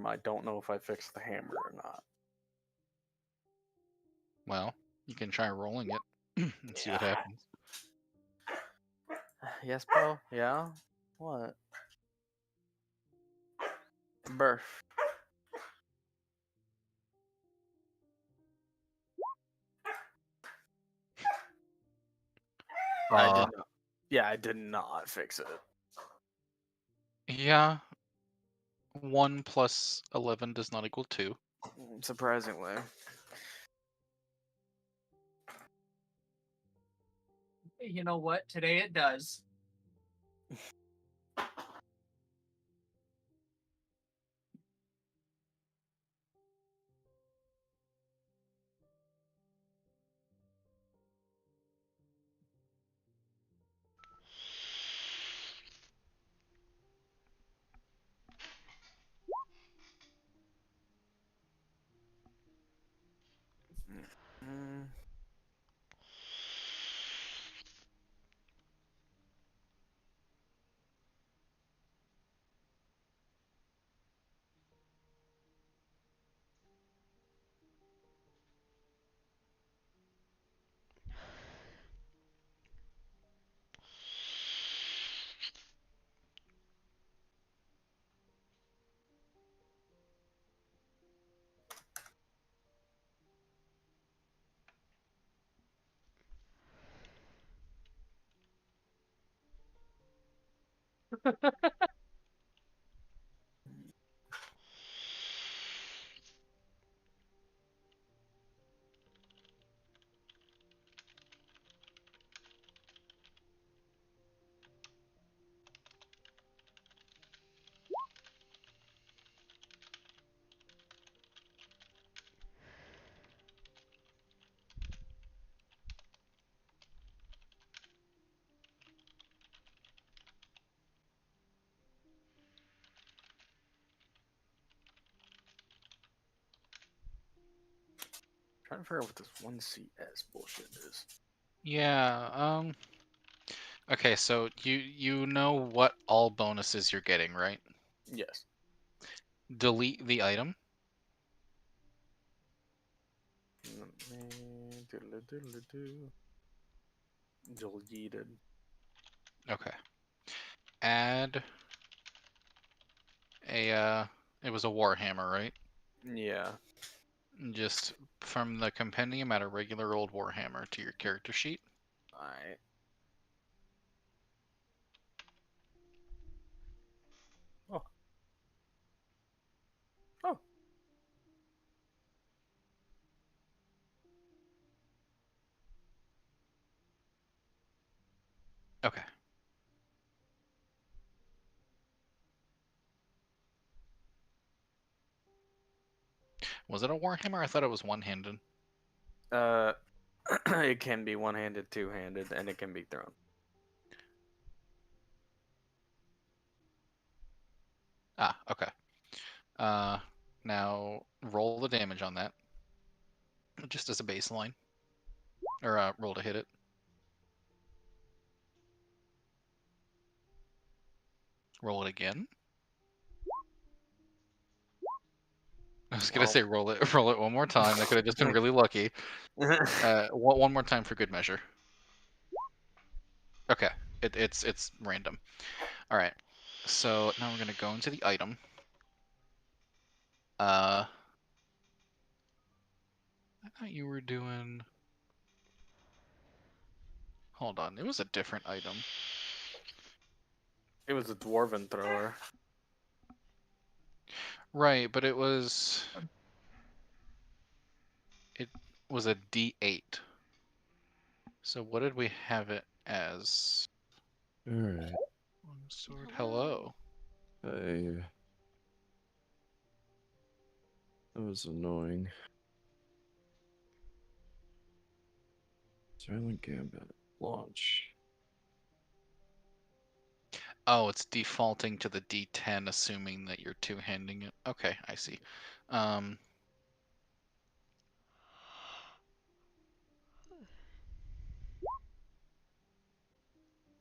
arm. I don't know if I fixed the hammer or not. Well, you can try rolling it and see what Yeah. happens. Yes, bro. Yeah. What? Birth. I did not. Yeah, I did not fix it. Yeah. 1 plus 11 does not equal 2. Surprisingly. You know what? Today it does. Mm. Trying to figure out what this 1CS bullshit is. Yeah, okay, so you know what all bonuses you're getting, right? Yes. Delete the item. Deleted. Okay. Add a it was a warhammer, right? Yeah. Just from the compendium, add a regular old warhammer to your character sheet. Alright. Oh. Oh. Okay. Was it a warhammer? I thought it was one-handed. It can be one-handed, two-handed, and it can be thrown. Ah, okay. Now roll the damage on that, just as a baseline, or roll to hit it. Roll it again. I was gonna say roll it one more time. That could have just been really lucky. One more time for good measure. Okay, it's random. All right, so now we're gonna go into the item. I thought you were doing. Hold on, it was a different item. It was a dwarven thrower. Right, but it was. It was a D8. So what did we have it as? Alright. Sword. Hello. That was annoying. Silent Gambit. Launch. Oh, it's defaulting to the D10, assuming that you're two-handing it. Okay, I see. Alright,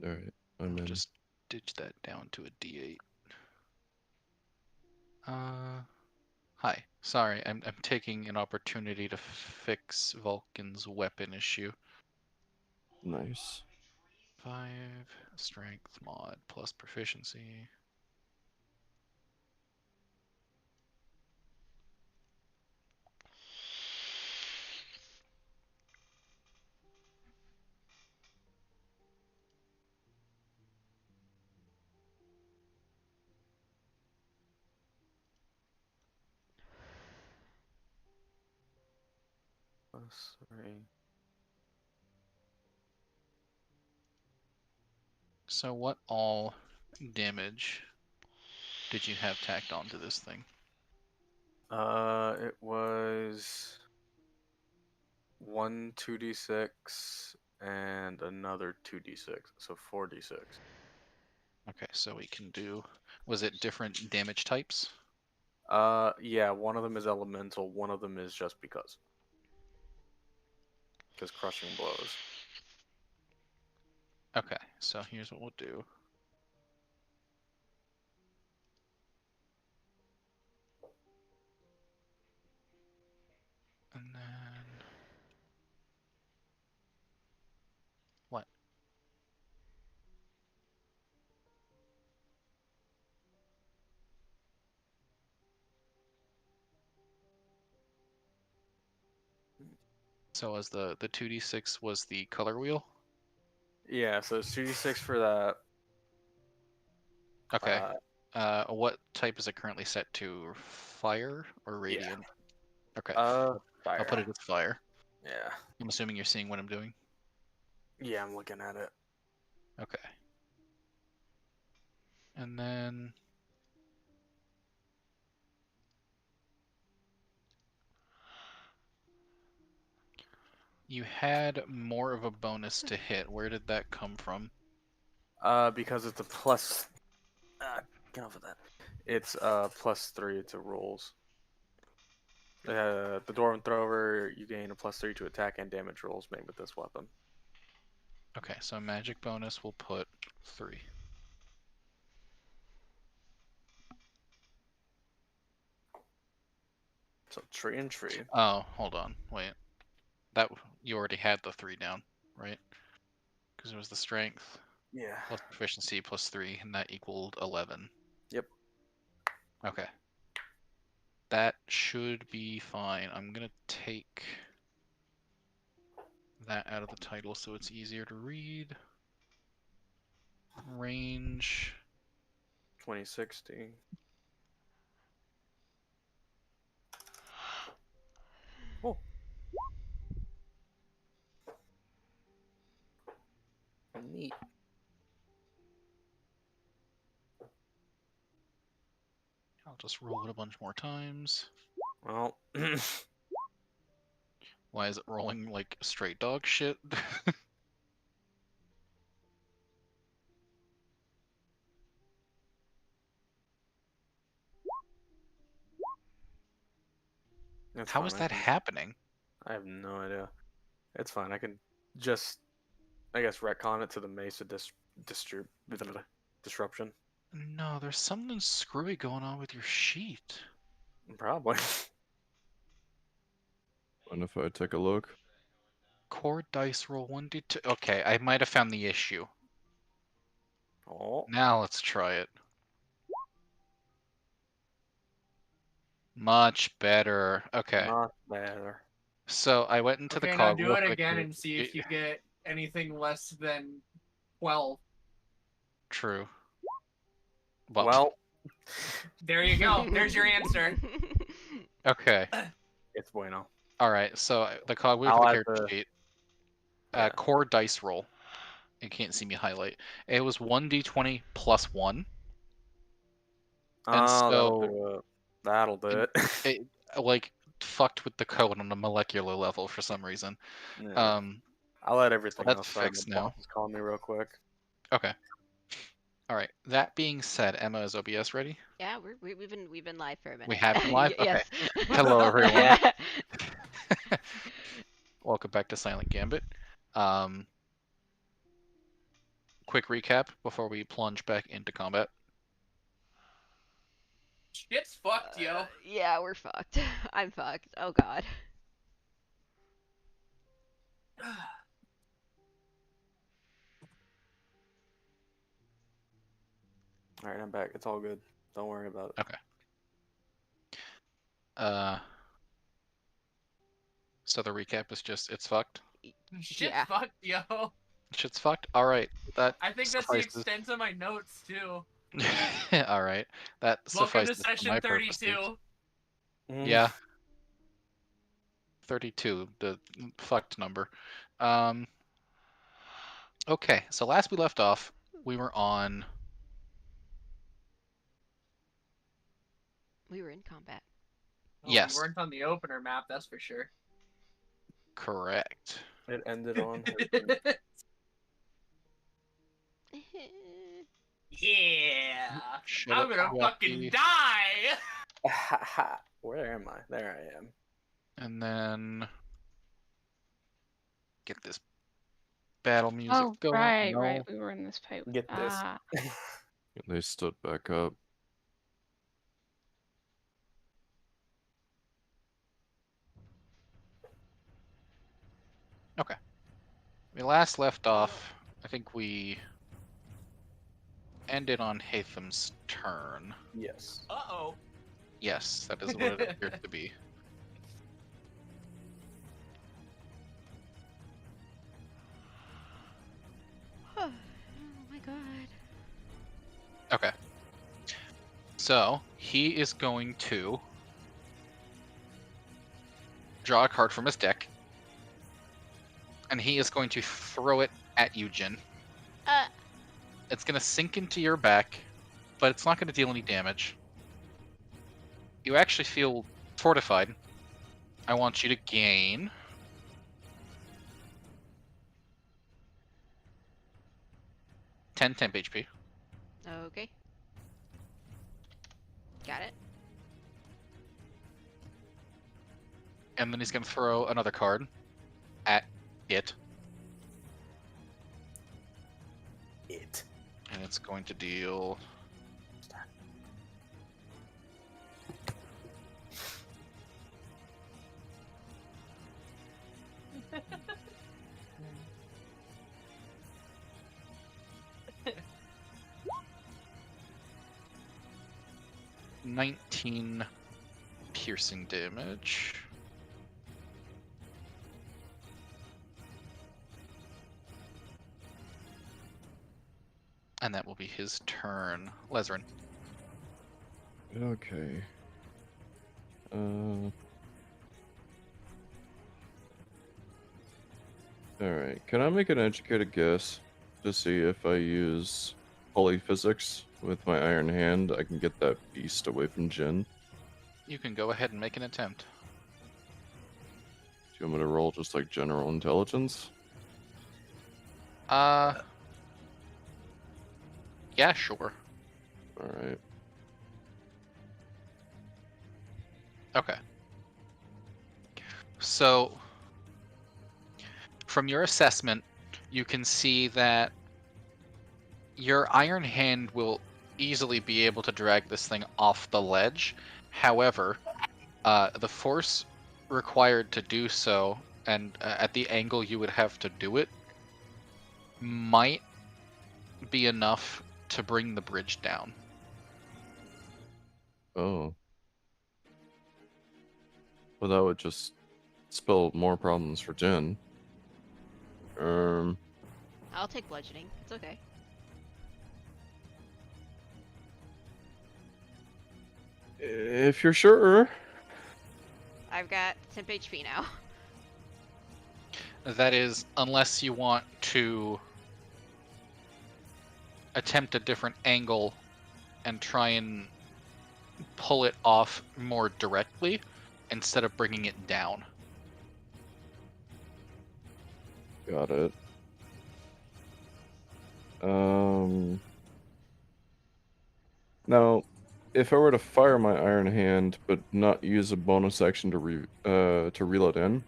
I'm I'll in. just ditch that down to a D8. Hi. Sorry, I'm taking an opportunity to fix Vulcan's weapon issue. Nice. 5 strength mod plus proficiency. +3. So what all damage did you have tacked onto this thing? It was 1 2d6 and another 2d6, so 4d6. Okay, so we can do... Was it different damage types? Yeah, one of them is elemental, one of them is just because. Because crushing blows. Okay, so here's what we'll do. And then... What? So as the 2d6 was the color wheel? Yeah, so it's 2d6 for that. Okay. What type is it currently set to? Fire or Yeah. radiant? Okay. Fire. I'll put it as fire. Yeah. I'm assuming you're seeing what I'm doing. Yeah, I'm looking at it. Okay. And then... You had more of a bonus to hit. Where did that come from? Because it's a plus. Get off of that. It's +3 to rolls. The Dwarven Thrower, you gain a +3 to attack and damage rolls made with this weapon. Okay, so magic bonus we'll put 3. So tree and tree. Oh, hold on. Wait. That you already had the 3 down, right? Because it was the strength Yeah. plus proficiency plus 3, and that equaled 11. Yep. Okay. That should be fine. I'm gonna take that out of the title so it's easier to read. Range. 2060. Oh. Neat. I'll just roll it a bunch more times. Well. Why is it rolling like straight dog shit? That's How fine. is that happening? I have no idea. It's fine. I can just, I guess, retcon it to the Mesa disruption. No, there's something screwy going on with your sheet. Probably. And if I take a look, Core dice roll 1d2. Okay, I might have found the issue. Oh. Now let's try it. Much better. Okay. Not better. So I went into the Okay, now cog do real it quick again here. and see if you get anything less than 12. True. Well, There you go. There's your answer. Okay. it's bueno. Alright, so the cog wheel I'll for the add character the- sheet. Yeah. Core dice roll. You can't see me highlight. It was 1d20 plus 1. And that'll so do it. That'll do it. it like fucked with the code on a molecular level for some reason. Yeah. I'll add everything that's else. Sorry, fixed my now. boss is calling me real quick. Okay. All right. That being said, Emma, is OBS ready? Yeah, we've been live for a minute. We have been live? Yes. Hello, everyone. Welcome back to Silent Gambit. Quick recap before we plunge back into combat. Shit's fucked, yo. Yeah, we're fucked. I'm fucked. Oh god. All right, I'm back. It's all good. Don't worry about it. Okay. So the recap is just it's fucked. Shit's Yeah. fucked, yo. Shit's fucked. All right, that I think that's the suffices. extent of my notes too. All right, that Welcome to suffices for session my 32. purposes. Mm. Yeah. 32, the fucked number. Okay, so last we left off, we were on. We were in combat. Oh, Yes. You weren't on the opener map, that's for sure. Correct. It ended on. Yeah. Shut I'm up, gonna fucking Rocky. die. Where am I? There I am. And then get this battle music Oh, going. right, No. right. We were in this fight. Get this. Ah, They stood back up. Okay. We last left off. I think we ended on Hatham's turn. Yes. Uh-oh. Yes, that is what it appears to be. Oh my god. Okay. So he is going to draw a card from his deck, and he is going to throw it at you, Jin. It's going to sink into your back, but it's not going to deal any damage. You actually feel fortified. I want you to gain 10 temp HP. Okay. Got it. And then he's going to throw another card at it. And it's going to deal... $19 piercing damage. And that will be his turn. Lezerin. Okay. Alright, can I make an educated guess to see if I use polyphysics with my iron hand, I can get that beast away from Jin? You can go ahead and make an attempt. Do you want me to roll just like general intelligence? Yeah, sure. Alright. Okay. So, from your assessment, you can see that your iron hand will easily be able to drag this thing off the ledge. However, the force required to do so, and at the angle you would have to do it, might be enough to bring the bridge down. Oh. Well, that would just spell more problems for Jin. I'll take bludgeoning. It's okay. If you're sure. I've got temp HP now. That is, unless you want to attempt a different angle and try and pull it off more directly instead of bringing it down. Got it. Now, if I were to fire my iron hand but not use a bonus action to reel it in,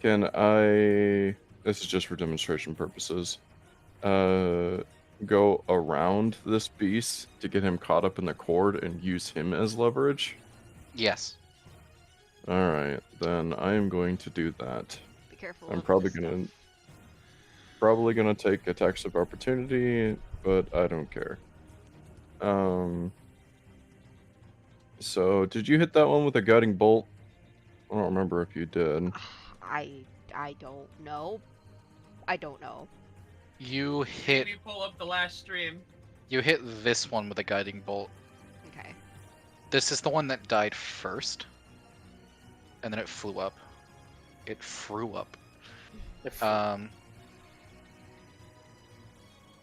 can I? This is just for demonstration purposes. go around this beast to get him caught up in the cord and use him as leverage? Yes. Alright, then I am going to do that. Be careful. I'm of probably this gonna stuff. take attacks of opportunity, but I don't care. So did you hit that one with a guiding bolt? I don't remember if you did. I don't know. I don't know. You hit Maybe pull up the last stream. this one with a guiding bolt. Okay. This is the one that died first. And then it flew up. It threw up.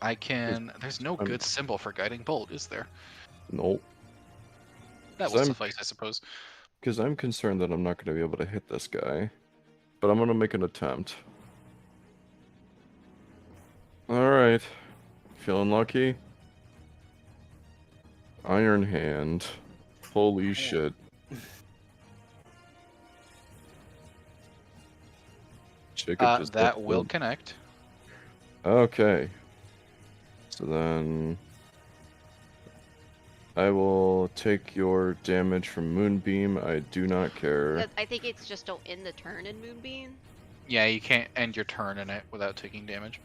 I can... There's no good symbol for guiding bolt, is there? Nope. That 'Cause will I'm- suffice, I suppose. Because I'm concerned that I'm not going to be able to hit this guy. But I'm going to make an attempt. Alright. Feeling lucky? Iron Hand. Holy shit. Jacob just That left will it. connect. Okay. So then... I will take your damage from Moonbeam. I do not care. I think it's just don't end the turn in Moonbeam. Yeah, you can't end your turn in it without taking damage.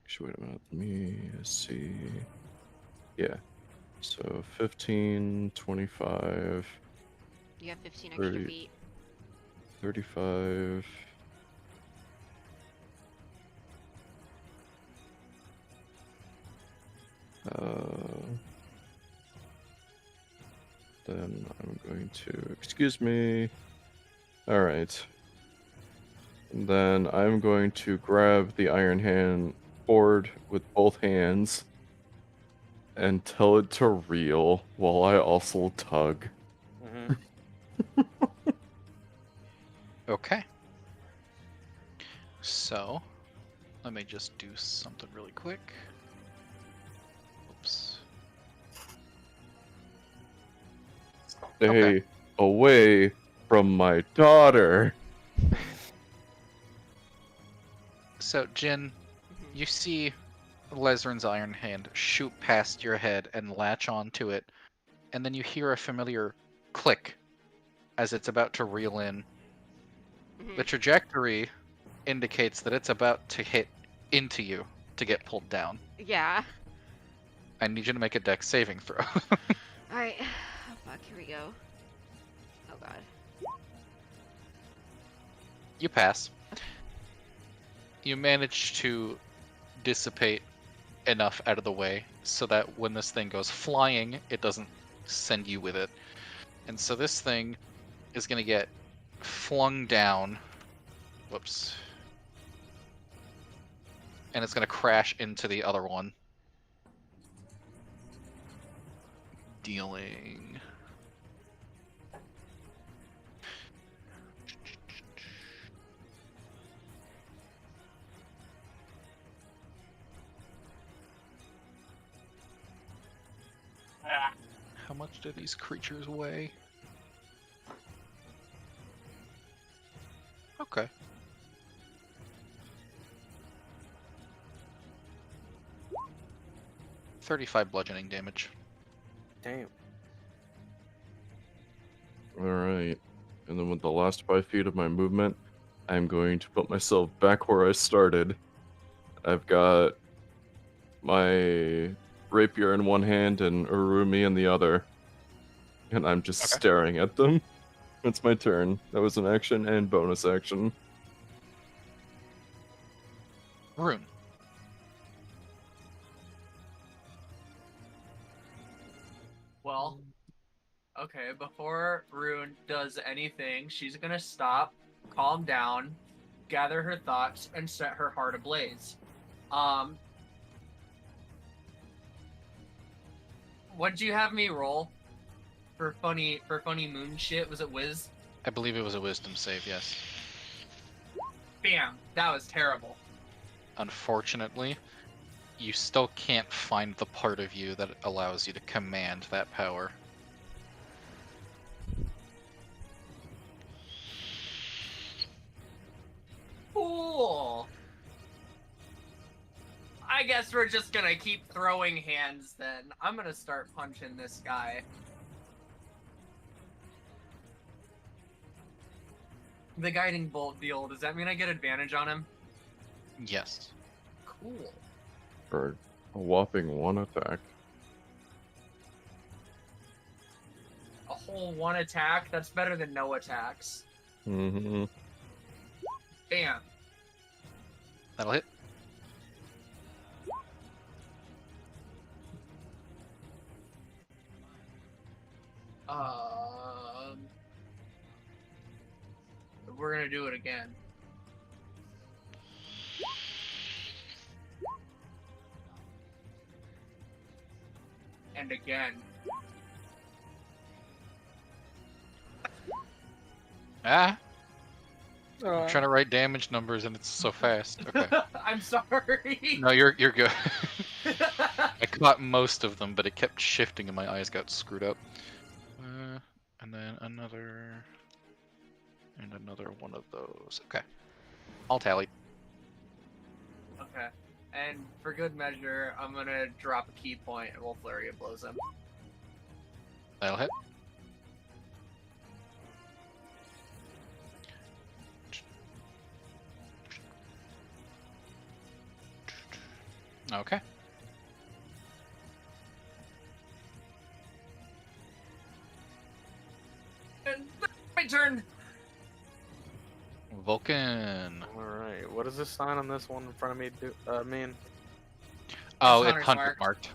Actually, wait a minute. Let me see. Yeah. So 15, 25, You have 15 extra 30. feet. 35. Then I'm going to... Excuse me. Alright. And then I'm going to grab the Iron Hand board with both hands and tell it to reel while I also tug. Okay. So, let me just do something really quick. Oops. Stay Okay. away from my daughter. So, Jin, Mhm. you see Lezrin's Iron Hand shoot past your head and latch onto it, and then you hear a familiar click as it's about to reel in. Mhm. The trajectory indicates that it's about to hit into you to get pulled down. Yeah. I need you to make a dex saving throw. Alright. Oh, fuck, here we go. Oh god. You pass. You manage to dissipate enough out of the way so that when this thing goes flying, it doesn't send you with it. And so this thing is going to get flung down. Whoops. And it's going to crash into the other one. Dealing... How much do these creatures weigh? Okay. $35 bludgeoning damage. Damn. Alright. And then with the last 5 feet of my movement, I'm going to put myself back where I started. I've got my rapier in one hand and Urumi in the other. And I'm just Okay. staring at them. It's my turn. That was an action and bonus action. Rune. Well, okay, before Rune does anything, she's gonna stop, calm down, gather her thoughts, and set her heart ablaze. What'd you have me roll for funny moon shit? Was it whiz? I believe it was a wisdom save, yes. Bam! That was terrible. Unfortunately, you still can't find the part of you that allows you to command that power. I guess we're just gonna keep throwing hands then. I'm gonna start punching this guy. The guiding bolt deal, does that mean I get advantage on him? Yes. Cool. For a whopping 1 attack. A whole 1 attack? That's better than no attacks. Mm-hmm. Bam. That'll hit. We're gonna do it again. And again. Ah! I'm trying to write damage numbers and it's so fast. Okay. I'm sorry. No, you're good. I caught most of them, but it kept shifting and my eyes got screwed up. And then another... And another one of those. Okay. All tallied. Okay. And for good measure, I'm gonna drop a key point and we'll flurry of blows him. That'll hit. Okay. And my turn! Vulcan. Alright, what does this sign on this one in front of me do, mean? Oh, Hunter's it's hunter marked. marked.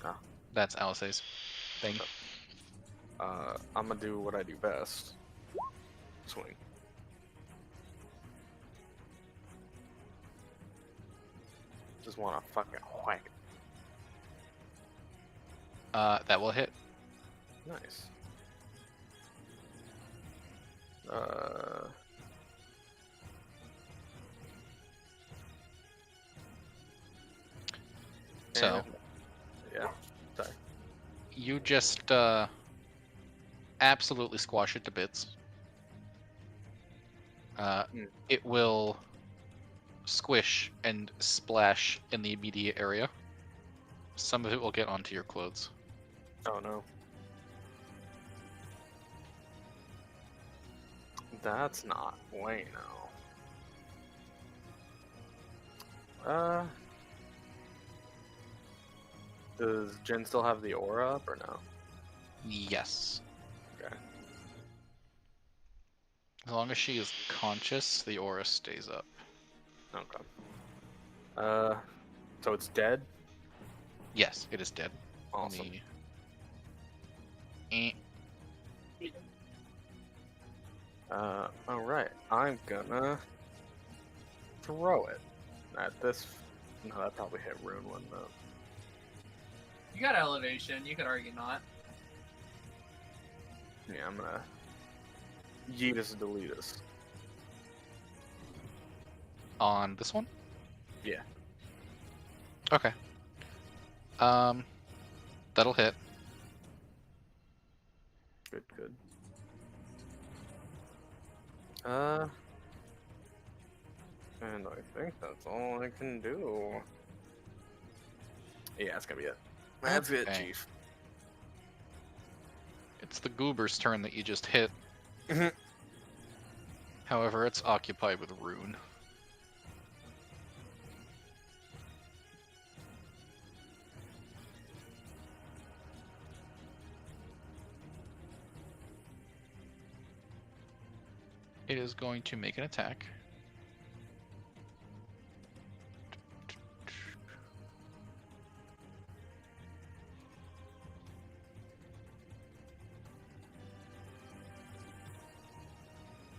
Oh. That's Alice's thing. I'm gonna do what I do best. Swing. Just wanna fucking whack. That will hit. Nice. So, and- yeah. Sorry. you just absolutely squash it to bits. It will squish and splash in the immediate area. Some of it will get onto your clothes. Oh no. That's not bueno. Does Jen still have the aura up or no? Yes. Okay. As long as she is conscious, the aura stays up. Okay. So it's dead? Yes, it is dead. Awesome. Eh. Alright. I'm gonna throw it at this. No, that probably hit Rune one though. You got elevation, you could argue not. Yeah, I'm gonna Yeetus Deletus. On this one? Yeah. Okay. That'll hit. Good, good. And I think that's all I can do. Yeah, it's gonna be it. That's it, Okay. Chief. It's the goober's turn that you just hit. Mhm. However, it's occupied with Rune. It is going to make an attack.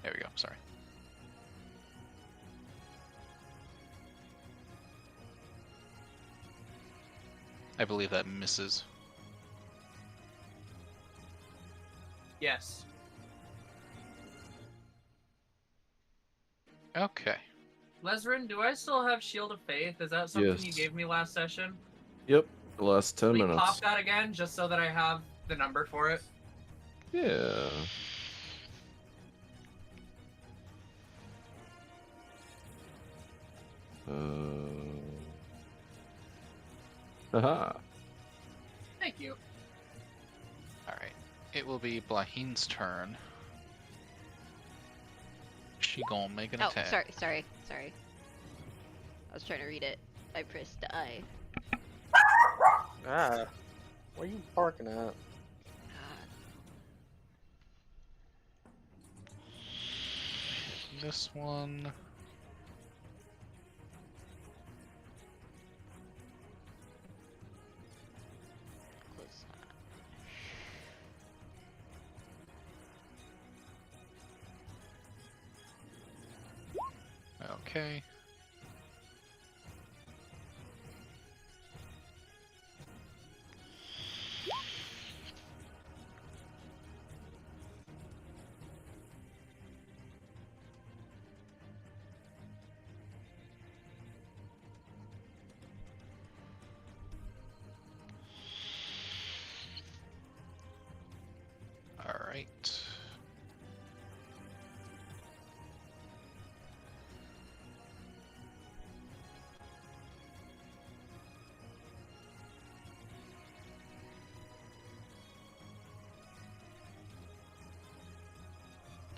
There we go, sorry. I believe that misses. Yes. Okay. Lesrin, do I still have Shield of Faith? Is that something you Yes. gave me last session? Yep, the last 10 Can we minutes. pop that again, just so that I have the number for it? Yeah. Haha. Thank you. Alright. It will be Blahin's turn. She gonna make an Oh, attack. sorry. I was trying to read it. I pressed I. Ah, what are you barking at? This one. Close. Okay. All right.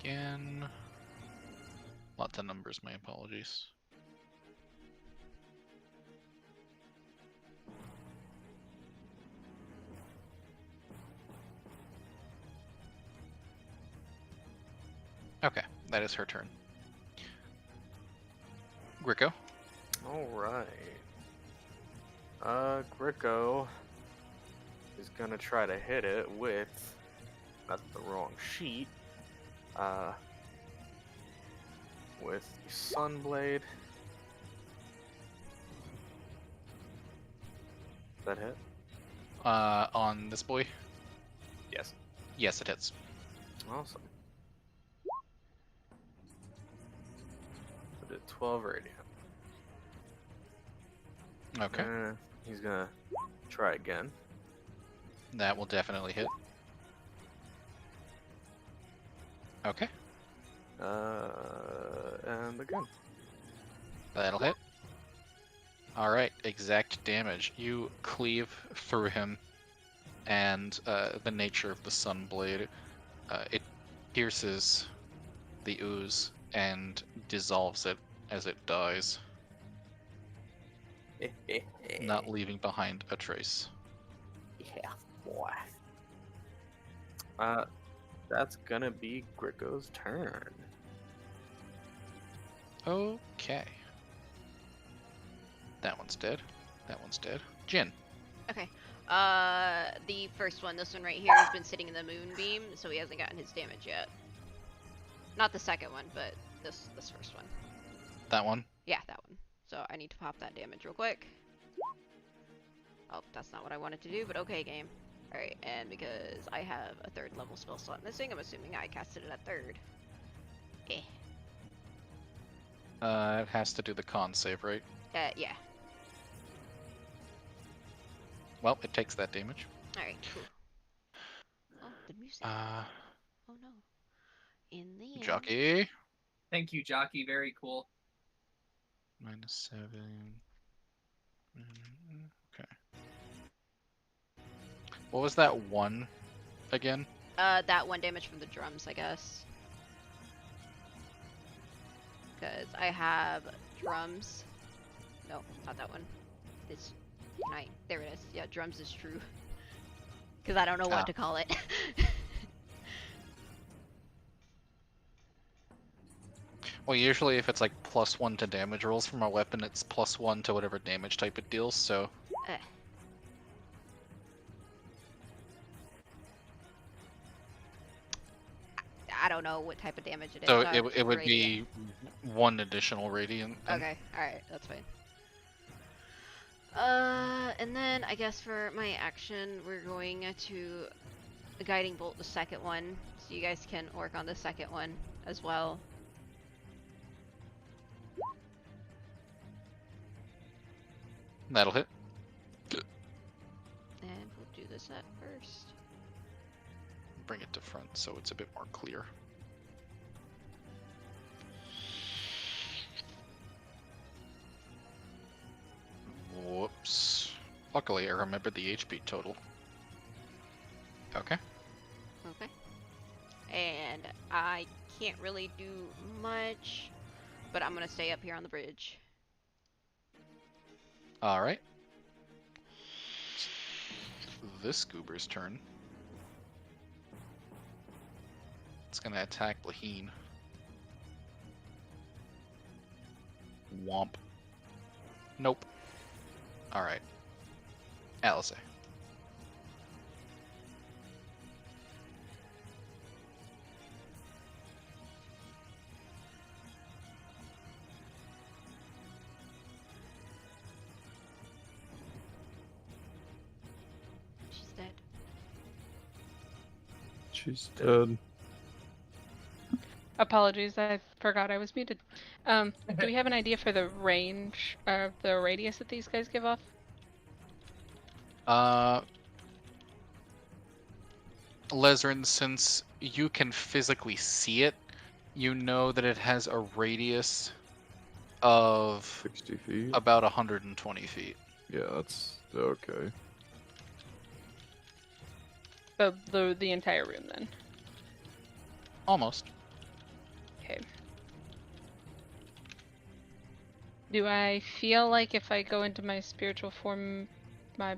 Again. Lots of numbers, my apologies. Okay, that is her turn. Gricko. Alright. Gricko is gonna try to hit it with, that's the wrong sheet, with the Sunblade. That hit? On this boy? Yes. Yes, it hits. Awesome. I did 12 radiant. Okay, He's gonna try again. that will definitely hit. Okay, And again. that'll hit. Alright, exact damage. You cleave through him, and the nature of the Sunblade, it pierces the ooze and dissolves it as it dies, not leaving behind a trace. Yeah, boy. That's gonna be Gricko's turn. Okay. That one's dead. That one's dead. Jin. Okay. The first one, this one right here, has been sitting in the moonbeam, so he hasn't gotten his damage yet. Not the second one, but this first one. That one. Yeah, that one. So I need to pop that damage real quick. Oh, that's not what I wanted to do, but okay, game. Alright, and because I have a 3rd level spell slot missing, I'm assuming I casted it at 3rd. Eh. It has to do the con save, right? Yeah. Well, it takes that damage. Alright, cool. Oh, the music. Uh, Oh no. In the end. Jockey. Thank you, Jockey. Very cool. -7. Okay. What was that one again? That 1 damage from the drums, I guess. Because I have drums. No, not that one. It's night. There it is. Yeah, drums is true. Because I don't know what to call it. Well, usually if it's like +1 to damage rolls from a weapon, it's +1 to whatever damage type it deals, so... I don't know what type of damage it is. So not it would radiant. be 1 additional radiant. Then. Okay, alright, that's fine. And then I guess for my action, we're going to the guiding bolt the second one, so you guys can work on the second one as well. That'll hit. And we'll do this at first. Bring it to front so it's a bit more clear. Whoops. Luckily, I remembered the HP total. Okay. Okay. And I can't really do much, but I'm gonna stay up here on the bridge. Alright. This goober's turn. It's gonna attack Laheen. Womp. Nope. Alright. Alice. She's dead. She's dead. Apologies, I forgot I was muted. Do we have an idea for the range of the radius that these guys give off? Lezrin, since you can physically see it, you know that it has a radius of 60 feet. about 120 feet. Yeah, that's okay. The entire room then. Almost. Okay. Do I feel like if I go into my spiritual form, my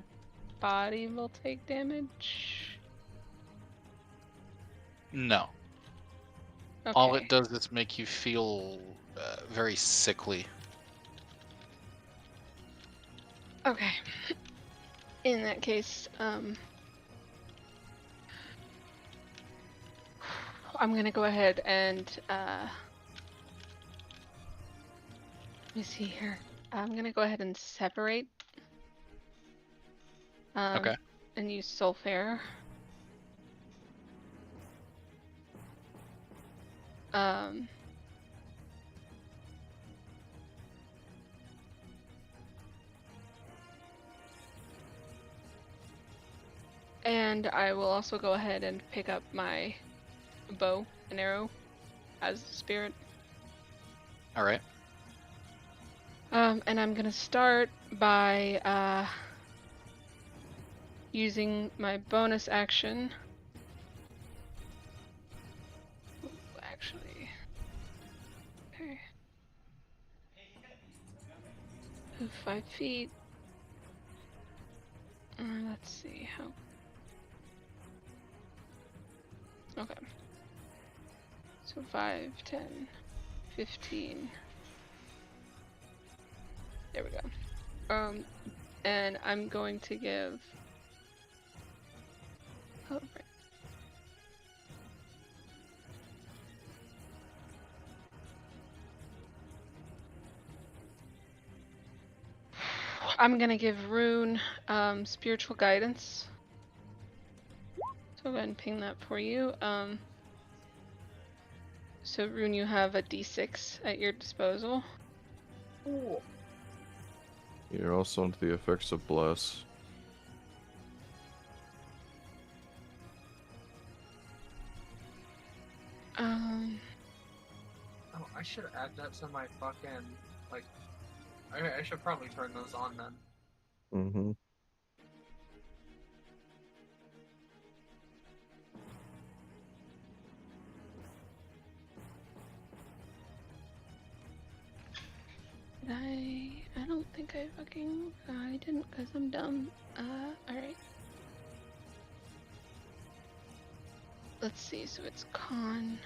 body will take damage? No. Okay. All it does is make you feel very sickly. Okay. In that case, I'm gonna go ahead and let me see here. I'm gonna go ahead and separate. Okay. And use Soulfare. And I will also go ahead and pick up my bow and arrow as the spirit. Alright. And I'm gonna start by using my bonus action. Ooh, actually, okay. Move 5 feet. Let's see how. Okay. So 5, 10, 15. There we go. And I'm going to give. Oh, right. I'm gonna give Rune spiritual guidance. So go ahead and ping that for you. So Rune, you have a D6 at your disposal. Ooh. You're also under the effects of Bless. Oh, I should add that to my fucking, like, I should probably turn those on then. Mm-hmm. I don't think I fucking, I didn't because I'm dumb. Alright. Let's see, so it's con.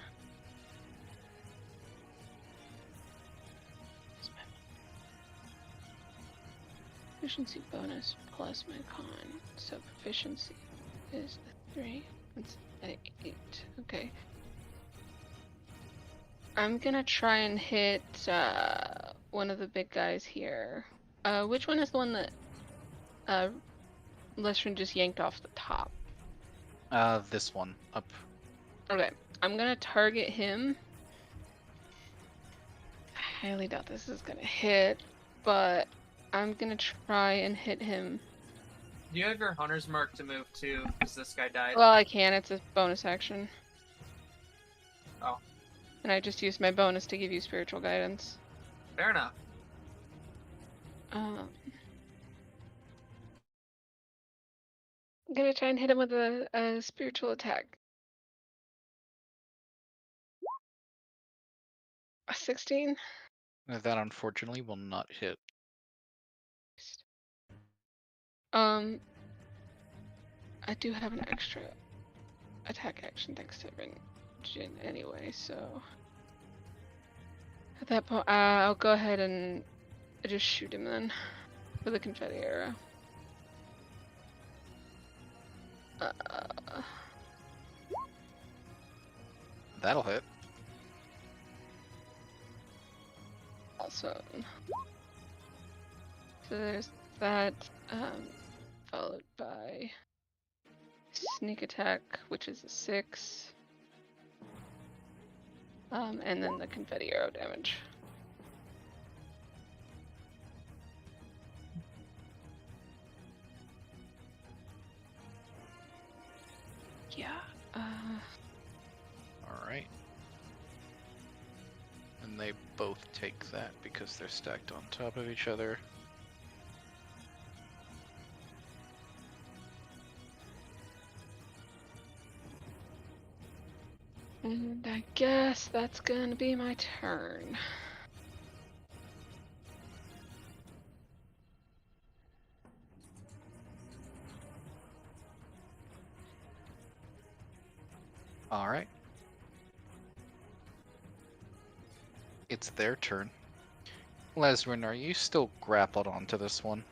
Proficiency bonus plus my con. So proficiency is a 3. That's an 8. Okay. I'm gonna try and hit one of the big guys here. Which one is the one that Lestrin just yanked off the top? This one up. Okay, I'm gonna target him. I highly doubt this is gonna hit, but I'm gonna try and hit him. Do you have your hunter's mark to move too? Because this guy died. Well, I can. It's a bonus action. Oh. And I just used my bonus to give you spiritual guidance. Fair enough. Um, I'm gonna try and hit him with a spiritual attack. A 16. That unfortunately will not hit. I do have an extra attack action thanks to Jin anyway, so at that point, I'll go ahead and just shoot him then with a confetti arrow. That'll hit. Awesome. So there's that, followed by sneak attack, which is a 6. And then the confetti arrow damage. Yeah. Alright. And they both take that because they're stacked on top of each other. And I guess that's gonna be my turn. Alright. It's their turn. Lesrin, are you still grappled onto this one?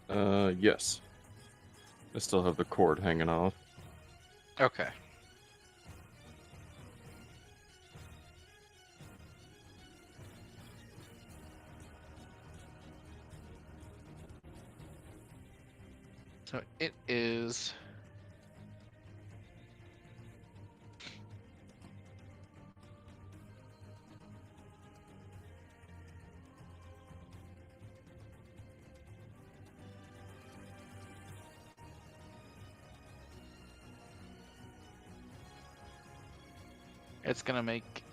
Yes. I still have the cord hanging off. Okay. So it is... It's gonna make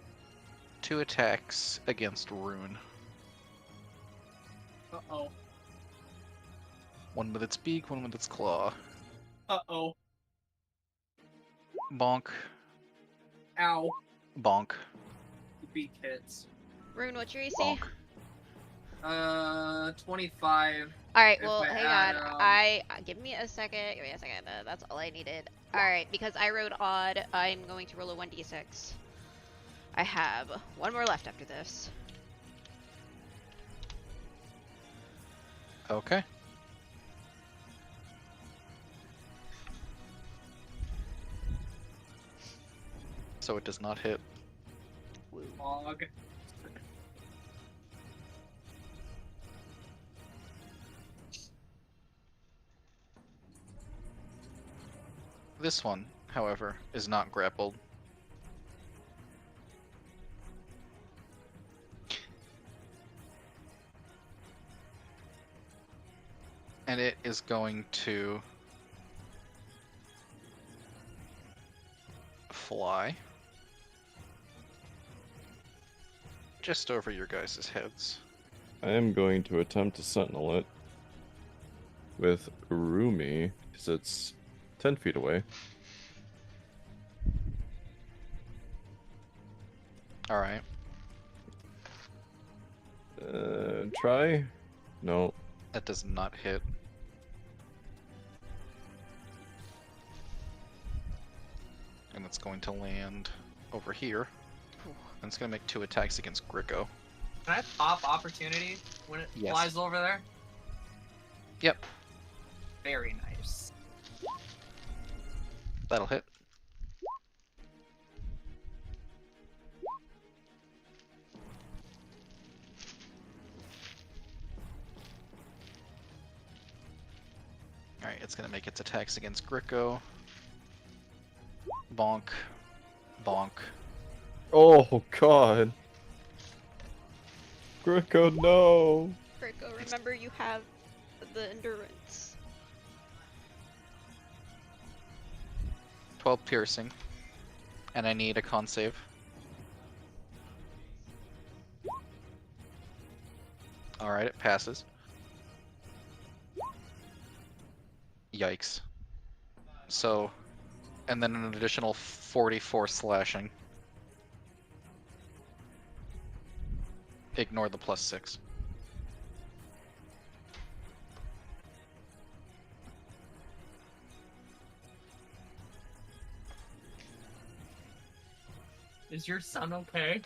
2 attacks against Rune. Uh-oh. One with its beak, one with its claw. Uh-oh. Bonk. Ow. Bonk. The beak hits. Rune, what's your AC? Bonk. 25. Alright, If well, I hang add, on. Give me a second. Give me a second. That's all I needed. Alright, because I rolled odd, I'm going to roll a 1d6. I have one more left after this. Okay. So it does not hit. Log. This one, however, is not grappled. And it is going to fly just over your guys' heads. I am going to attempt to sentinel it with Urumi, because it's 10 feet away. Alright. Try? No. That does not hit. And it's going to land over here. And it's going to make 2 attacks against Gricko. Can I pop opportunity when it Yes. flies over there? Yep, Very nice. that'll hit. Alright, it's going to make its attacks against Gricko. Bonk. Bonk. Oh, God. Greco, no. Draco, remember you have the endurance. 12 piercing. And I need a con save. Alright, it passes. Yikes. So, and then an additional 44 slashing. Ignore the +6. Is your son okay?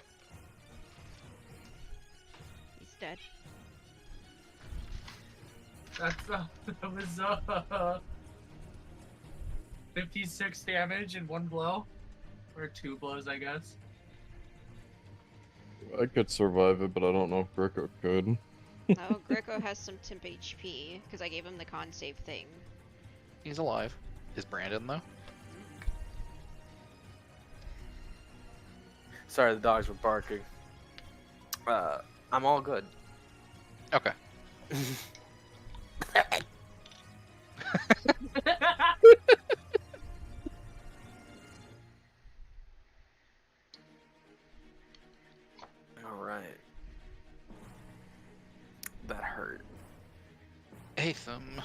He's dead. That was 56 damage in one blow, or 2 blows, I guess. I could survive it, but I don't know if Greco could. Oh, Greco has some temp HP because I gave him the con save thing. He's alive. Is Brandon though? Sorry, the dogs were barking. I'm all good. Okay. All right. That hurt. Atham.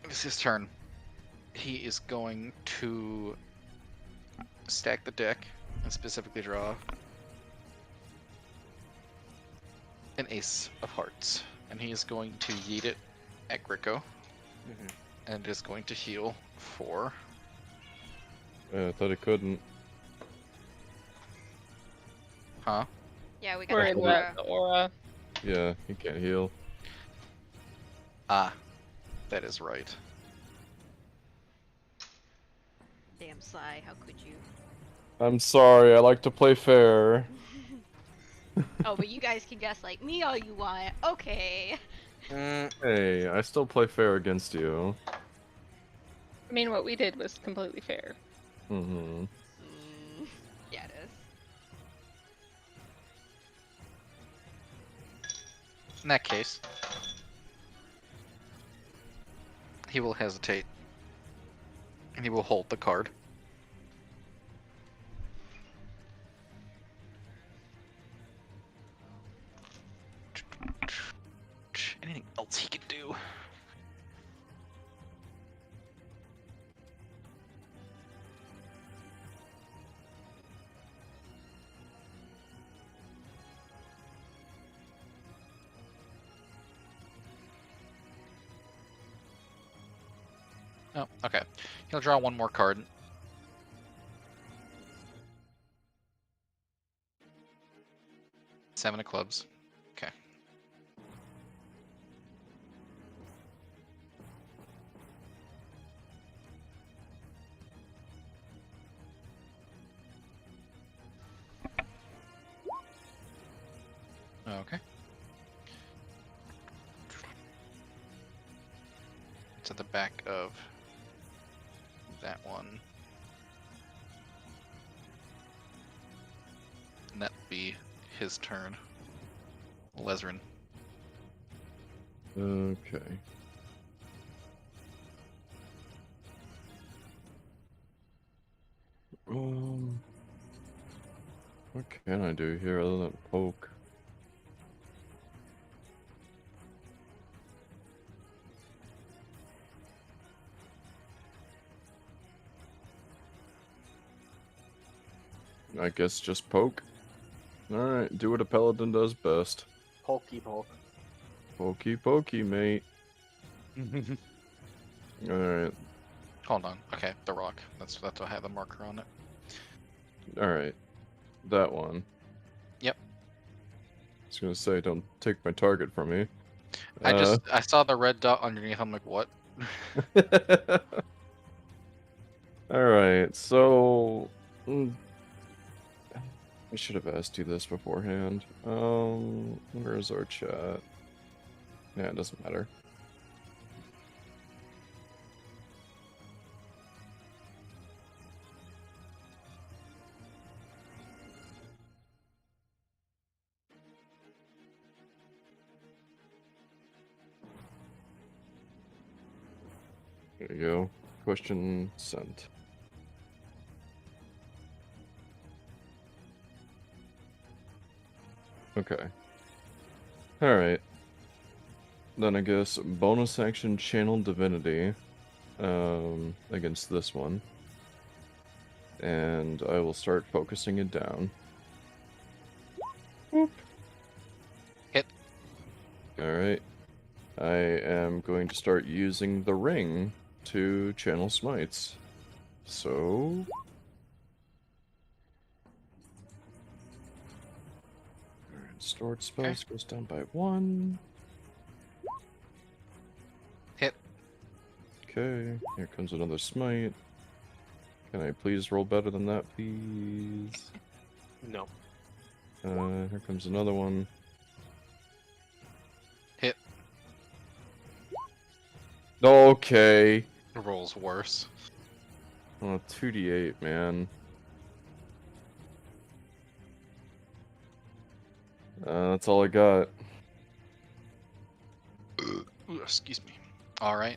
It's his turn. He is going to stack the deck and specifically draw an ace of hearts. And he is going to yeet it at Greco. And is going to heal for... Yeah, I thought it couldn't. Huh? Yeah, we got We're the in aura. the aura. Yeah, he can't heal. Ah, that is right. Damn, Sly, how could you? I'm sorry, I like to play fair. Oh, but you guys can guess like me all you want. Okay. Hey, I still play fair against you. I mean, what we did was completely fair. Mm-hmm. Yeah, it is. In that case, he will hesitate. And he will hold the card. Anything else he could do? Oh, okay. He'll draw one more card. Seven of clubs. Okay. Okay. It's at the back of that one. And that'll be his turn. Lezrin. Okay. What can I do here other than poke? I guess just poke. Alright, do what a paladin does best. Pokey poke. Pokey pokey, mate. Alright, Hold on. Okay, the rock. That's what I have the marker on it. alright. That one. Yep. I was gonna say, don't take my target from me. I saw the red dot underneath. I'm like, what? Alright, so... I should have asked you this beforehand. Where is our chat? Yeah, it doesn't matter. There you go. Question sent. Okay. Alright. Then I guess bonus action channel divinity. against this one. And I will start focusing it down. Whoop. Hit. Alright. I am going to start using the ring to channel smites. So... stored spells goes down by 1. Hit. Okay, here comes another smite. Can I please roll better than that, please? No. Here comes another one. Hit. Okay. Rolls worse. Oh, 2d8, man. That's all I got. Ooh, excuse me. Alright.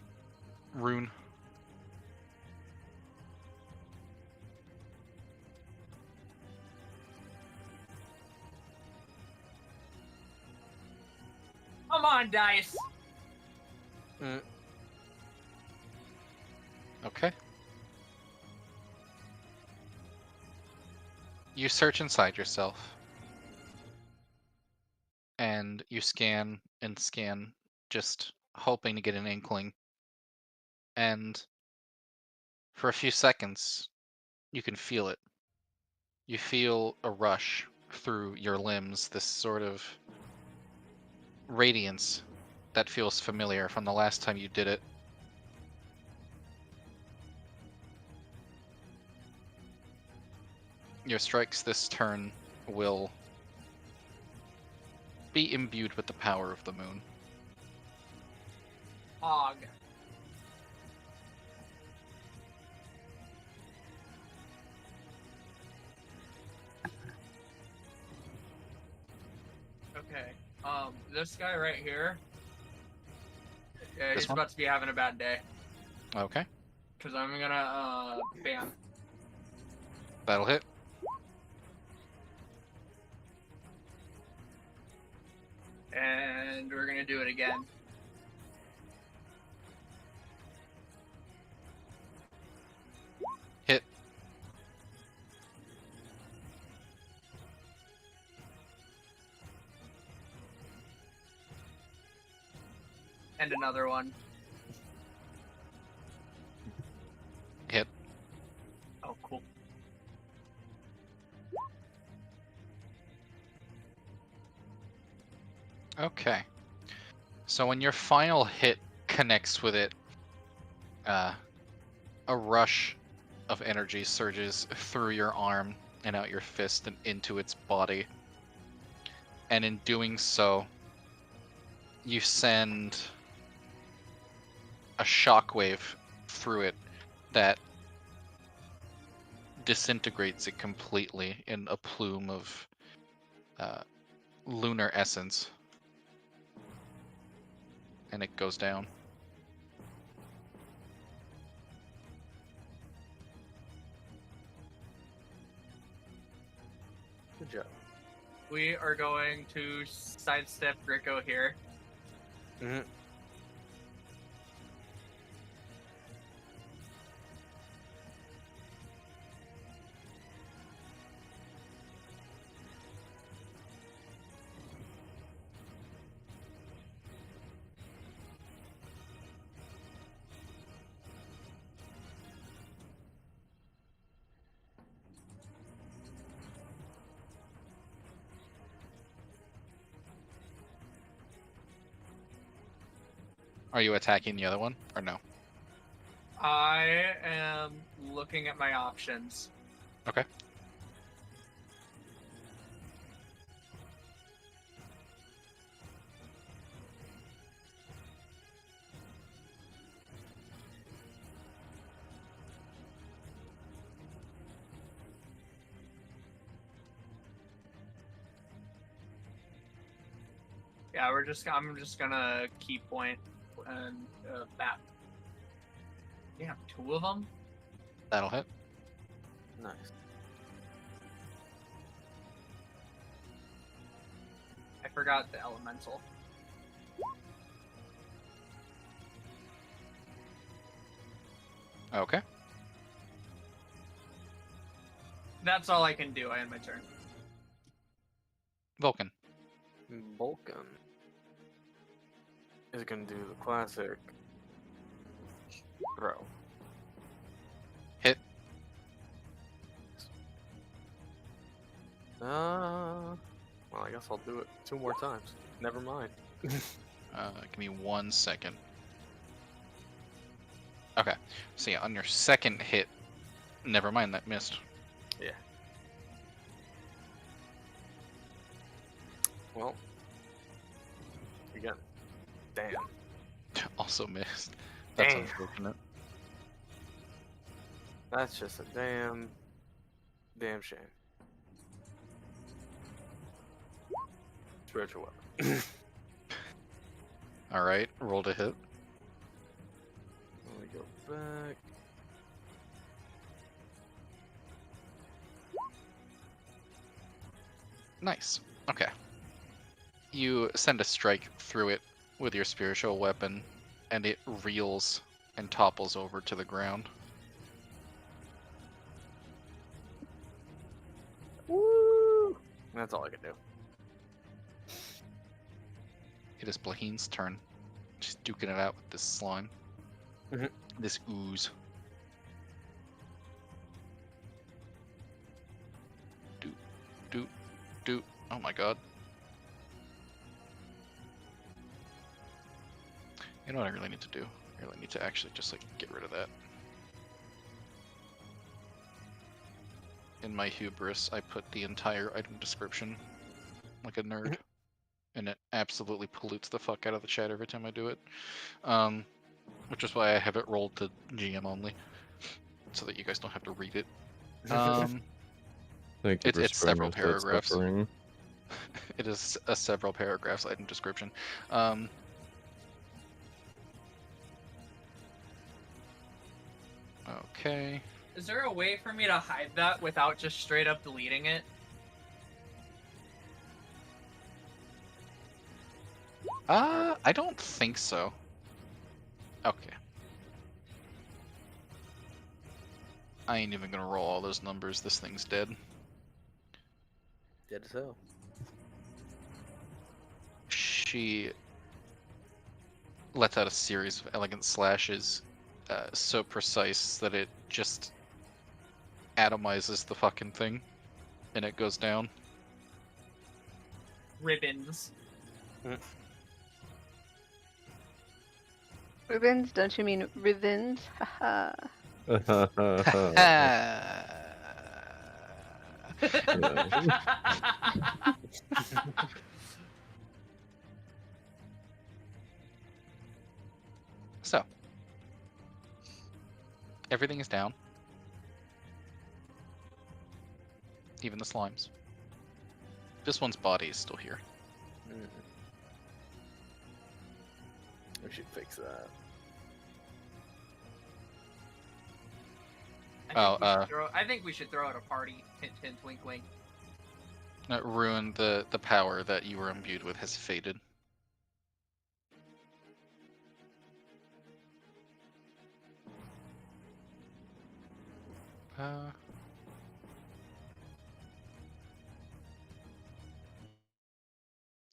Rune. Come on, dice. Okay. You search inside yourself. And you scan and scan, just hoping to get an inkling. And for a few seconds, you can feel it. You feel a rush through your limbs, this sort of radiance that feels familiar from the last time you did it. Your strikes this turn will be imbued with the power of the moon. Og. Okay. This guy right here. Yeah, This he's one? about to be having a bad day. Okay, Cause I'm gonna bam. that'll hit. And we're gonna do it again. Hit. And another one. Hit. Oh, cool. Okay. So when your final hit connects with it, a rush of energy surges through your arm and out your fist and into its body. And in doing so, you send a shockwave through it that disintegrates it completely in a plume of lunar essence. And it goes down. Good job. We are going to sidestep Rico here. Mm-hmm. Are you attacking the other one, or no? I am looking at my options. Okay. Yeah, I'm just gonna key point and bat. Damn, 2 of them? That'll hit. Nice. I forgot the elemental. Okay. That's all I can do. I end my turn. Vulcan. Vulcan is gonna do the classic throw. Hit. Well, I guess I'll do it 2 more times. Never mind. Give me 1 second. Okay. So yeah, on your second hit, never mind, that missed. Yeah. Well, again, damn. Also missed. That's Damn. unfortunate. That's just a damn shame. Spiritual weapon. All right, roll to hit. Let me go back. Nice. Okay. You send a strike through it with your spiritual weapon, and it reels and topples over to the ground. Woo! That's all I can do. It is Blaheen's turn. Just duking it out with this slime. Mhm. This ooze. Doot, doot, doot. Oh my god. You know what I really need to do? I really need to actually just like get rid of that. In my hubris, I put the entire item description like a nerd. And it absolutely pollutes the fuck out of the chat every time I do it. Which is why I have it rolled to GM only, so that you guys don't have to read it. Thank you for It's sparing several us that paragraphs. suffering. It is a several paragraphs item description. Okay. Is there a way for me to hide that without just straight up deleting it? I don't think so. Okay. I ain't even gonna roll all those numbers. This thing's dead. Dead as hell. She lets out a series of elegant slashes, so precise that it just atomizes the fucking thing, and it goes down. Ribbons. Ribbons? Don't you mean ribbons? Haha. So, everything is down. Even the slimes. This one's body is still here. We should fix that. I think we should throw out a party. Hint, hint, wink, wink. Ruin the power that you were imbued with has faded.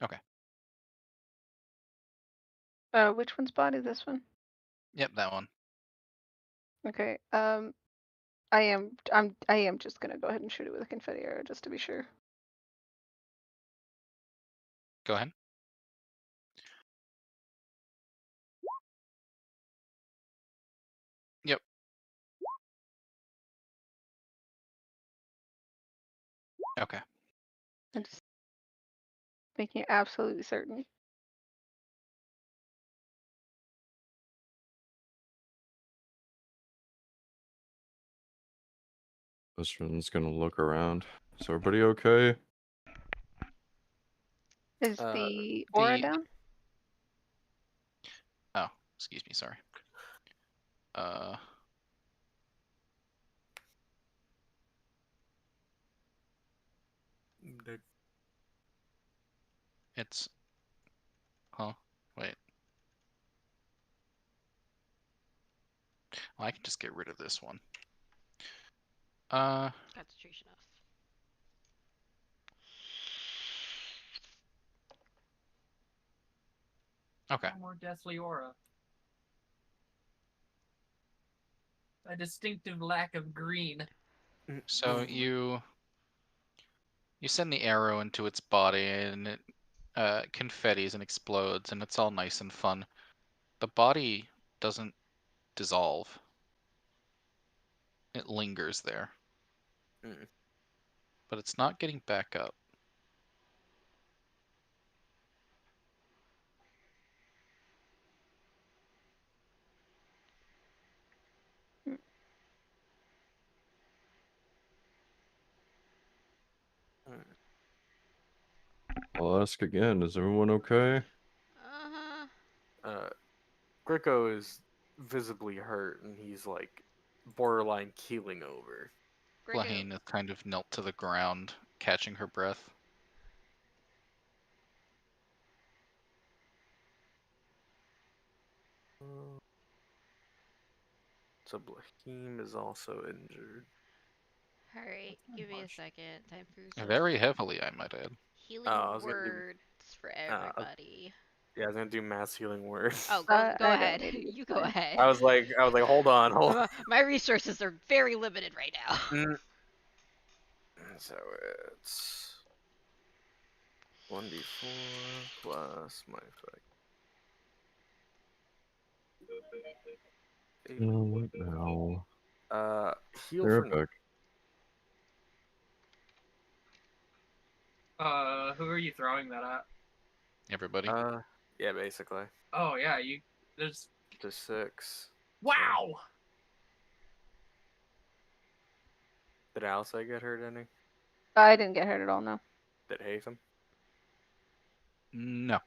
Okay. Which one's body? This one? Yep, that one. Okay. I am just gonna go ahead and shoot it with a confetti arrow just to be sure. Go ahead. Yep. Okay. I'm just making absolutely certain. Lestran's gonna look around. Is everybody okay? Is the aura the- down? Oh, excuse me, sorry. It's... Huh? Wait. I can just get rid of this one. Concentration off. Okay. No more deathly aura. A distinctive lack of green. So you send the arrow into its body, and it confettis and explodes, and it's all nice and fun. The body doesn't dissolve. It lingers there. Mm. But it's not getting back up. I'll ask again. Is everyone okay? Uh-huh. Greco is visibly hurt, and he's like borderline keeling over. Greco. Lahine is kind of knelt to the ground, catching her breath. So Blahim is also injured. Alright, give me a second. Time for some Very heavily, I might add. healing I was gonna do- words for everybody. Yeah, I was gonna do mass healing word. Oh, go I don't ahead. need You these go things. ahead. I was like, hold on. My resources are very limited right now. Mm. So it's 1d4 plus my effect. What now? Heal They're for back. Who are you throwing that at? Everybody. yeah, basically. Oh yeah, there's To 6. wow. Did Alice get hurt any? I didn't get hurt at all, no. Did Hatham? No.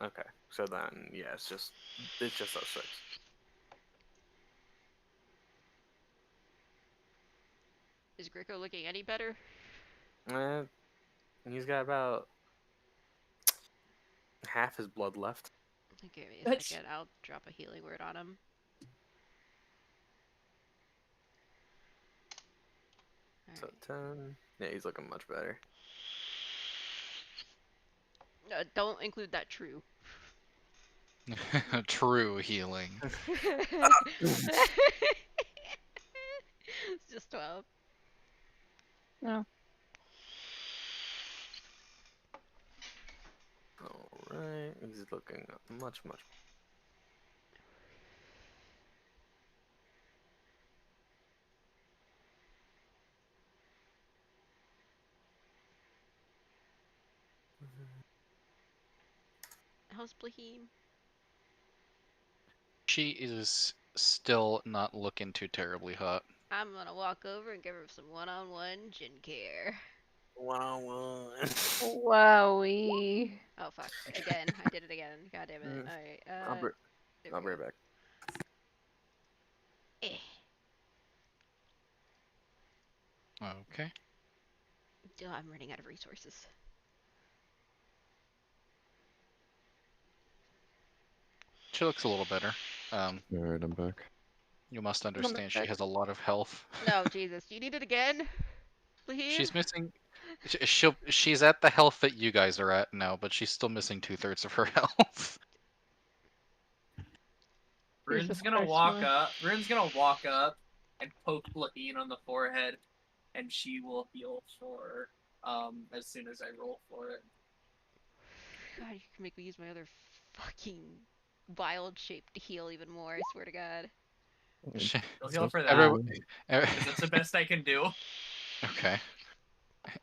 Okay, so then yeah, it's just those 6. Is Greco looking any better? He's got about half his blood left. Give me a That's- second. I'll drop a healing word on him. So Alright. 10. Yeah, he's looking much better. Don't include that true. True healing. It's just 12. No. Alright, he's looking much. How's Blahim? She is still not looking too terribly hot. I'm gonna walk over and give her some one-on-one gin care. 1-on-1. Wowie. Oh fuck! Again, I did it again. God damn it! Mm. All right. I'll There be we right go. back. Eh. Okay. I'm running out of resources. She looks a little better. Alright, I'm back. You must understand she has a lot of health. No, Jesus, you need it again, Blahim? She's missing. She's at the health that you guys are at now, but she's still missing 2/3 of her health. Rune's Jesus gonna Christ, walk man. up. Rune's gonna walk up and poke Blaheen on the forehead, and she will heal for as soon as I roll for it. God, you can make me use my other fucking wild shape to heal even more. I swear to God. She- You'll heal for that. Everyone, 'Cause that's the best I can do. okay.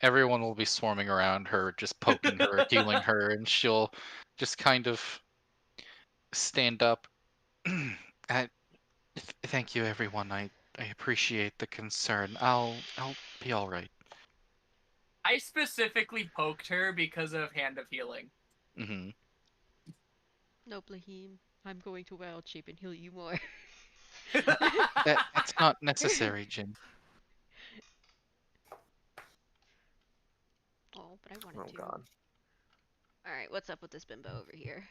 Everyone will be swarming around her, just poking her, healing her, and she'll just kind of stand up. Thank you, everyone. I appreciate the concern. I'll be all right. I specifically poked her because of Hand of Healing. Mm-hmm. No, Blahim. I'm going to wild shape and heal you more. That's not necessary, Jin. Oh, but I wanted Oh to. god. Alright, what's up with this bimbo over here?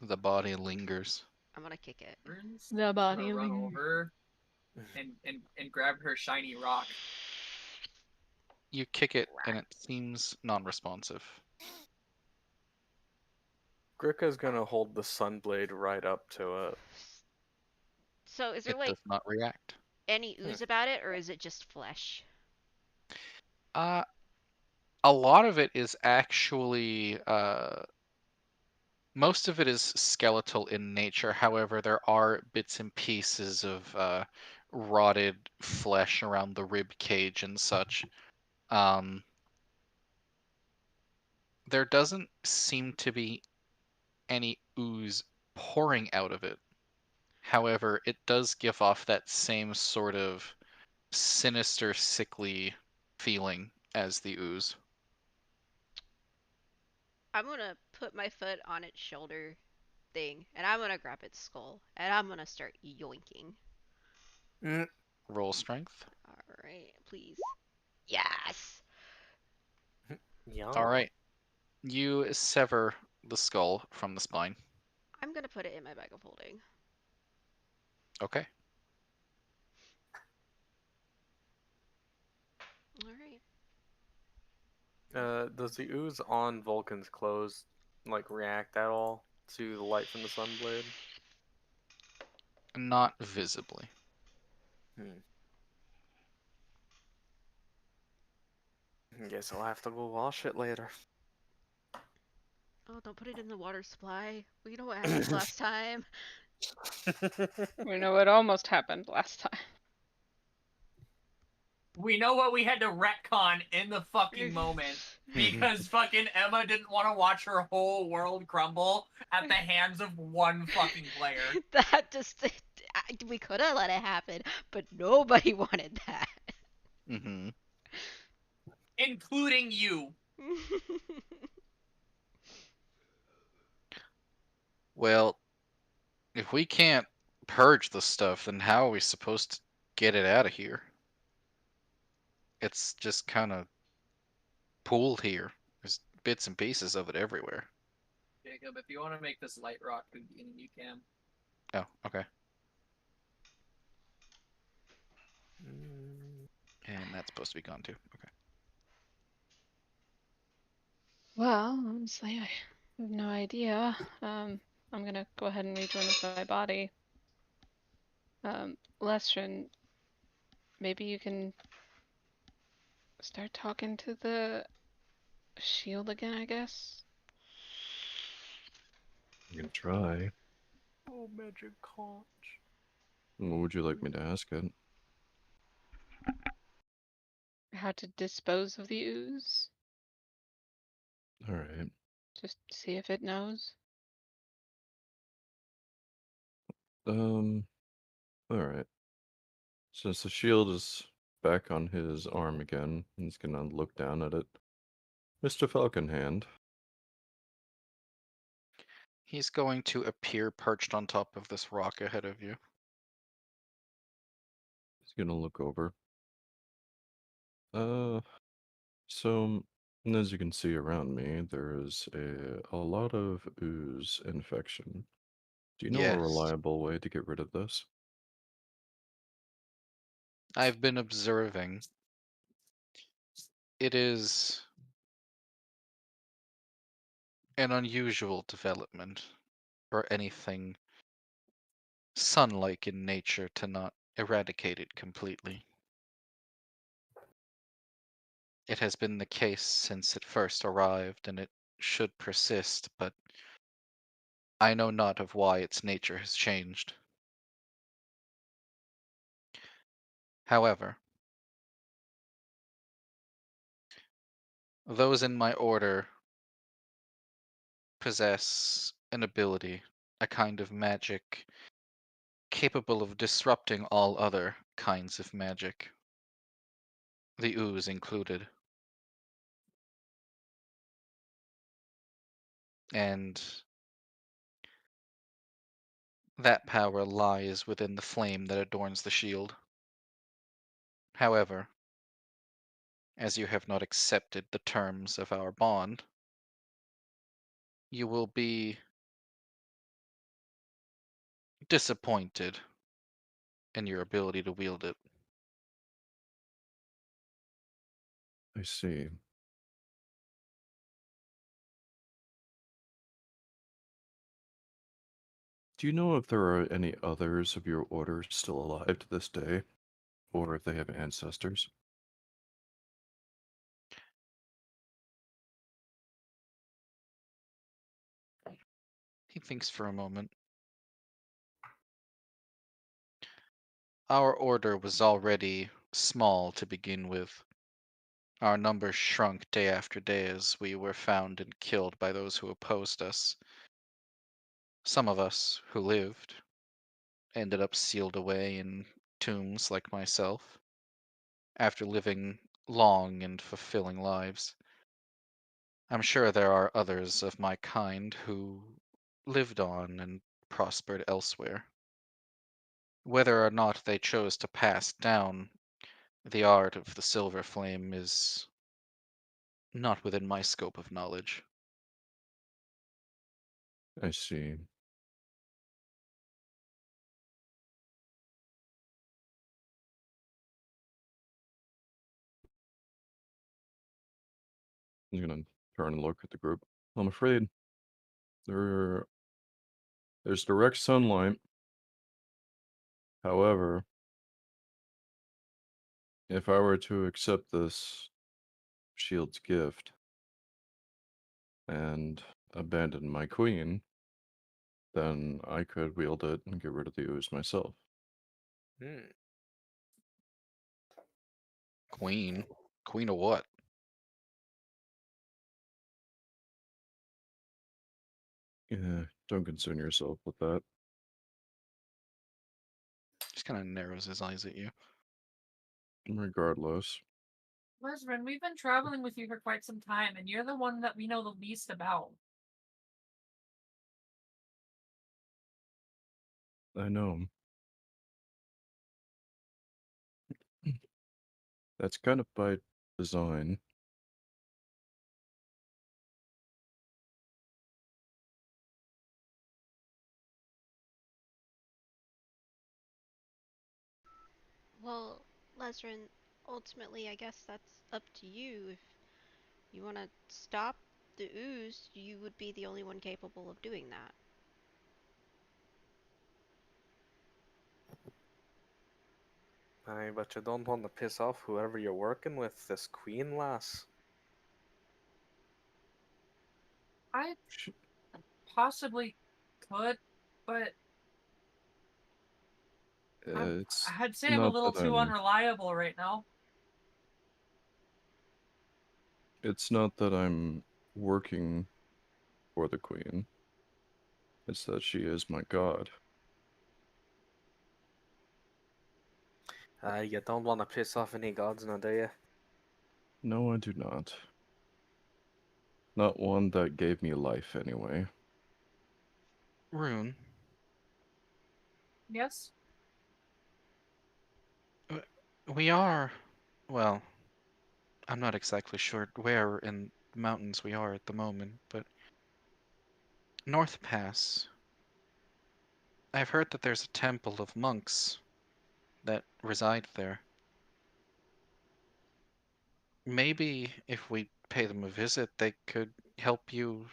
The body lingers. I'm gonna kick it. Rune's The body gonna of run the- over and grab her shiny rock. You kick it, and it seems non-responsive. Grika's gonna hold the sunblade right up to it. So is there It like does not react. any ooze about it, or is it just flesh? Uh, a lot of it is actually most of it is skeletal in nature. However, there are bits and pieces of rotted flesh around the rib cage and such. Um, there doesn't seem to be any ooze pouring out of it. However, it does give off that same sort of sinister, sickly feeling as the ooze. I'm gonna put my foot on its shoulder thing, and I'm gonna grab its skull, and I'm gonna start yoinking. Roll strength. Alright, please. Yes! Yeah. All right. You sever the skull from the spine. I'm gonna put it in my bag of holding. Okay. Alright. Does the ooze on Vulcan's clothes like react at all to the light from the sunblade? Not visibly. Guess I'll have to go wash it later. Oh, don't put it in the water supply. We know what happened last time. We know what almost happened last time. We know what we had to retcon in the fucking moment because fucking Emma didn't want to watch her whole world crumble at the hands of one fucking player. That just. We could have let it happen, but nobody wanted that. Mm-hmm. Including you. Well, if we can't purge the stuff, then how are we supposed to get it out of here? It's just kind of pooled here. There's bits and pieces of it everywhere. Jacob, if you want to make this light rock again, you can. Oh, okay. And that's supposed to be gone too. Okay. Well, honestly, I have no idea. I'm gonna go ahead and rejoin with my body. Lestrin, maybe you can start talking to the shield again, I guess? You can try. Oh, magic conch. What would you like me to ask it? How to dispose of the ooze? All right. Just see if it knows. All right. Since the shield is back on his arm again, he's gonna look down at it. Mr. Falconhand, He's going to appear perched on top of this rock ahead of you. he's gonna look over. So as you can see around me, there is a lot of ooze infection. Do you know a Yes. reliable way to get rid of this? I've been observing. It is an unusual development for anything sun-like in nature to not eradicate it completely. It has been the case since it first arrived, and it should persist, but I know not of why its nature has changed. However, those in my order possess an ability, a kind of magic capable of disrupting all other kinds of magic, the ooze included. And that power lies within the flame that adorns the shield. However, as you have not accepted the terms of our bond, you will be disappointed in your ability to wield it. I see. Do you know if there are any others of your order still alive to this day? Or if they have ancestors? He thinks for a moment. Our order was already small to begin with. Our numbers shrunk day after day as we were found and killed by those who opposed us. Some of us who lived ended up sealed away in tombs like myself, after living long and fulfilling lives. I'm sure there are others of my kind who lived on and prospered elsewhere. Whether or not they chose to pass down the art of the Silver Flame is not within my scope of knowledge. I see. I'm gonna turn and look at the group. I'm afraid there there's direct sunlight. However, if I were to accept this shield's gift and abandon my queen, then I could wield it and get rid of the ooze myself. Hmm. Queen? Queen of what? Yeah, don't concern yourself with that. Just kind of narrows his eyes at you. Regardless, Lesrin, we've been traveling with you for quite some time, and you're the one that we know the least about. I know. That's kind of by design. Well, Lesrin, ultimately, I guess that's up to you. If you want to stop the ooze, you would be the only one capable of doing that. Aye, but you don't want to piss off whoever you're working with, this queen lass. I Sh- possibly could, but It's I'd say I'm a not little that too I'm. unreliable right now. It's not that I'm working for the queen. It's that she is my god. You don't want to piss off any gods now, do you? No, I do not. Not one that gave me life, anyway. Rune, Yes? we are. Well, I'm not exactly sure where in the mountains we are at the moment, but North Pass. I've heard that there's a temple of monks that reside there. Maybe if we pay them a visit, they could help you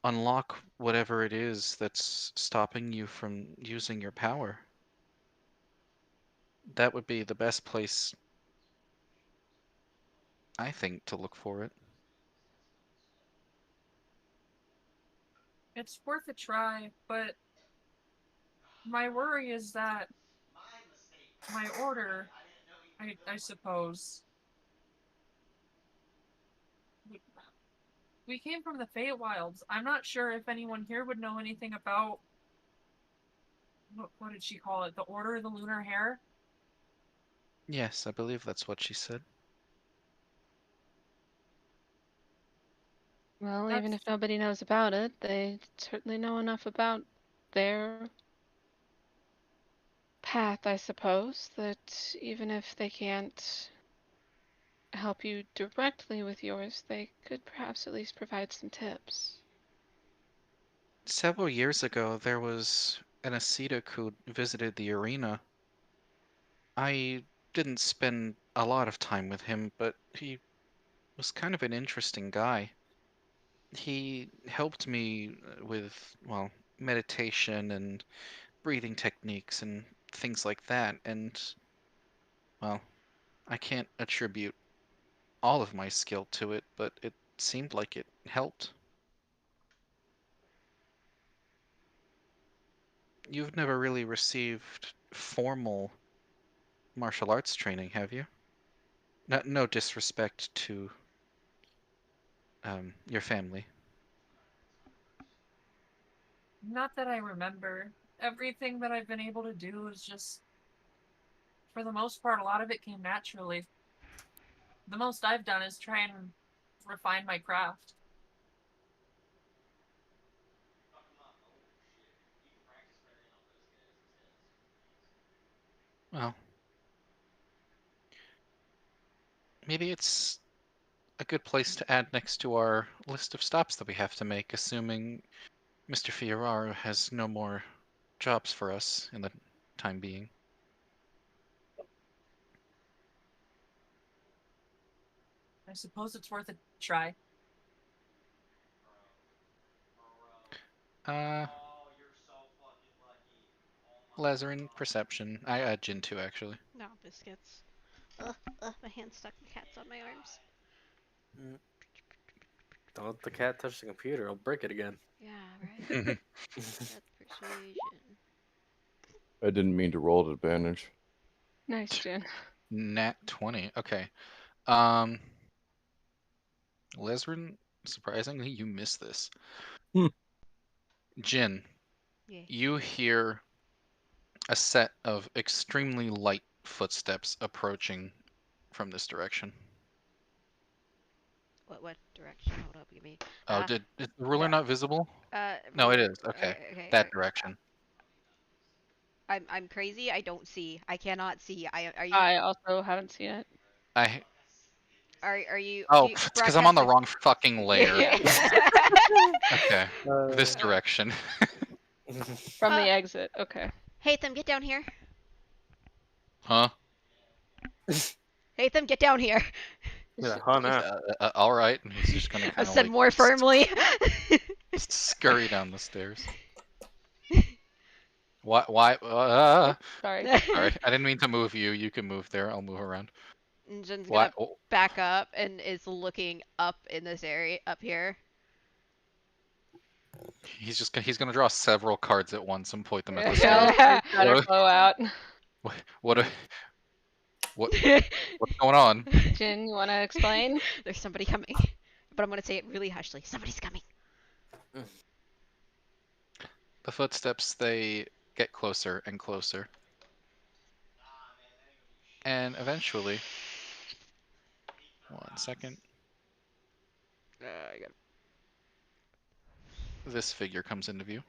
unlock whatever it is that's stopping you from using your power. That would be the best place, I think, to look for it. It's worth a try, but my worry is that my order, I suppose, we came from the Feywilds. I'm not sure if anyone here would know anything about what did she call it? The Order of the Lunar Hare? Yes, I believe that's what she said. Well, even That's if nobody knows about it, they certainly know enough about their path, I suppose, that even if they can't help you directly with yours, they could perhaps at least provide some tips. Several years ago, there was an ascetic who visited the arena. I didn't spend a lot of time with him, but he was kind of an interesting guy. He helped me with, well, meditation and breathing techniques and things like that, and, well, I can't attribute all of my skill to it, but it seemed like it helped. You've never really received formal martial arts training, have you? No disrespect to your family. Not that I remember. Everything that I've been able to do is just, for the most part, a lot of it came naturally. The most I've done is try and refine my craft. Well, maybe it's a good place to add next to our list of stops that we have to make, assuming Mr. Fiorar has no more jobs for us in the time being. I suppose it's worth a try. Lazarin, perception. I add Jin too, actually. No, biscuits. Ugh, ugh, my hand's stuck. The cat's on my arms. Don't let the cat touch the computer. I'll break it again. Yeah, right? That's persuasion. I didn't mean to roll at advantage. Nice, Jen. Nat 20. Okay. Lazarin, surprisingly, you missed this. Hmm. Jin, Yeah. you hear a set of extremely light footsteps approaching from this direction. What direction? Hold up, give me. Oh, is the ruler yeah. not visible? Uh, No, it ruler- is. Okay. okay, That direction. I'm crazy. I don't see. I cannot see. Are you? I also haven't seen it. Are you? Oh, do you it's because I'm on the wrong fucking layer. Yeah. Okay. This direction. From the exit. Okay. Hatham, get down here. Huh? Hatham, get down here. Yeah, huh, now. All right. And he's just gonna I kind of said like more firmly. scurry down the stairs. Why? Sorry. Sorry, I didn't mean to move you. You can move there. I'll move around. And Jin's Why? gonna back up and is looking up in this area up here. He's gonna draw several cards at once and point them at the Yeah, stairs. got her bow out. What's going on? Jin, you want to explain? There's somebody coming. But I'm gonna say it really hushly. Somebody's coming. The footsteps, they get closer and closer. And eventually, 1 second, I got this figure comes into view.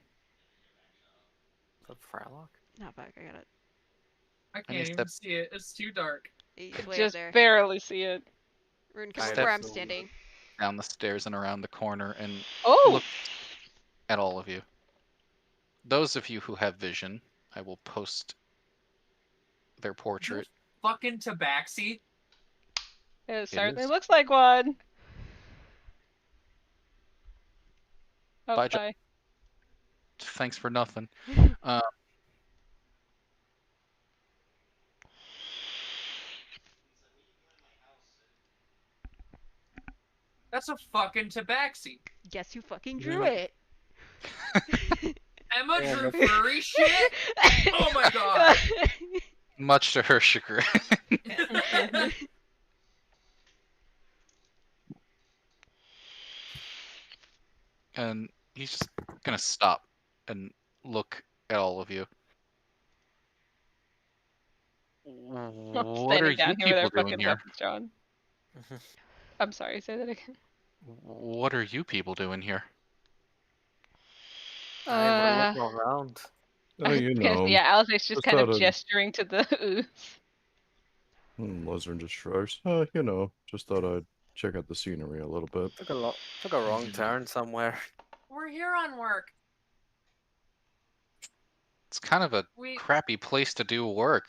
The Frylock? not back. I got it. I Any can't even step- see it. It's too dark. He's way up Just there. barely see it. Rune, come I up where I'm definitely- standing. Down the stairs and around the corner and Oh! look at all of you. Those of you who have vision, I will post their portrait. Fucking tabaxi. It certainly is. looks like one. Oh, Bye, Jo- bye. Thanks for nothing. That's a fucking tabaxi. Guess who fucking drew it? Emma Yeah, drew but- furry shit? Oh my god. Much to her chagrin. And he's just gonna stop and look at all of you. What are Standing down you here with people our doing fucking here? weapons drawn. I'm sorry, say that again. What are you people doing here? We're looking around. Oh, you know. Yeah, Alice's just Just kind of thought I'd- gesturing to the ooze. Lizard just shrugs. Just thought I'd check out the scenery a little bit. Took a wrong turn somewhere. We're here on work. It's kind of a We crappy place to do work.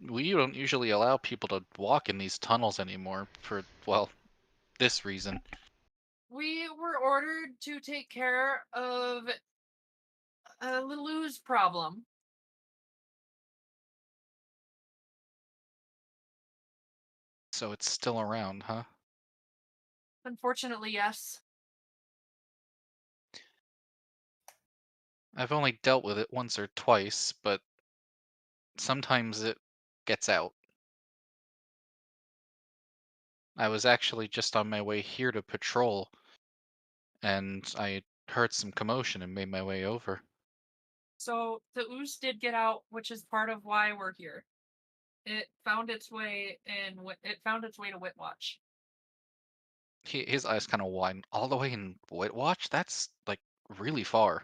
We don't usually allow people to walk in these tunnels anymore for, well, this reason. we were ordered to take care of a little ooze problem. So it's still around, huh? Unfortunately, yes. I've only dealt with it once or twice, but sometimes it gets out. I was actually just on my way here to patrol, and I heard some commotion and made my way over. So the ooze did get out, which is part of why we're here. It found its way to Whitwatch. His eyes kind of widen. All the way in Whitwatch? That's, like, really far.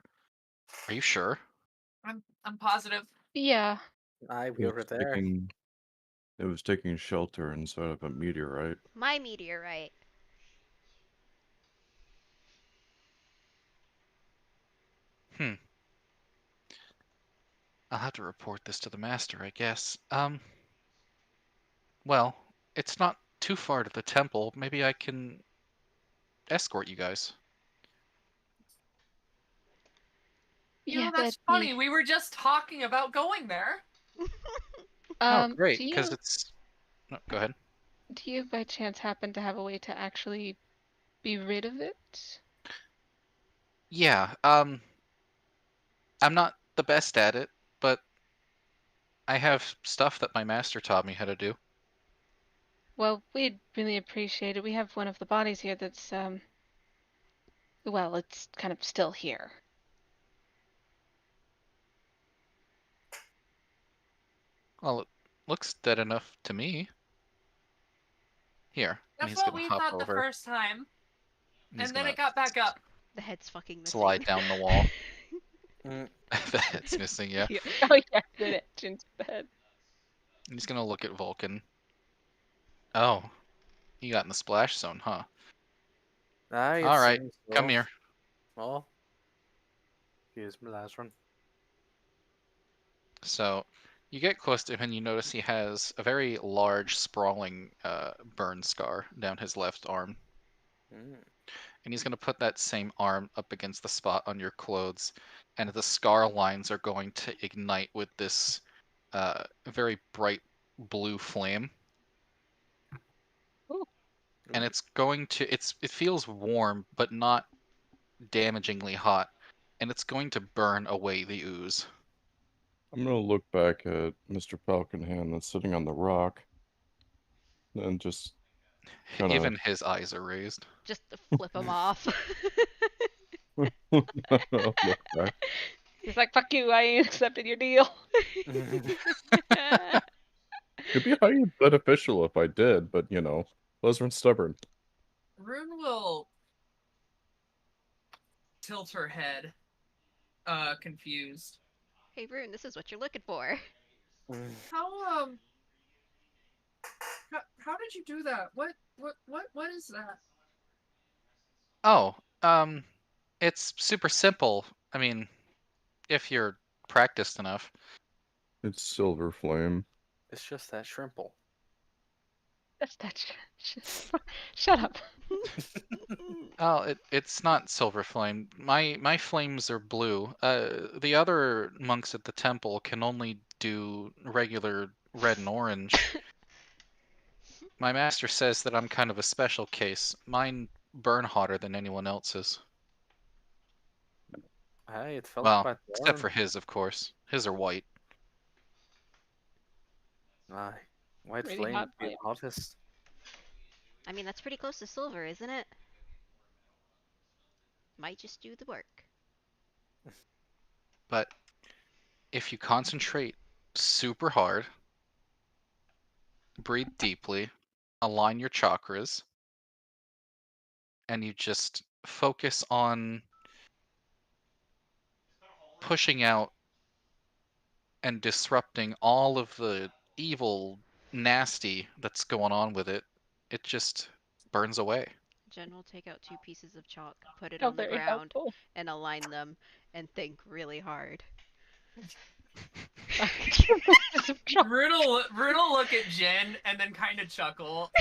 Are you sure? I'm positive. Yeah. We were there. It was taking shelter inside of a meteorite. My meteorite. Hmm. I'll have to report this to the master, I guess. Well, it's not too far to the temple. Maybe I can escort you guys. You know, Yeah, that's that'd funny. be. We were just talking about going there. Oh, Do great, you because it's... No, go ahead. do you by chance happen to have a way to actually be rid of it? Yeah, I'm not the best at it, but I have stuff that my master taught me how to do. Well, we'd really appreciate it. We have one of the bodies here that's well, it's kind of still here. Well, it looks dead enough to me. Here, and That's he's what gonna we hop thought the over. first time, And he's and then gonna it got back up. The head's fucking missing. slide down the wall. Mm. The head's missing, yeah. Yeah. Oh yeah, the engine's bed. And he's gonna look at Vulcan. Oh, he got in the splash zone, huh? It All right, seems come so. here. Well, here's my last one. So, you get close to him and you notice he has a very large, sprawling burn scar down his left arm. Mm. And he's going to put that same arm up against the spot on your clothes, and the scar lines are going to ignite with this very bright blue flame. Ooh. And it's going to it feels warm but not damagingly hot, and it's going to burn away the ooze. I'm gonna look back at Mr. Falconhand that's sitting on the rock, and just kind of Even his eyes are raised. Just to flip him off. look back. He's like, "Fuck you! I ain't accepted your deal." It'd be highly beneficial if I did, but Blizzard's stubborn. Rune will tilt her head, confused. Hey, Rune, this is what you're looking for. How how did you do that? What is that? Oh, it's super simple. I mean, if you're practiced enough. It's Silver Flame. It's just that shrimple. That's that. Shut up. Oh, it's not silver flame. My flames are blue. The other monks at the temple can only do regular red and orange. My master says that I'm kind of a special case. Mine burn hotter than anyone else's. Hey, it felt Well, quite except warm. for his, of course. His are white. Aye. White Really flame hot be the flame. hottest. I mean, that's pretty close to silver, isn't it? Might just do the work. But if you concentrate super hard, breathe deeply, align your chakras, and you just focus on pushing out and disrupting all of the evil, nasty that's going on with it, it just burns away. Jen will take out 2 pieces of chalk, put it Oh, on the very ground, helpful. and align them, and think really hard. Brutal look at Jen and then kind of chuckle,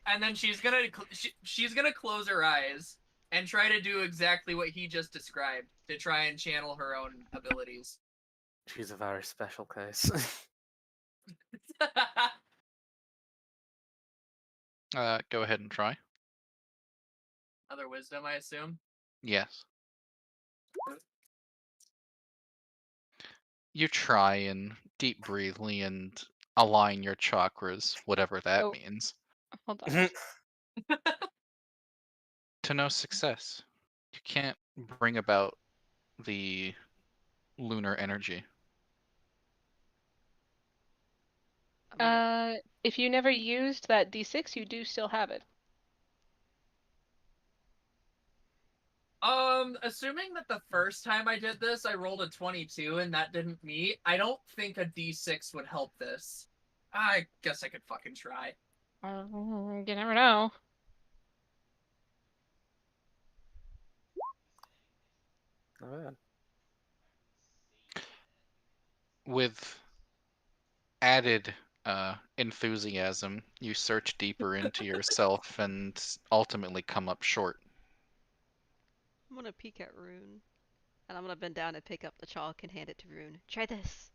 and then she's gonna close her eyes and try to do exactly what he just described to try and channel her own abilities. She's a very special case. Go ahead and try. Other wisdom, I assume. Yes. You try and deep breathely and align your chakras, whatever that Oh. means, Hold on. to no success. You can't bring about the lunar energy. I'm gonna- If you never used that D6, you do still have it. Assuming that the first time I did this, I rolled a 22 and that didn't meet, I don't think a D6 would help this. I guess I could fucking try. You never know. Not bad. With added enthusiasm, you search deeper into yourself and ultimately come up short. I'm gonna peek at Rune. And I'm gonna bend down and pick up the chalk and hand it to Rune. Try this.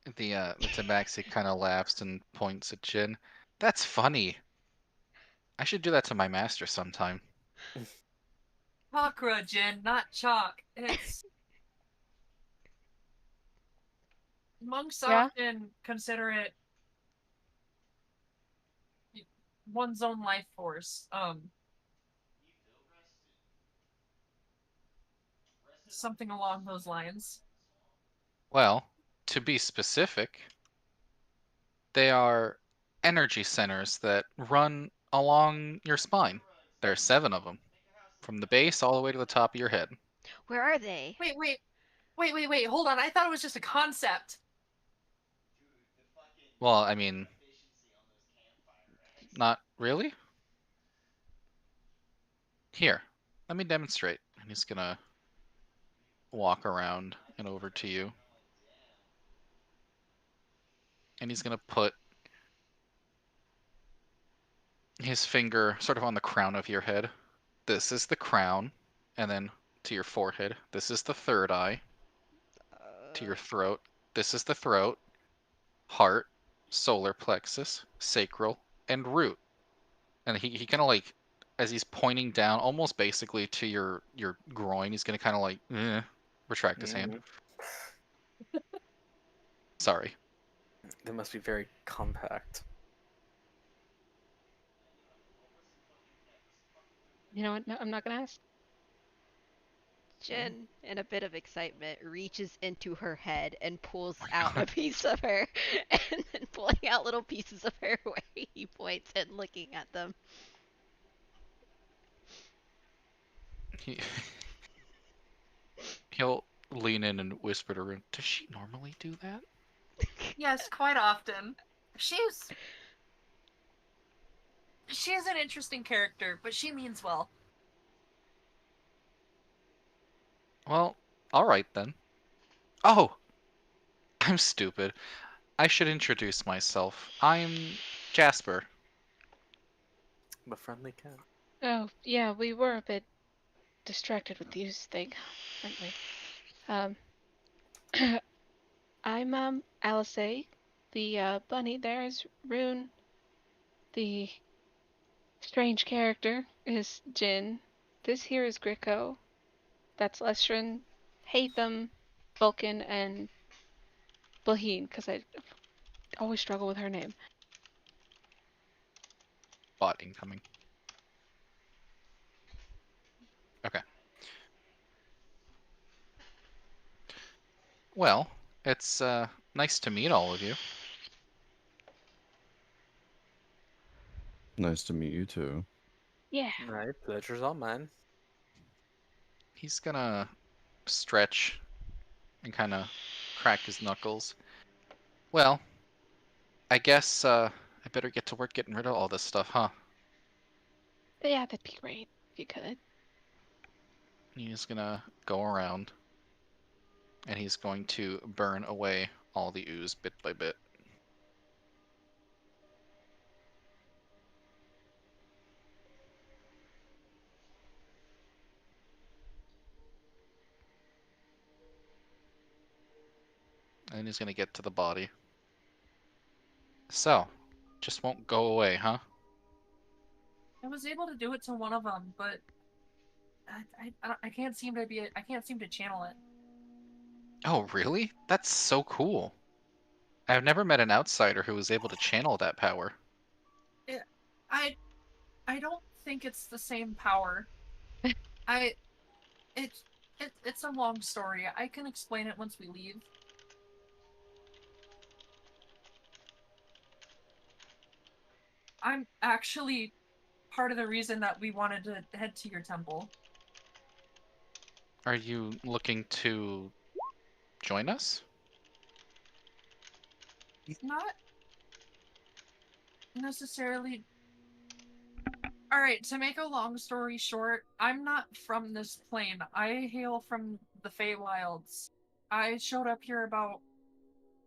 The Tabaxi kind of laughs and points at Jin. That's funny. I should do that to my master sometime. Chakra, Jen, not chalk. It's monks Yeah? often consider it one's own life force. Something along those lines. Well, to be specific, they are energy centers that run along your spine. There are 7 of them, from the base all the way to the top of your head. Where are they? Wait. Hold on. I thought it was just a concept. Well, I mean, not really? Here, let me demonstrate. And he's gonna walk around and over to you. And he's gonna put his finger sort of on the crown of your head. This is the crown, and then to your forehead. This is the third eye. To your throat. This is the throat, heart, solar plexus, sacral, and root. And he kind of like, as he's pointing down, almost basically to your groin, he's gonna kind of like retract his hand. Sorry. They must be very compact. You know what? No, I'm not gonna ask. Jen, in a bit of excitement, reaches into her head and pulls my out God. a piece of her, and then pulling out little pieces of her where he points and looking at them. He, he'll lean in and whisper to her, does she normally do that? Yes, quite often. She's an interesting character, but she means well. Well, alright then. Oh! I'm stupid. I should introduce myself. I'm Jasper. But friendly cat. Oh, yeah, we were a bit distracted with this thing, weren't we? I'm Alice. The bunny there is Rune. The strange character is Jin. This here is Gricko. That's Lestrin, Hatham, Vulcan, and Blaheen, because I always struggle with her name. Bot incoming. Okay. Well, it's nice to meet all of you. Nice to meet you too. Yeah. Alright, pleasure's all mine. He's gonna stretch and kind of crack his knuckles. Well, I guess I better get to work getting rid of all this stuff, huh? Yeah, that'd be great if you could. He's gonna go around And he's going to burn away all the ooze bit by bit. And he's gonna get to the body. So, just won't go away, huh? I was able to do it to one of them, but I can't seem to I can't seem to channel it. Oh, really? That's so cool. I've never met an outsider who was able to channel that power. I don't think it's the same power. It's a long story. I can explain it once we leave. I'm actually part of the reason that we wanted to head to your temple. Are you looking to join us? Not necessarily. Alright, to make a long story short, I'm not from this plane. I hail from the Feywilds. I showed up here about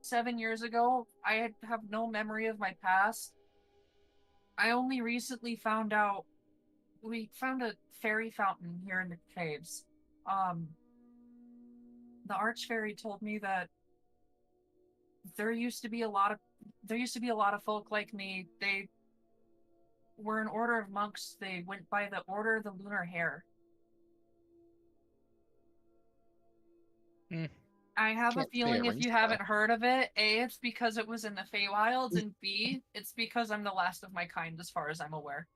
7 years ago. I have no memory of my past. I only recently found out we found a fairy fountain here in the caves. The archfairy told me that there used to be a lot of folk like me. They were an order of monks. They went by the Order of the Lunar Hare. I have a Can't say it feeling if rings you a bell. haven't heard of it, A, it's because it was in the Feywilds, and B, it's because I'm the last of my kind as far as I'm aware.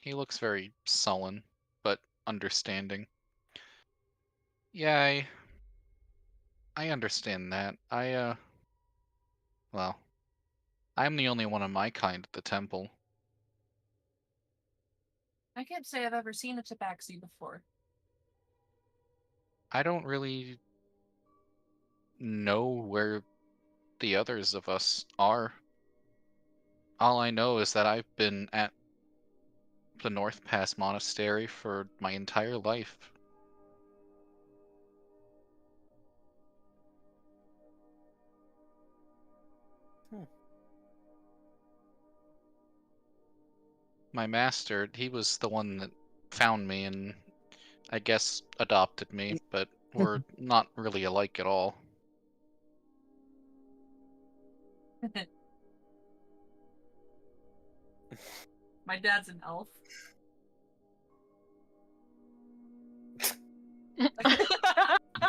He looks very sullen, but understanding. Yeah, I understand that. Well, I'm the only one of my kind at the temple. I can't say I've ever seen a tabaxi before. I don't really know where the others of us are. All I know is that I've been at the North Pass Monastery for my entire life. My master, he was the one that found me and I guess adopted me, but we're not really alike at all. My dad's an elf.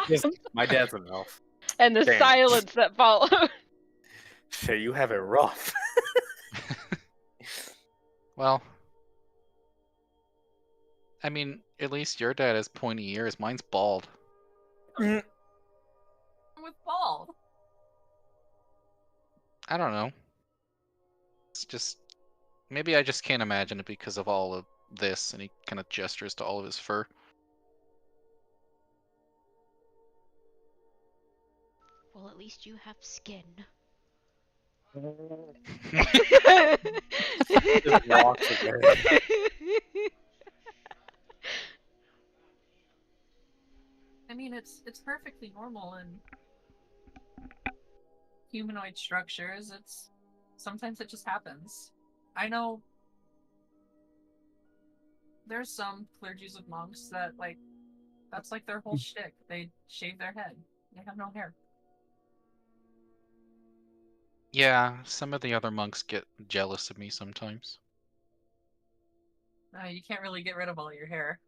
Yes, my dad's an elf. And the Damn. silence that followed. Shit, you have it rough. Well, I mean, at least your dad has pointy ears. Mine's bald. With bald. I don't know. It's just maybe I just can't imagine it because of all of this, and he kind of gestures to all of his fur. Well, at least you have skin. Just walks away. I mean, it's perfectly normal in humanoid structures. Sometimes it just happens. I know there's some clergies of monks that that's like their whole shtick. They shave their head. They have no hair. Yeah, some of the other monks get jealous of me sometimes. You can't really get rid of all your hair.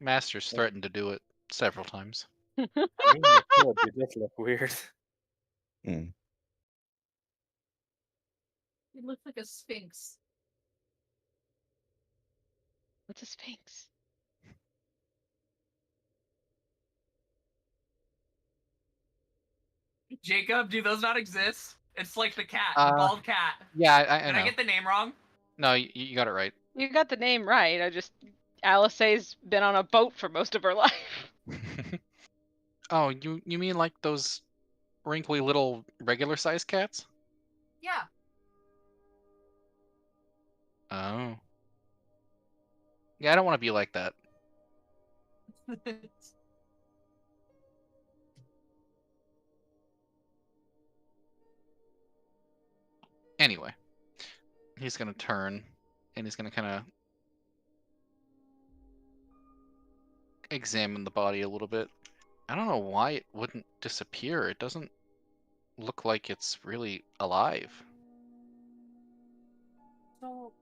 Master's threatened to do it several times. I mean, you could, you just look weird. It looks like a sphinx. What's a sphinx? Jacob, do those not exist? It's like the cat, the Uh, bald cat. Yeah, I Did know. I get the name wrong? No, you got it right. You got the name right. Alice's been on a boat for most of her life. Oh, you mean like those wrinkly little regular-sized cats? Yeah. Oh. Yeah, I don't want to be like that. Anyway, he's gonna turn and he's gonna kind of examine the body a little bit. I don't know why it wouldn't disappear. It doesn't look like it's really alive. So,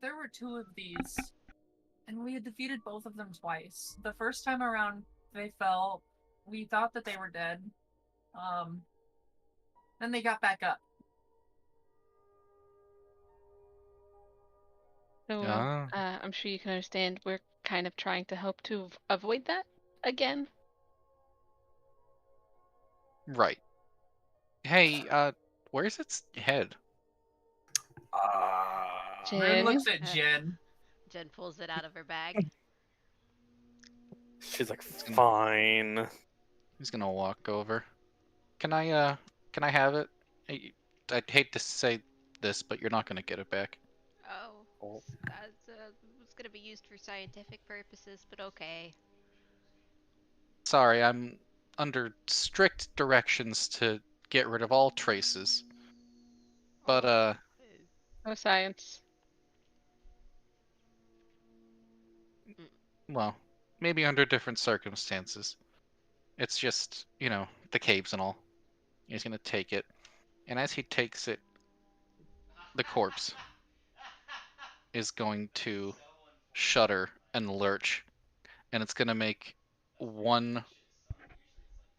there were 2 of these, and we had defeated both of them twice. The first time around, they fell. We thought that they were dead. Then they got back up. So Ah. I'm sure you can understand we're kind of trying to hope to avoid that again. Right. Hey, where's its head? Rune Jin? looks at Jen. Jen pulls it out of her bag. She's like, fine. He's gonna walk over. Can I have it? I'd hate to say this, but you're not gonna get it back. Oh, it's gonna be used for scientific purposes, but okay. Sorry, I'm under strict directions to get rid of all traces. But, No science. well, maybe under different circumstances. It's just, you know, the caves and all. He's gonna take it. And as he takes it, the corpse is going to shudder and lurch. And it's gonna make one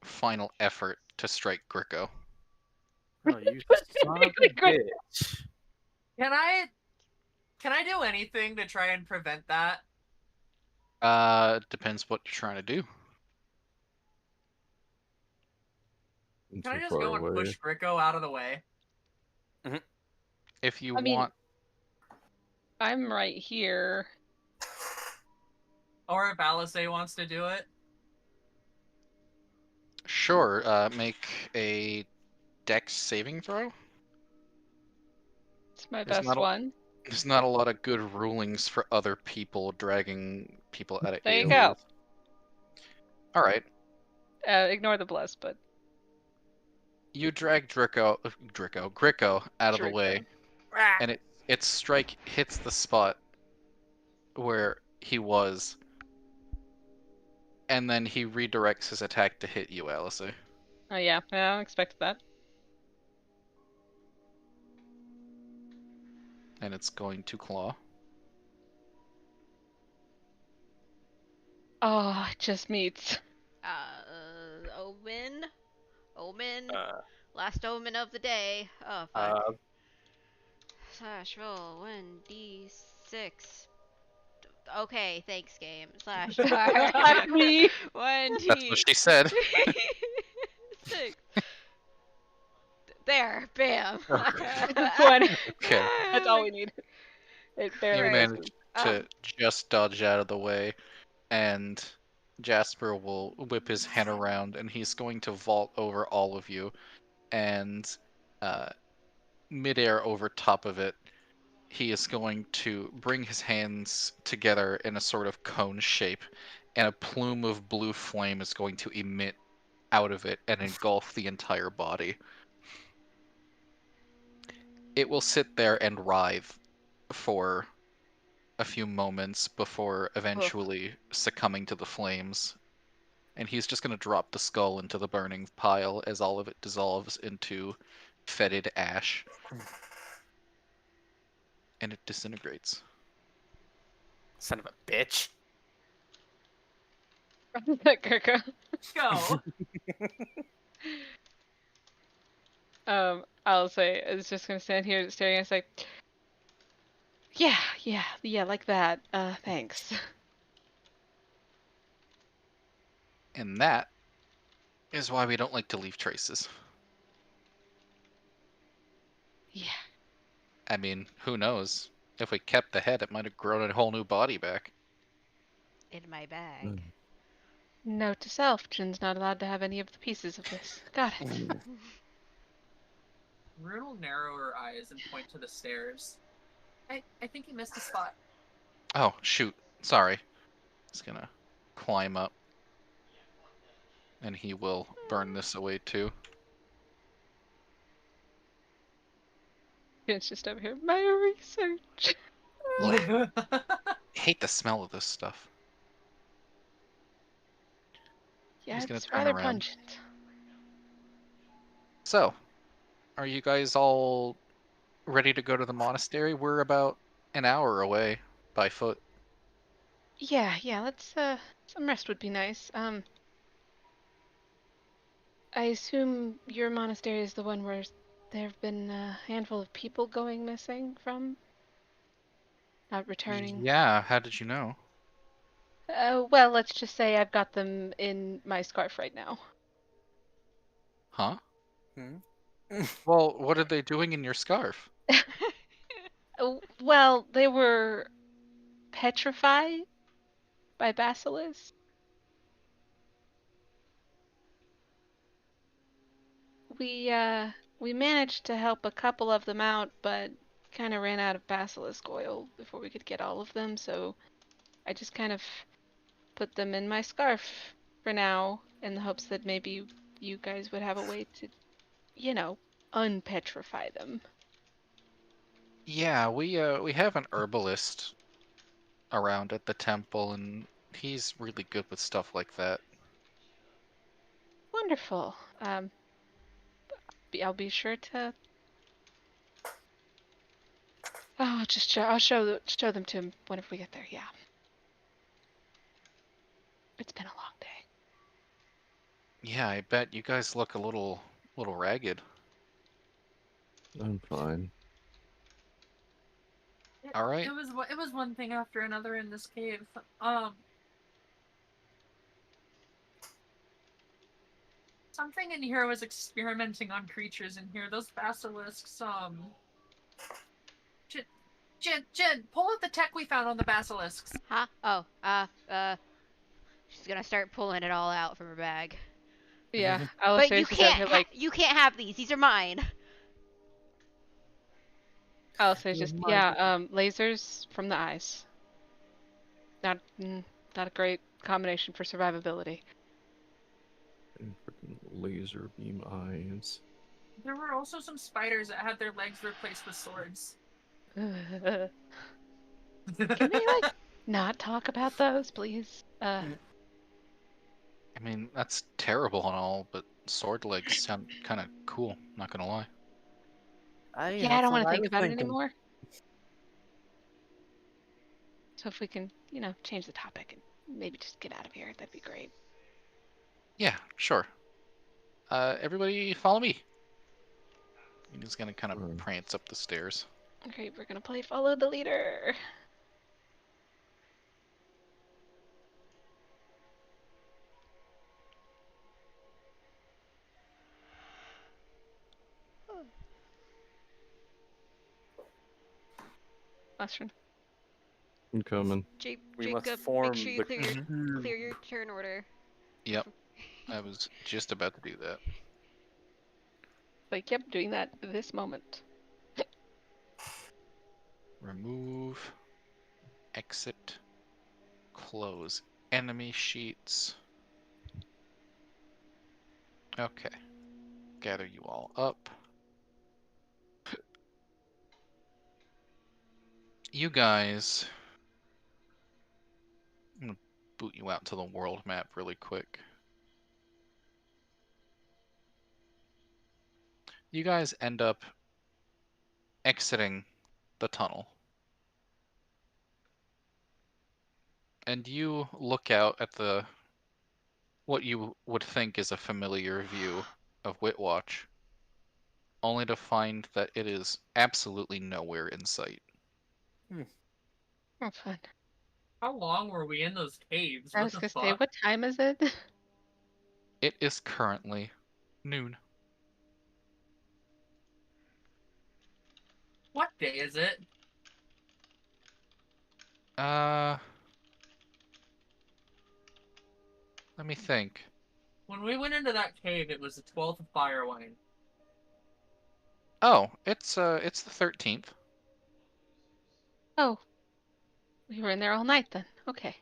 final effort to strike Gricko. Oh, you son of a bitch. Can I do anything to try and prevent that? Depends what you're trying to do. Can I Too just far go and away. push Gricko out of the way? If you I mean- want, I'm right here. Or if Alice wants to do it? sure, make a dex saving throw. It's my There's best not a- one. There's not a lot of good rulings for other people dragging people out of There you AoE. go. Alright. Ignore the bless, but You drag Gricko out of the Draco. way, and its strike hits the spot where he was, and then he redirects his attack to hit you, Alice. oh yeah, I expected that. And it's going to claw. Oh, it just meets. Omen. Uh, Last omen of the day. Oh, fuck. uh, Slash roll 1d6. Okay, thanks, game. Slash That's me. 1d. That's what she said. 6. There, bam. One. Okay. That's all we need. It barely You misses. managed to just dodge out of the way, and Jasper will whip his hand around, and he's going to vault over all of you, and midair over top of it, he is going to bring his hands together in a sort of cone shape, and a plume of blue flame is going to emit out of it and engulf the entire body. It will sit there and writhe for a few moments before eventually succumbing to the flames. And he's just going to drop the skull into the burning pile as all of it dissolves into fetid ash. And it disintegrates. son of a bitch. Kirko. Go. I'll say it's just gonna stand here staring and say, yeah, like that. Thanks. And that is why we don't like to leave traces. Yeah. I mean, who knows? If we kept the head, it might have grown a whole new body back. In my bag. Note to self: Jin's not allowed to have any of the pieces of this. Got it. Rune will narrow her eyes and point to the stairs. I think he missed a spot. Oh, shoot. Sorry. He's gonna climb up. And he will burn this away too. It's just over here. My research. Blech. Hate the smell of this stuff. Yeah, He's gonna it's turn rather around. pungent. So, are you guys all ready to go to the monastery? We're about an hour away by foot. Yeah, let's some rest would be nice. I assume your monastery is the one where there have been a handful of people going missing from, not returning. Yeah, how did you know? Well, let's just say I've got them in my scarf right now. Huh? Hmm? Well, what are they doing in your scarf? Well, they were petrified by basilisks. We managed to help a couple of them out, but kind of ran out of basilisk oil before we could get all of them, so I just kind of put them in my scarf for now in the hopes that maybe you guys would have a way to, unpetrify them. Yeah, we have an herbalist around at the temple, and he's really good with stuff like that. Wonderful. I'll be sure to. Oh, I'll show them to him whenever we get there. Yeah. It's been a long day. Yeah, I bet you guys look a little ragged. I'm fine. All right. It was one thing after another in this cave. Something in here was experimenting on creatures in here. Those basilisks, Jin, pull out the tech we found on the basilisks. Huh? Oh, she's gonna start pulling it all out from her bag. Yeah, But Alistair's just out here like you can't have these. These are mine. Alistair's You're just mine. lasers from the eyes. Not not a great combination for survivability. And freaking laser beam eyes. There were also some spiders that had their legs replaced with swords. Can we not talk about those, please? I mean, that's terrible and all, but sword legs sound kind of cool, not gonna lie. Yeah, I don't want to think was about it thinking. anymore. So if we can, change the topic and maybe just get out of here, that'd be great. Yeah, sure. Everybody follow me. He's gonna kind of prance up the stairs. Okay, we're gonna play follow the leader. Last turn. I'm coming. We must Jacob, form make sure you the clear your turn order. Yep, I was just about to do that. Like, yep, doing that this moment. Remove, exit, close enemy sheets. Okay, gather you all up. You guys, I'm gonna boot you out to the world map really quick. You guys end up exiting the tunnel. And you look out at what you would think is a familiar view of Whitwatch, only to find that it is absolutely nowhere in sight. Oh, fun. How long were we in those caves? I What was the gonna fuck? say, what time is it? It is currently noon. What day is it? Let me think. When we went into that cave, it was the 12th of Firewine. Oh, it's the 13th. Oh, We were in there all night then. Okay.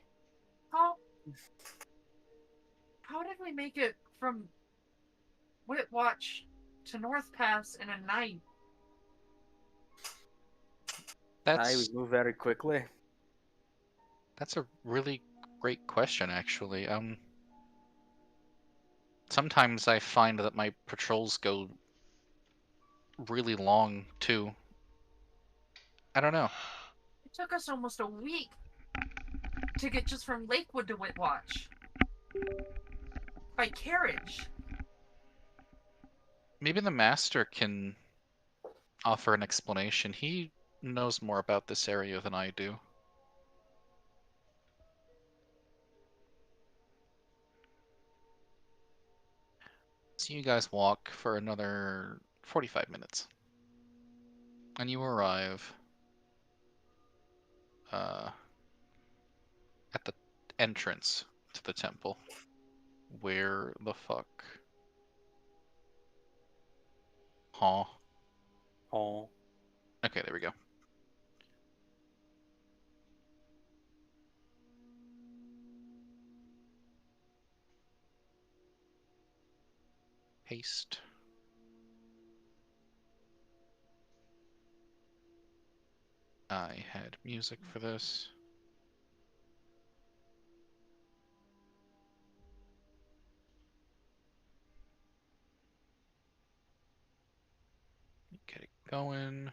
How did we make it from Whitwatch to North Pass in a night? We That's move very quickly. that's a really great question, actually. Sometimes I find that my patrols go really long too. I don't know. It took us almost a week to get just from Lakewood to Whitwatch. By carriage. Maybe the master can offer an explanation. He knows more about this area than I do. So you guys walk for another 45 minutes. And you arrive at the entrance to the temple. Where the fuck? Huh? Oh. Okay, there we go. Paste. I had music for this. Get it going.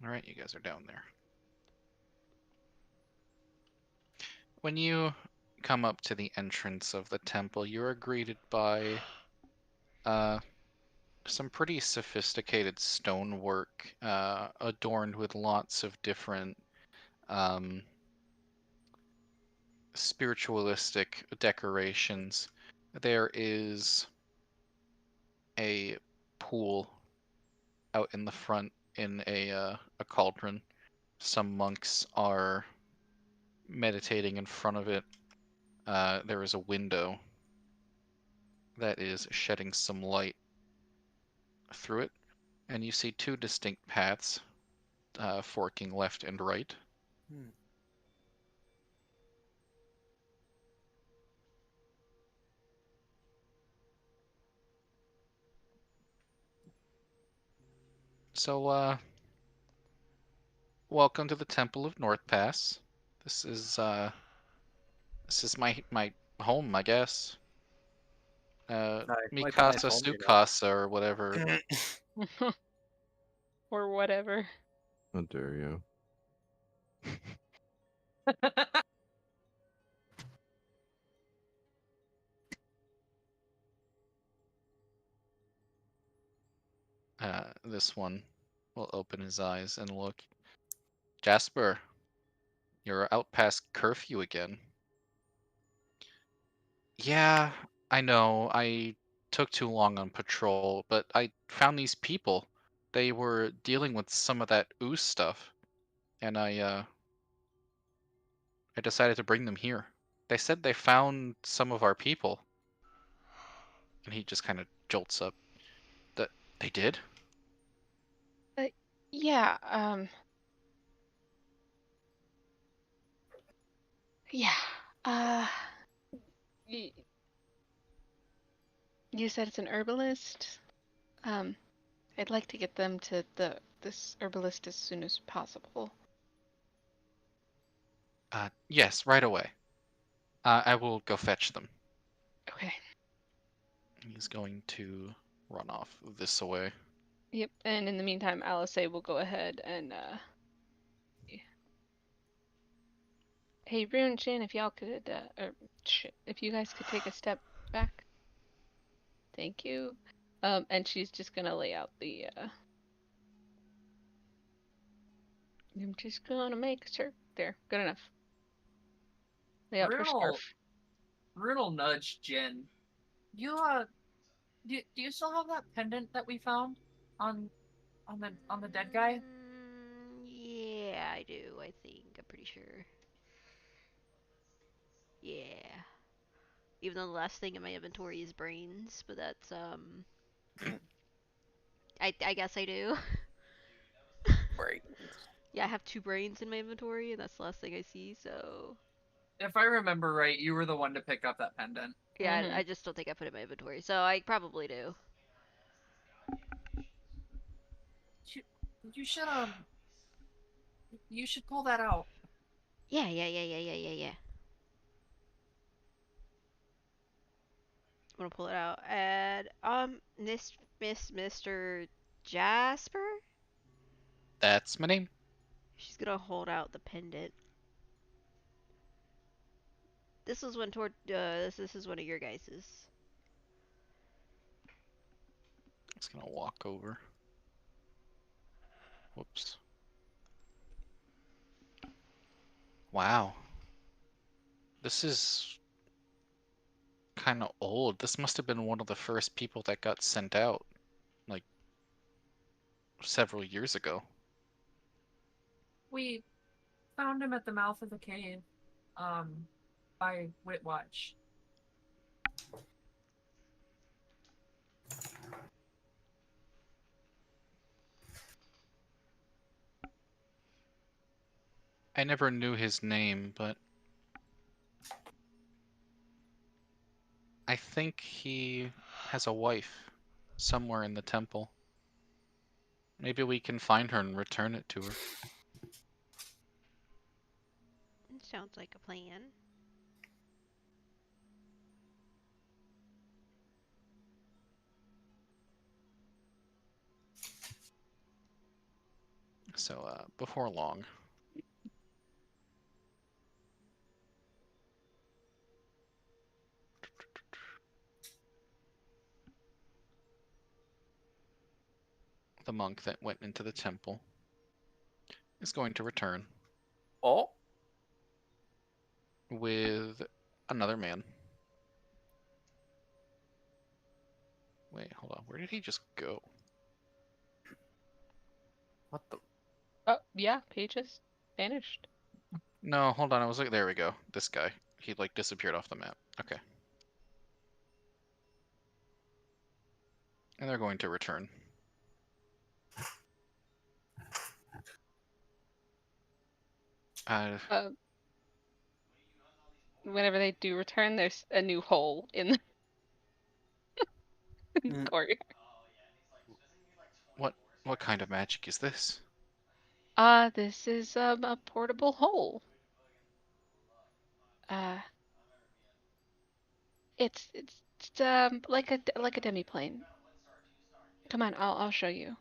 Alright, you guys are down there. When you come up to the entrance of the temple, you are greeted by some pretty sophisticated stonework, adorned with lots of different spiritualistic decorations. There is a pool out in the front in a cauldron. Some monks are meditating in front of it. There is a window that is shedding some light through it, and you see two distinct paths forking left and right. Hmm. So, welcome to the Temple of North Pass. This is my home, I guess. Like my Mikasa home, Sukasa or whatever. Or whatever. How dare you? This one will open his eyes and look. Jasper, you're out past curfew again. Yeah, I know. I took too long on patrol, but I found these people. They were dealing with some of that ooze stuff, and I decided to bring them here. They said they found some of our people, and he just kind of jolts up. That they did? Yeah, yeah. Uh, y- you said it's an herbalist? I'd like to get them to this herbalist as soon as possible. Yes, right away. I will go fetch them. Okay. He's going to run off this way. Yep. And in the meantime, Alice will go ahead and hey, Rune, Shin, if y'all could if you guys could take a step back. Thank you. And she's just gonna lay out the I'm just gonna make sure. There, good enough. Lay out her Riddle, scarf. Riddle nudged Jen. You Do you still have that pendant that we found on the dead guy? Yeah, I do. I think I'm pretty sure. Yeah. Even though the last thing in my inventory is brains, but that's I guess I do. Right. Yeah, I have 2 brains in my inventory, and that's the last thing I see. So If I remember right, you were the one to pick up that pendant. yeah, Mhm. I just don't think I put it in my inventory. So I probably do. You, you should you should pull that out. Yeah. I'm gonna pull it out. And Mr. Jasper. That's my name. She's gonna hold out the pendant. This was one toward this is one of your guys's. Just gonna walk over. Whoops. Wow. This is kind of old. This must have been one of the first people that got sent out, like, several years ago. We found him at the mouth of the cave, by Whitwatch. I never knew his name, but I think he has a wife somewhere in the temple. Maybe we can find her and return it to her. Sounds like a plan. So, before long. The monk that went into the temple is going to return Oh, with another man. Wait, hold on. Where did he just go? what the? Oh, yeah, pages vanished. No, hold on. I was like, there we go. This guy. He like disappeared off the map. Okay. And they're going to return. Uh, Uh, Whenever they do return, there's a new hole in the, in the Mm. courtyard. what kind of magic is this? This is a portable hole. Uh, it's like a demiplane. Come on, I'll show you.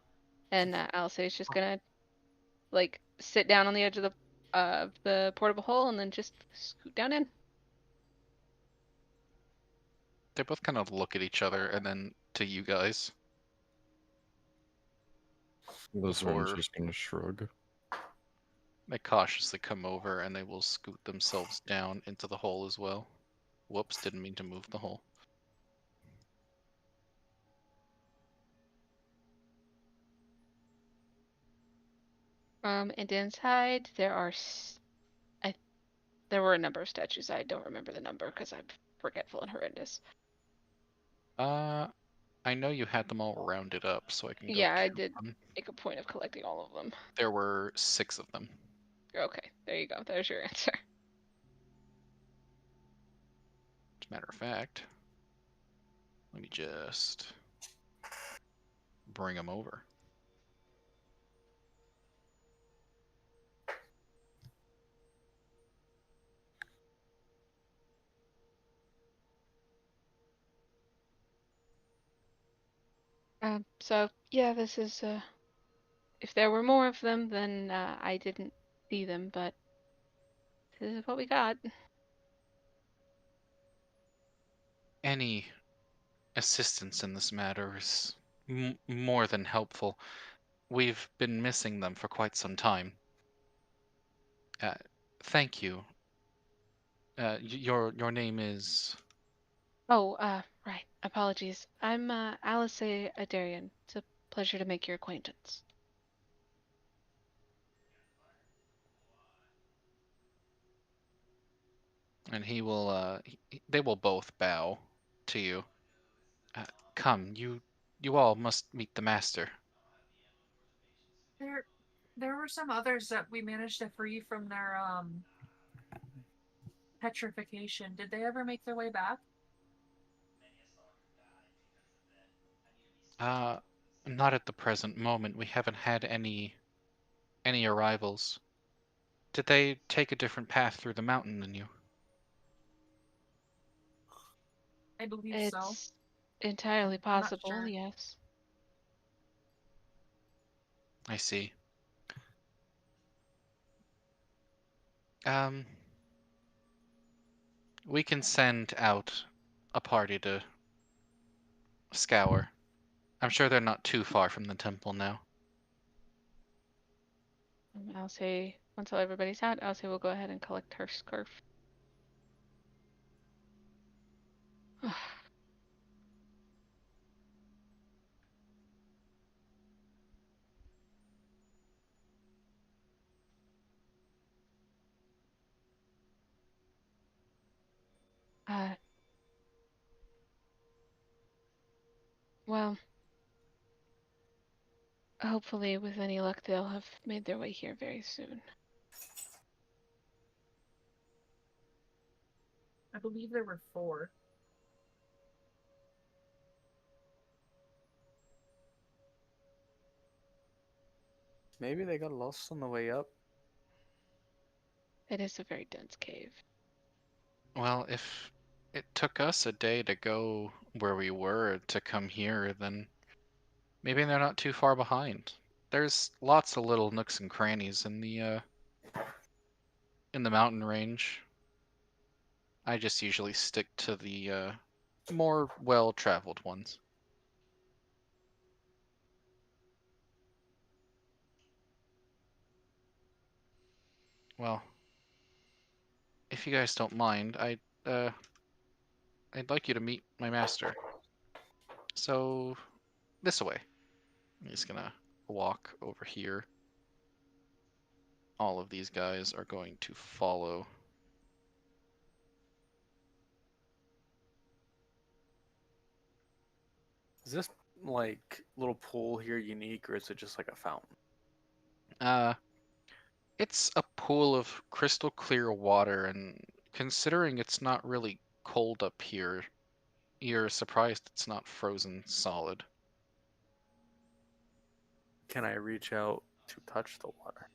And Alice is just gonna like sit down on the edge of the portable hole and then just scoot down in. They both kind of look at each other and then to you guys This one's before just gonna shrug. they cautiously come over and they will scoot themselves down into the hole as well. Whoops, didn't mean to move the hole. And inside there were a number of statues. I don't remember the number because I'm forgetful and horrendous. I know you had them all rounded up, so I can go Yeah, I count did them. make a point of collecting all of them. There were 6 of them. Okay, there you go. There's your answer. As a matter of fact, let me just bring them over. So yeah, this is if there were more of them, then I didn't see them, but this is what we got. Any assistance in this matter is more than helpful. We've been missing them for quite some time. Uh, Thank you. Your name is... Oh, right. Apologies. I'm Alice Adarian. It's a pleasure to make your acquaintance. And he will. They will both bow to you. Come, you all must meet the master. There were some others that we managed to free from their petrification. Did they ever make their way back? Not at the present moment. We haven't had any arrivals. Did they take a different path through the mountain than you? I believe so. It's entirely I'm not possible, sure. yes. I see. Um, we can send out a party to scour. I'm sure they're not too far from the temple now. I'll say, once everybody's out, I'll say we'll go ahead and collect her scarf. uh, well, hopefully with any luck they'll have made their way here very soon. I believe there were 4. Maybe they got lost on the way up. It is a very dense cave. Well, if it took us a day to go where we were to come here, then maybe they're not too far behind. There's lots of little nooks and crannies in the mountain range. I just usually stick to the more well-traveled ones. Well, if you guys don't mind, I'd like you to meet my master. So, this way. I'm just gonna walk over here. All of these guys are going to follow. Is this like little pool here unique, or is it just like a fountain? It's a pool of crystal clear water, and considering it's not really cold up here, you're surprised it's not frozen solid. Can I reach out to touch the water?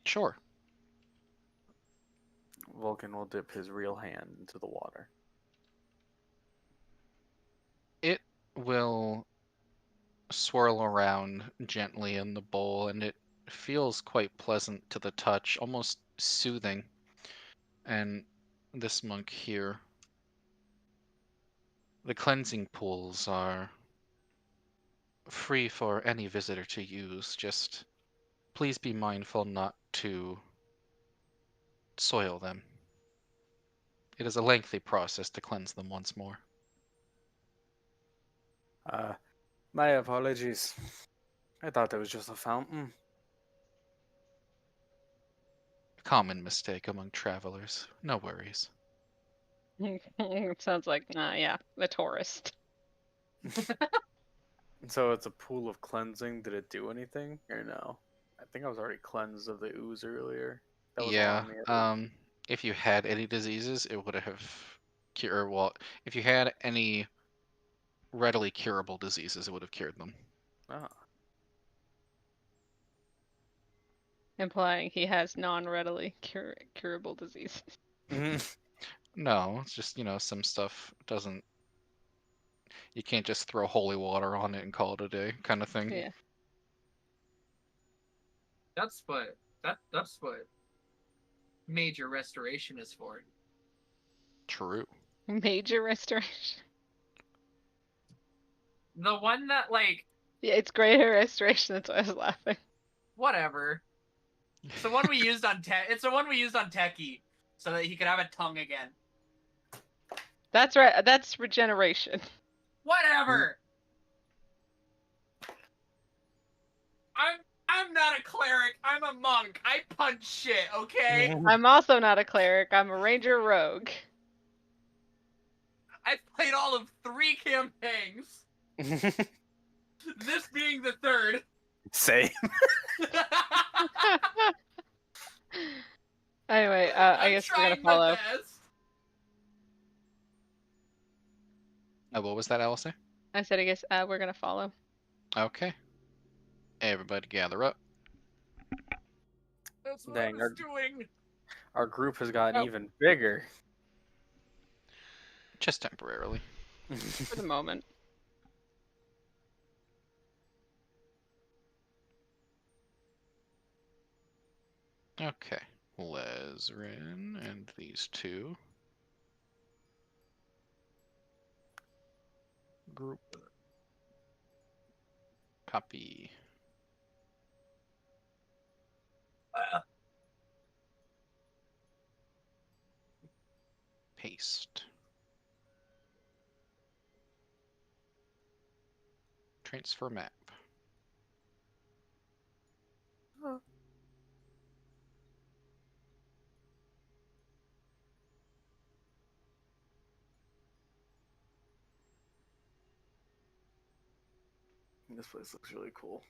Sure. Vulcan will dip his real hand into the water. It will swirl around gently in the bowl, and it feels quite pleasant to the touch, almost soothing. And this monk here, the cleansing pools are free for any visitor to use. Just please be mindful not to soil them. It is a lengthy process to cleanse them once more. My apologies. I thought it was just a fountain. Common mistake among travelers. No worries. It sounds like, yeah, the tourist. So it's a pool of cleansing. Did it do anything or no? I think I was already cleansed of the ooze earlier. That was Yeah. on me. at least. If you had any diseases, it would have cured. Well, if you had any readily curable diseases, it would have cured them. Ah. Implying he has non-readily curable disease. No, it's just, some stuff doesn't. You can't just throw holy water on it and call it a day, kind of thing. Yeah. That's what major restoration is for. True. Major restoration. The one that Yeah, it's greater restoration. That's why I was laughing. whatever. It's the one we used on It's the one we used on Techie, so that he could have a tongue again. That's right. That's regeneration. Whatever. I'm not a cleric. I'm a monk. I punch shit. Okay. I'm also not a cleric. I'm a ranger rogue. I've played all of 3 campaigns. This being the 3rd. Same. Anyway, I I'm guess we're gonna trying my follow. best. What was that, Alistair? I said I guess we're gonna follow. Okay. Everybody gather up. That's what Dang, I was doing. Our group has gotten Oh. even bigger. Just temporarily. For the moment. Okay. Lesrin and these two. Group. Copy. Paste. Transfer map. This place looks really cool.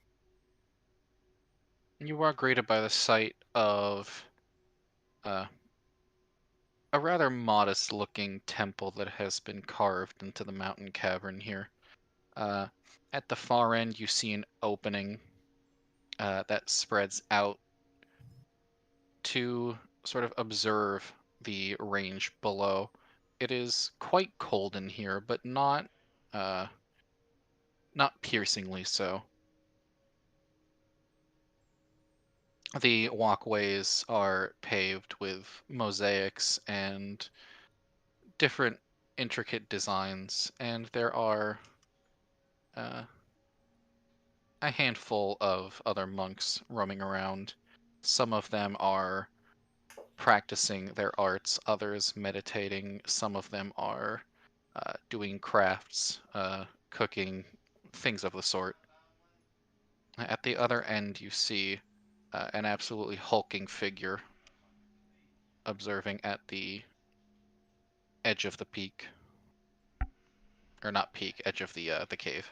You are greeted by the sight of a rather modest-looking temple that has been carved into the mountain cavern here. At the far end, you see an opening that spreads out to sort of observe the range below. It is quite cold in here, but not piercingly so. The walkways are paved with mosaics and different intricate designs, and there are a handful of other monks roaming around. Some of them are practicing their arts, others meditating, some of them are doing crafts, cooking, things of the sort. At the other end, you see an absolutely hulking figure observing at the edge of the peak. Or not peak, edge of the cave.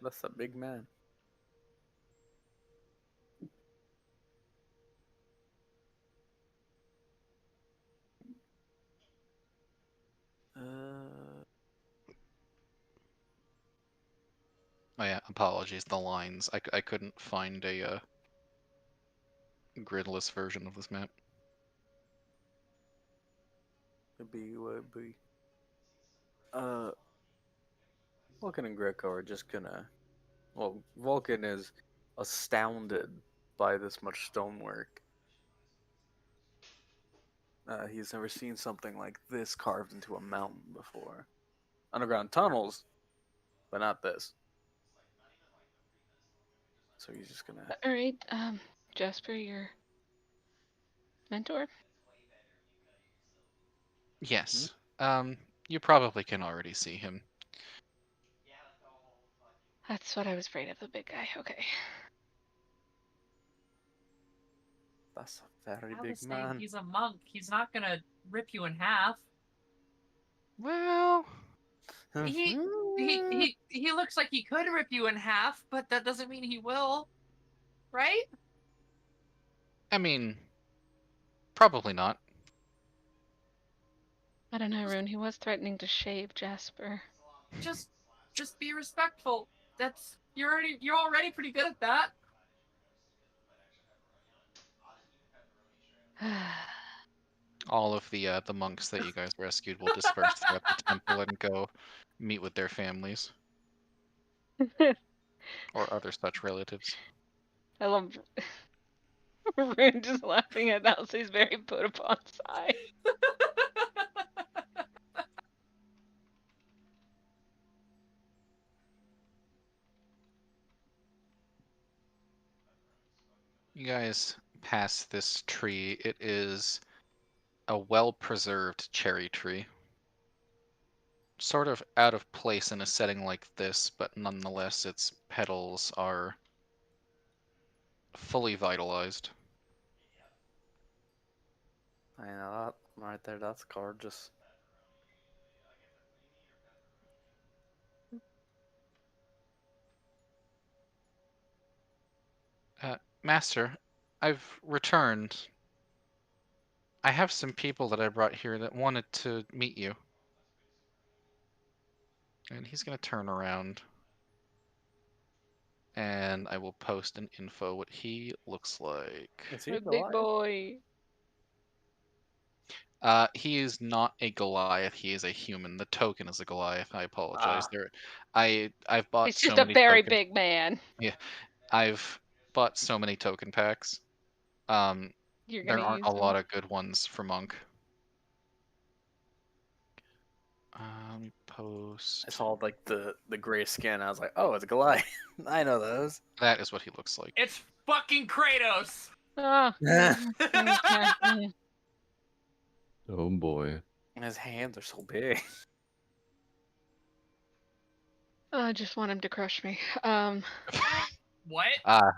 That's a big man. Oh yeah, apologies, the lines. I couldn't find a gridless version of this map. B. Vulcan and Greco are just gonna. Well, Vulcan is astounded by this much stonework. He's never seen something like this carved into a mountain before. Underground tunnels, but not this. So he's just gonna. All right, Jasper, your mentor. Yes. You probably can already see him. That's what I was afraid of, the big guy. Okay. That's a very I big was saying man. he's a monk. He's not gonna rip you in half. Well, He looks like he could rip you in half, but that doesn't mean he will, right? I mean, probably not. I don't know, Rune. He was threatening to shave Jasper. Just be respectful. You're already pretty good at that. All of the monks that you guys rescued will disperse throughout the temple and go meet with their families or other such relatives. I love Rune just laughing at Elsie's very put upon side. You guys pass this tree. It is a well-preserved cherry tree. Sort of out of place in a setting like this, but nonetheless its petals are fully vitalized. I know that right there. That's gorgeous. Master, I've returned. I have some people that I brought here that wanted to meet you. And he's gonna turn around. And I will post an info what he looks like. Is he A big alive? boy. He is not a Goliath. He is a human. The token is a Goliath. I apologize. I've bought He's so just a many very token. big man. I've bought so many token packs. You're There gonna aren't use a him. lot of good ones for Monk. Let me I post. saw like the gray skin. I was like, oh, it's Goliath. I know those. That is what he looks like. It's fucking Kratos! Ah. Okay. Oh boy. His hands are so big. I just want him to crush me. What?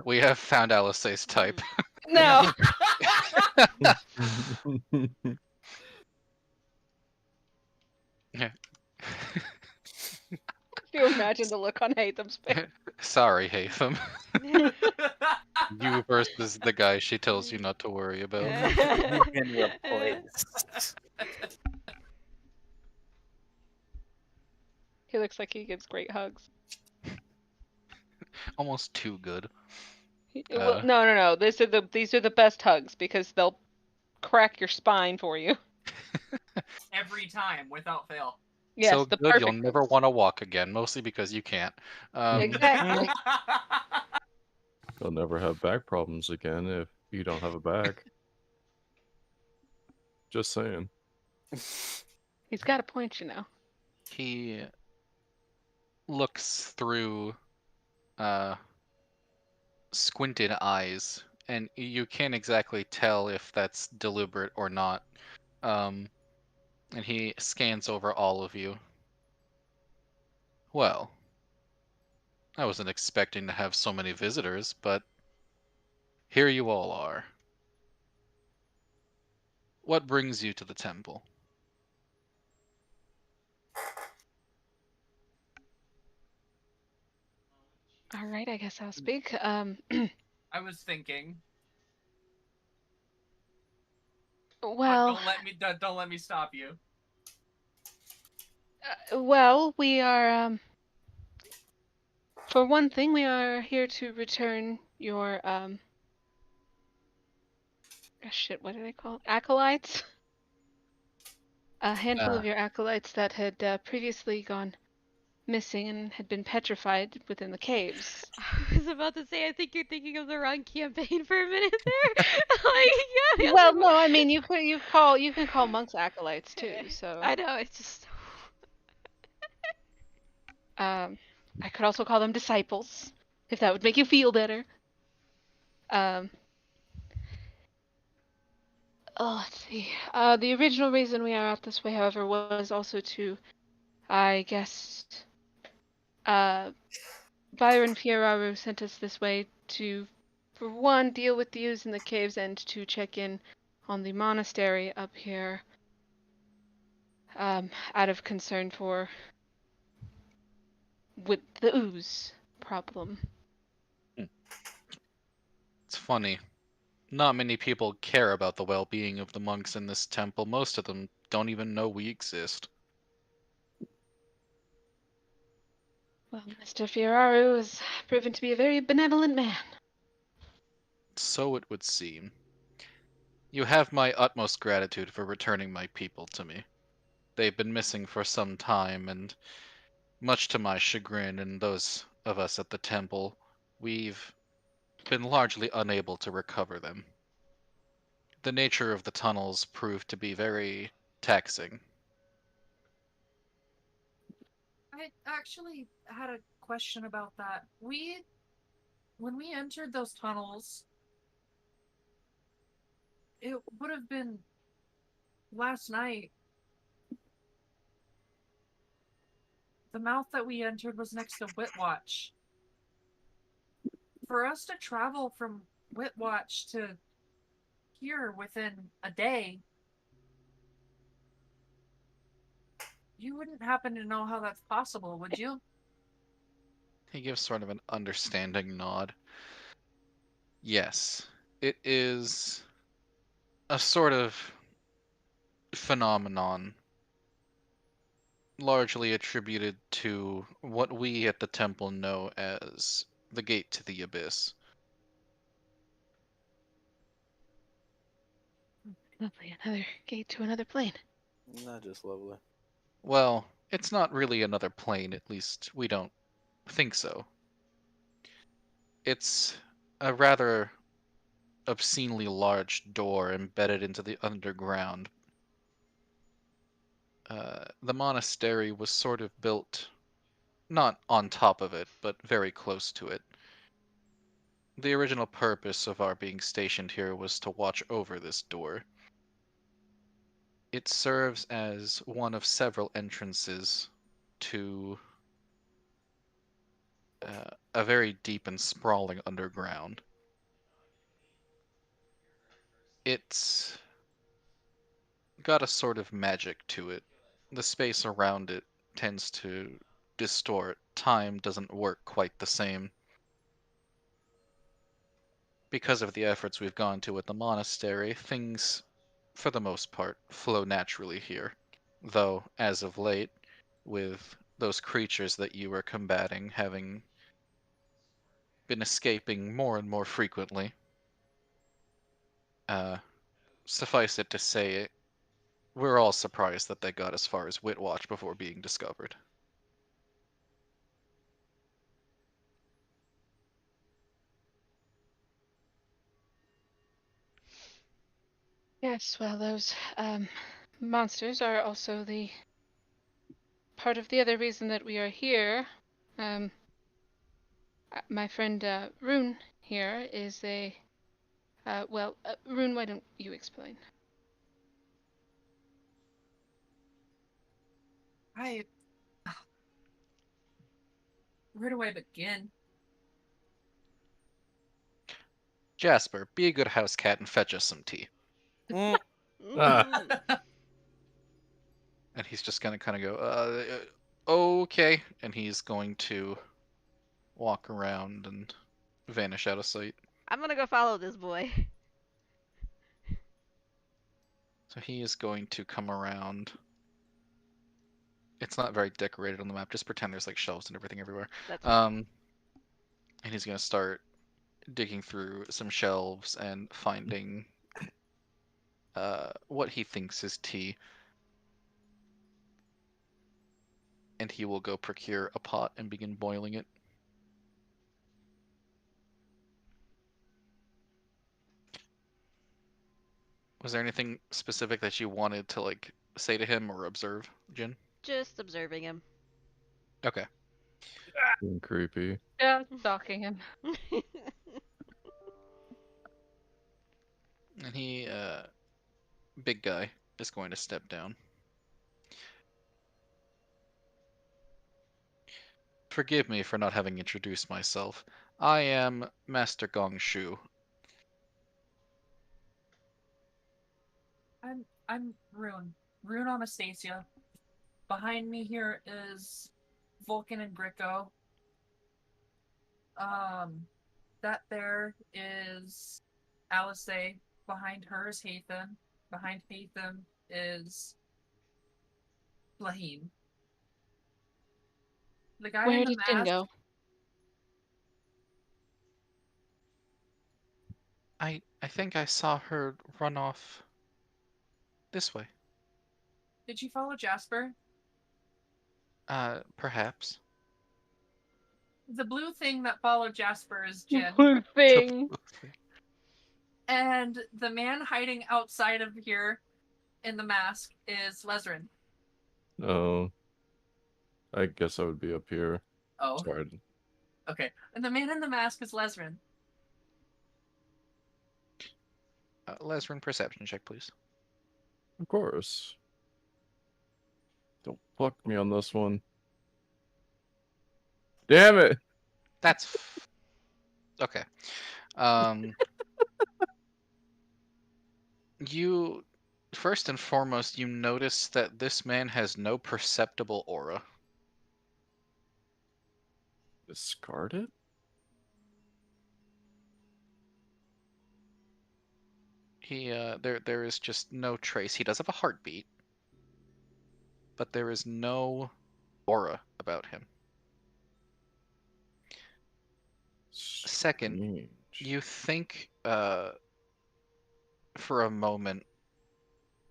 We have found Alice's type. No. Can you imagine the look on Hatham's face? Sorry, Hatham. You versus the guy she tells you not to worry about. Been replaced. He looks like he gives great hugs. Almost too good. Well, no. These are the best hugs because they'll crack your spine for you. Every time, without fail. Yes, So the good perfect you'll never hugs. want to walk again, mostly because you can't. Exactly. You'll never have back problems again if you don't have a back. Just saying. He's got a point, you know. He looks through squinted eyes, and you can't exactly tell if that's deliberate or not. And he scans over all of you. Well, I wasn't expecting to have so many visitors, but here you all are. What brings you to the temple? All right, I guess I'll speak. I was thinking. But Well, don't let me stop you. we are for one thing, we are here to return your shit, what do they call it? Acolytes? A handful of your acolytes that had previously gone missing and had been petrified within the caves. I was about to say, I think you're thinking of the wrong campaign for a minute there. Like, yeah, Well, no, I mean you can call monks acolytes too. So I know, it's just. I could also call them disciples, if that would make you feel better. Let's see. The original reason we are out this way, however, was also to, I guess, Byron Fioraru sent us this way to, for one, deal with the ooze in the caves and to check in on the monastery up here, out of concern with the ooze problem. It's funny. Not many people care about the well-being of the monks in this temple. Most of them don't even know we exist. Well, Mr. Fioraru has proven to be a very benevolent man. So it would seem. You have my utmost gratitude for returning my people to me. They've been missing for some time, and much to my chagrin and those of us at the temple, we've been largely unable to recover them. The nature of the tunnels proved to be very taxing. I actually had a question about that. When we entered those tunnels, it would have been last night, the mouth that we entered was next to Whitwatch. For us to travel from Whitwatch to here within a day, you wouldn't happen to know how that's possible, would you? He gives sort of an understanding nod. Yes, it is a sort of phenomenon largely attributed to what we at the temple know as the gate to the abyss. Lovely, another gate to another plane. Not just lovely. Well, it's not really another plane, at least we don't think so. It's a rather obscenely large door embedded into the underground. The monastery was sort of built not on top of it, but very close to it. The original purpose of our being stationed here was to watch over this door. It serves as one of several entrances to a very deep and sprawling underground. It's got a sort of magic to it. The space around it tends to distort. Time doesn't work quite the same. Because of the efforts we've gone to at the monastery, things, for the most part, flow naturally here. Though, as of late, with those creatures that you were combating having been escaping more and more frequently, uh, suffice it to say, we're all surprised that they got as far as Whitwatch before being discovered. Yes, well, those monsters are also the part of the other reason that we are here. My friend Rune here is a. Rune, why don't you explain? I. Where do I begin? Jasper, be a good house cat and fetch us some tea. Mm, And he's just gonna kind of go, okay. And he's going to walk around and vanish out of sight. I'm gonna go follow this boy. So he is going to come around. It's not very decorated on the map. Just pretend there's like shelves and everything everywhere. That's fine. And he's gonna start digging through some shelves and finding what he thinks is tea. And he will go procure a pot and begin boiling it. Was there anything specific that you wanted to like say to him or observe, Jin? Just observing him. Okay. Being creepy. Yeah, stalking him. And he, big guy, is going to step down. Forgive me for not having introduced myself. I am Master Gongshu. I'm Rune. Rune Anastasia. Behind me here is Vulcan and Gricko. That there is Alice. Behind her is Hathan. Behind Hathan is Lahim. The guy in Where the did Jin mask. go? I think I saw her run off this way. Did you follow Jasper? Perhaps. The blue thing that followed Jasper is Jin. Blue thing. And the man hiding outside of here in the mask is Lesrin. Oh. I guess I would be up here. Oh. Sorry. Okay. And the man in the mask is Lesrin. Lesrin, perception check, please. Of course. Don't fuck me on this one. Damn it! Okay. You first and foremost, you notice that this man has no perceptible aura. Discard it? There is just no trace. He does have a heartbeat, but there is no aura about him. Second, Strange. you think for a moment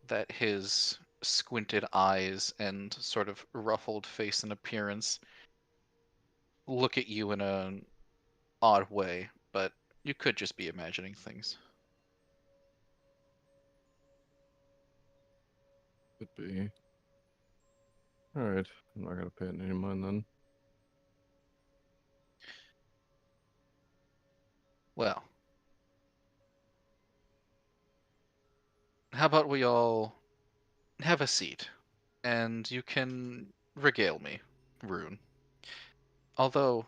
that his squinted eyes and sort of ruffled face and appearance look at you in an odd way, but you could just be imagining things. Could be. Alright, I'm not gonna pay it any mind then. Well, how about we all have a seat, and you can regale me, Rune. Although,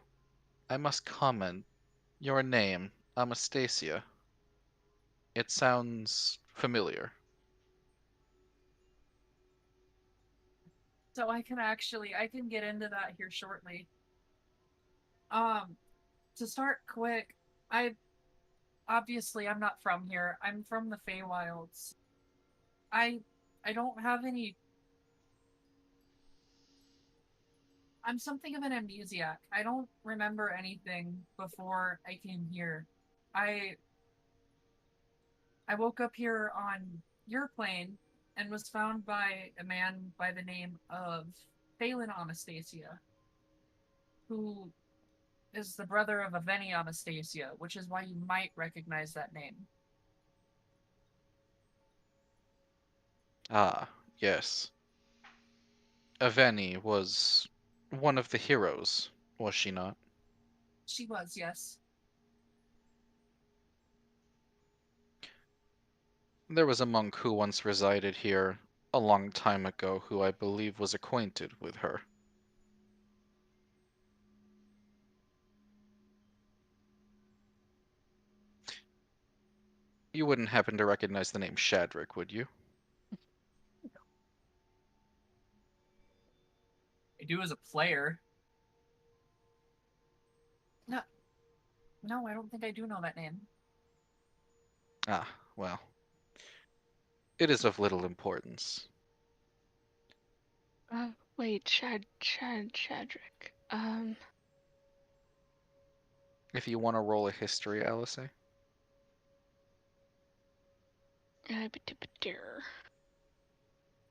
I must comment, your name, Anastasia, it sounds familiar. So I can get into that here shortly. To start quick, I'm not from here. I'm from the Feywilds. I don't have any. I'm something of an amnesiac. I don't remember anything before I came here. I woke up here on your plane and was found by a man by the name of Phelan Anastasia, who is the brother of Aveni Anastasia, which is why you might recognize that name. Ah, yes. Aveni was one of the heroes, was she not? She was, yes. There was a monk who once resided here a long time ago who I believe was acquainted with her. You wouldn't happen to recognize the name Shadrick, would you? I do as a player. No, I don't think I do know that name. Ah, well. It is of little importance. Wait, Shadrick. If you want to roll a history, Alice.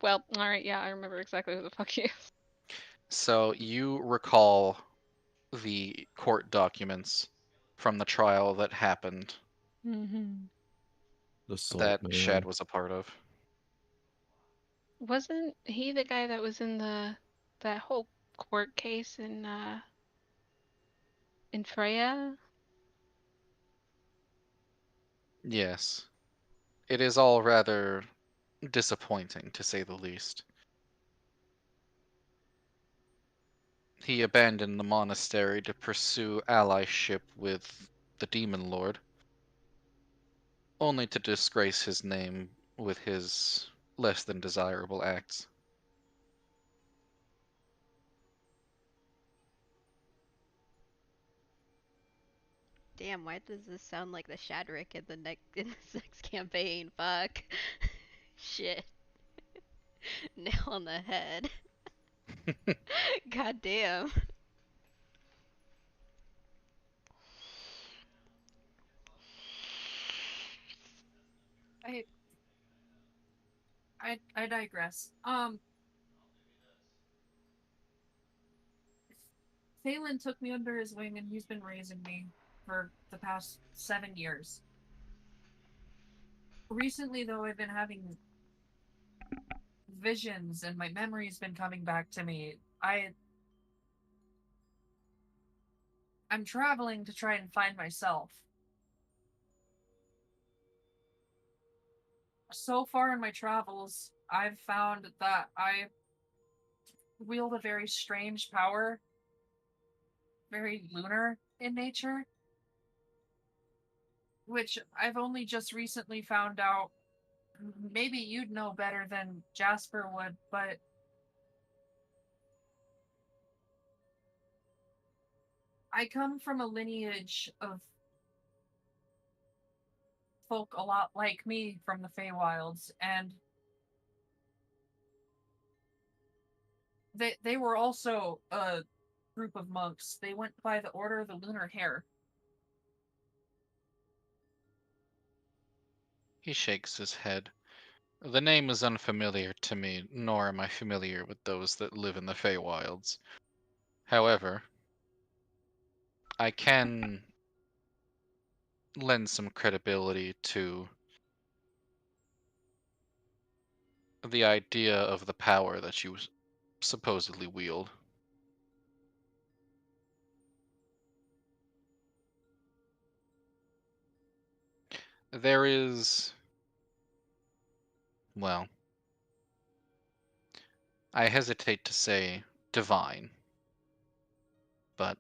Well, alright, yeah, I remember exactly who the fuck he is. So you recall the court documents from the trial that happened Mm-hmm. The salt that man. Shad was a part of. Wasn't he the guy that was in that whole court case in Freya? Yes. It is all rather disappointing, to say the least. He abandoned the monastery to pursue allyship with the Demon Lord, only to disgrace his name with his less than desirable acts. Damn, why does this sound like the Shadrick in the next campaign? Fuck. Shit. Nail on the head. God damn. I digress. Phelan took me under his wing and he's been raising me for the past 7 years. Recently, though, I've been having visions and my memory's been coming back to me. I'm traveling to try and find myself. so far in my travels, I've found that I wield a very strange power, very lunar in nature, which I've only just recently found out. Maybe you'd know better than Jasper would, but I come from a lineage of folk a lot like me from the Feywilds, and they were also a group of monks. They went by the Order of the Lunar Hare. He shakes his head. The name is unfamiliar to me, nor am I familiar with those that live in the Feywilds. However, I can lend some credibility to the idea of the power that you supposedly wield. There is, well, I hesitate to say divine, but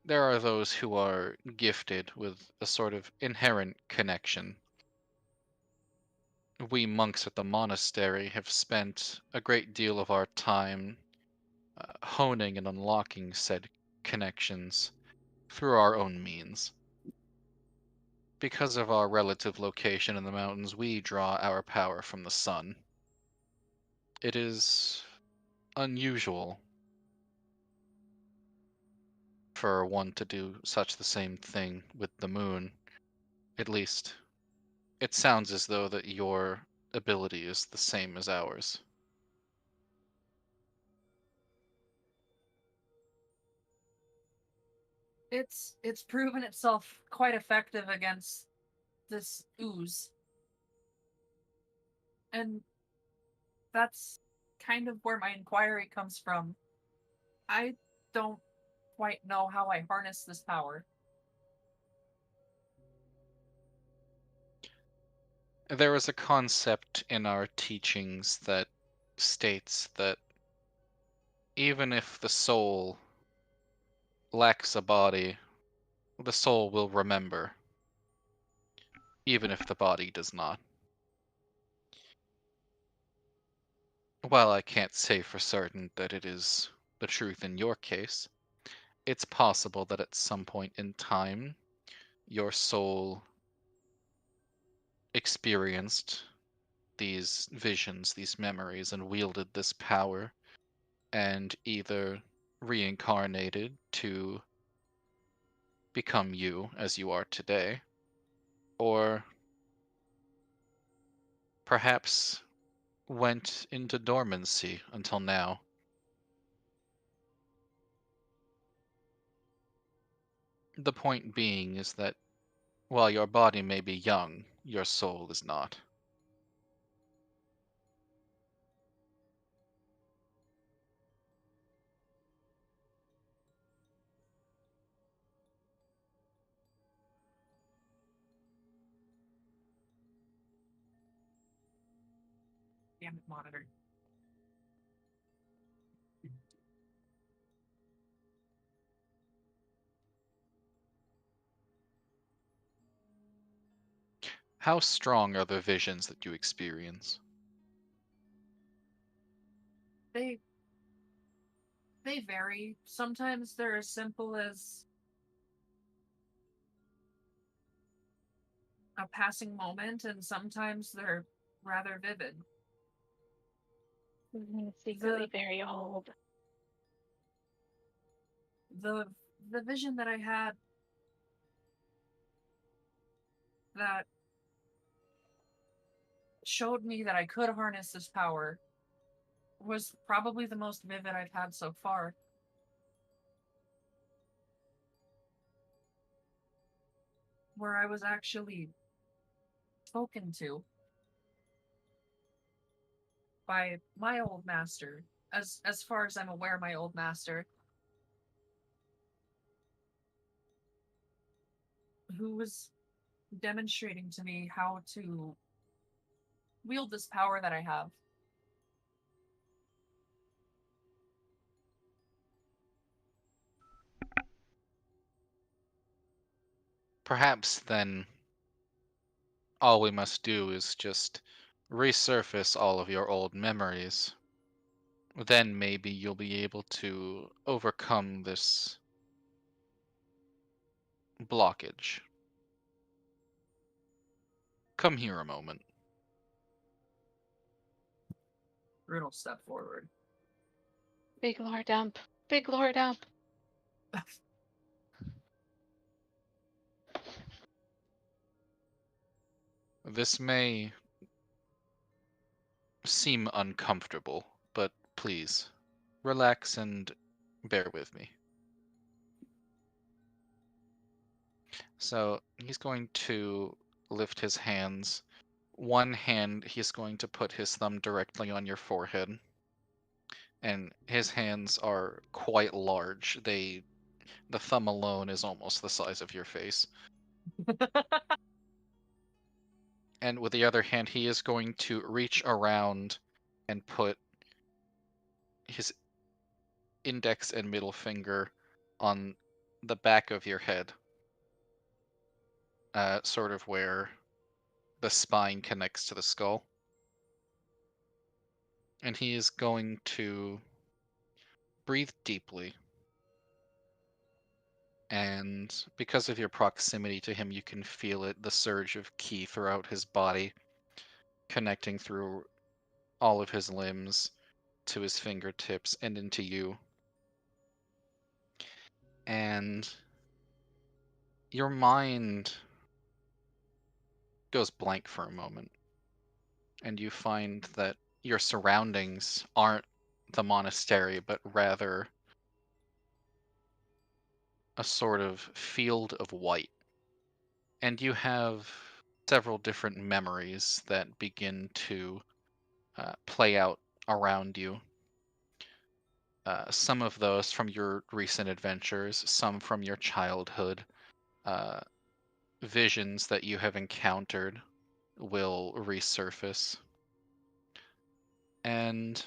there are those who are gifted with a sort of inherent connection. We monks at the monastery have spent a great deal of our time honing and unlocking said connections through our own means. Because of our relative location in the mountains, we draw our power from the sun. It is unusual for one to do such the same thing with the moon. At least, it sounds as though that your ability is the same as ours. It's proven itself quite effective against this ooze. And that's kind of where my inquiry comes from. I don't quite know how I harness this power. There is a concept in our teachings that states that even if the soul lacks a body, the soul will remember, even if the body does not. While I can't say for certain that it is the truth in your case, it's possible that at some point in time, your soul experienced these visions, these memories, and wielded this power, and either reincarnated to become you as you are today, or perhaps went into dormancy until now. The point being is that while your body may be young, your soul is not. Gambit monitor. How strong are the visions that you experience? They vary. Sometimes they're as simple as a passing moment, and sometimes they're rather vivid. Secretly very old. The vision that I had that showed me that I could harness this power was probably the most vivid I've had so far. Where I was actually spoken to by my old master, as far as I'm aware, my old master, who was demonstrating to me how to wield this power that I have. Perhaps then all we must do is just resurface all of your old memories. Then maybe you'll be able to overcome this blockage. Come here a moment. Rune will step forward. Big lore dump. Big lore dump. This may seem uncomfortable, but please, relax and bear with me. So he's going to lift his hands. One hand, he's going to put his thumb directly on your forehead. And his hands are quite large. The thumb alone is almost the size of your face. And with the other hand, he is going to reach around and put his index and middle finger on the back of your head, sort of where the spine connects to the skull. And he is going to breathe deeply. And because of your proximity to him, you can feel it, the surge of ki throughout his body, connecting through all of his limbs to his fingertips and into you. And your mind goes blank for a moment. And you find that your surroundings aren't the monastery, but rather a sort of field of white. And you have several different memories that begin to play out around you. Some of those from your recent adventures, some from your childhood, visions that you have encountered will resurface. And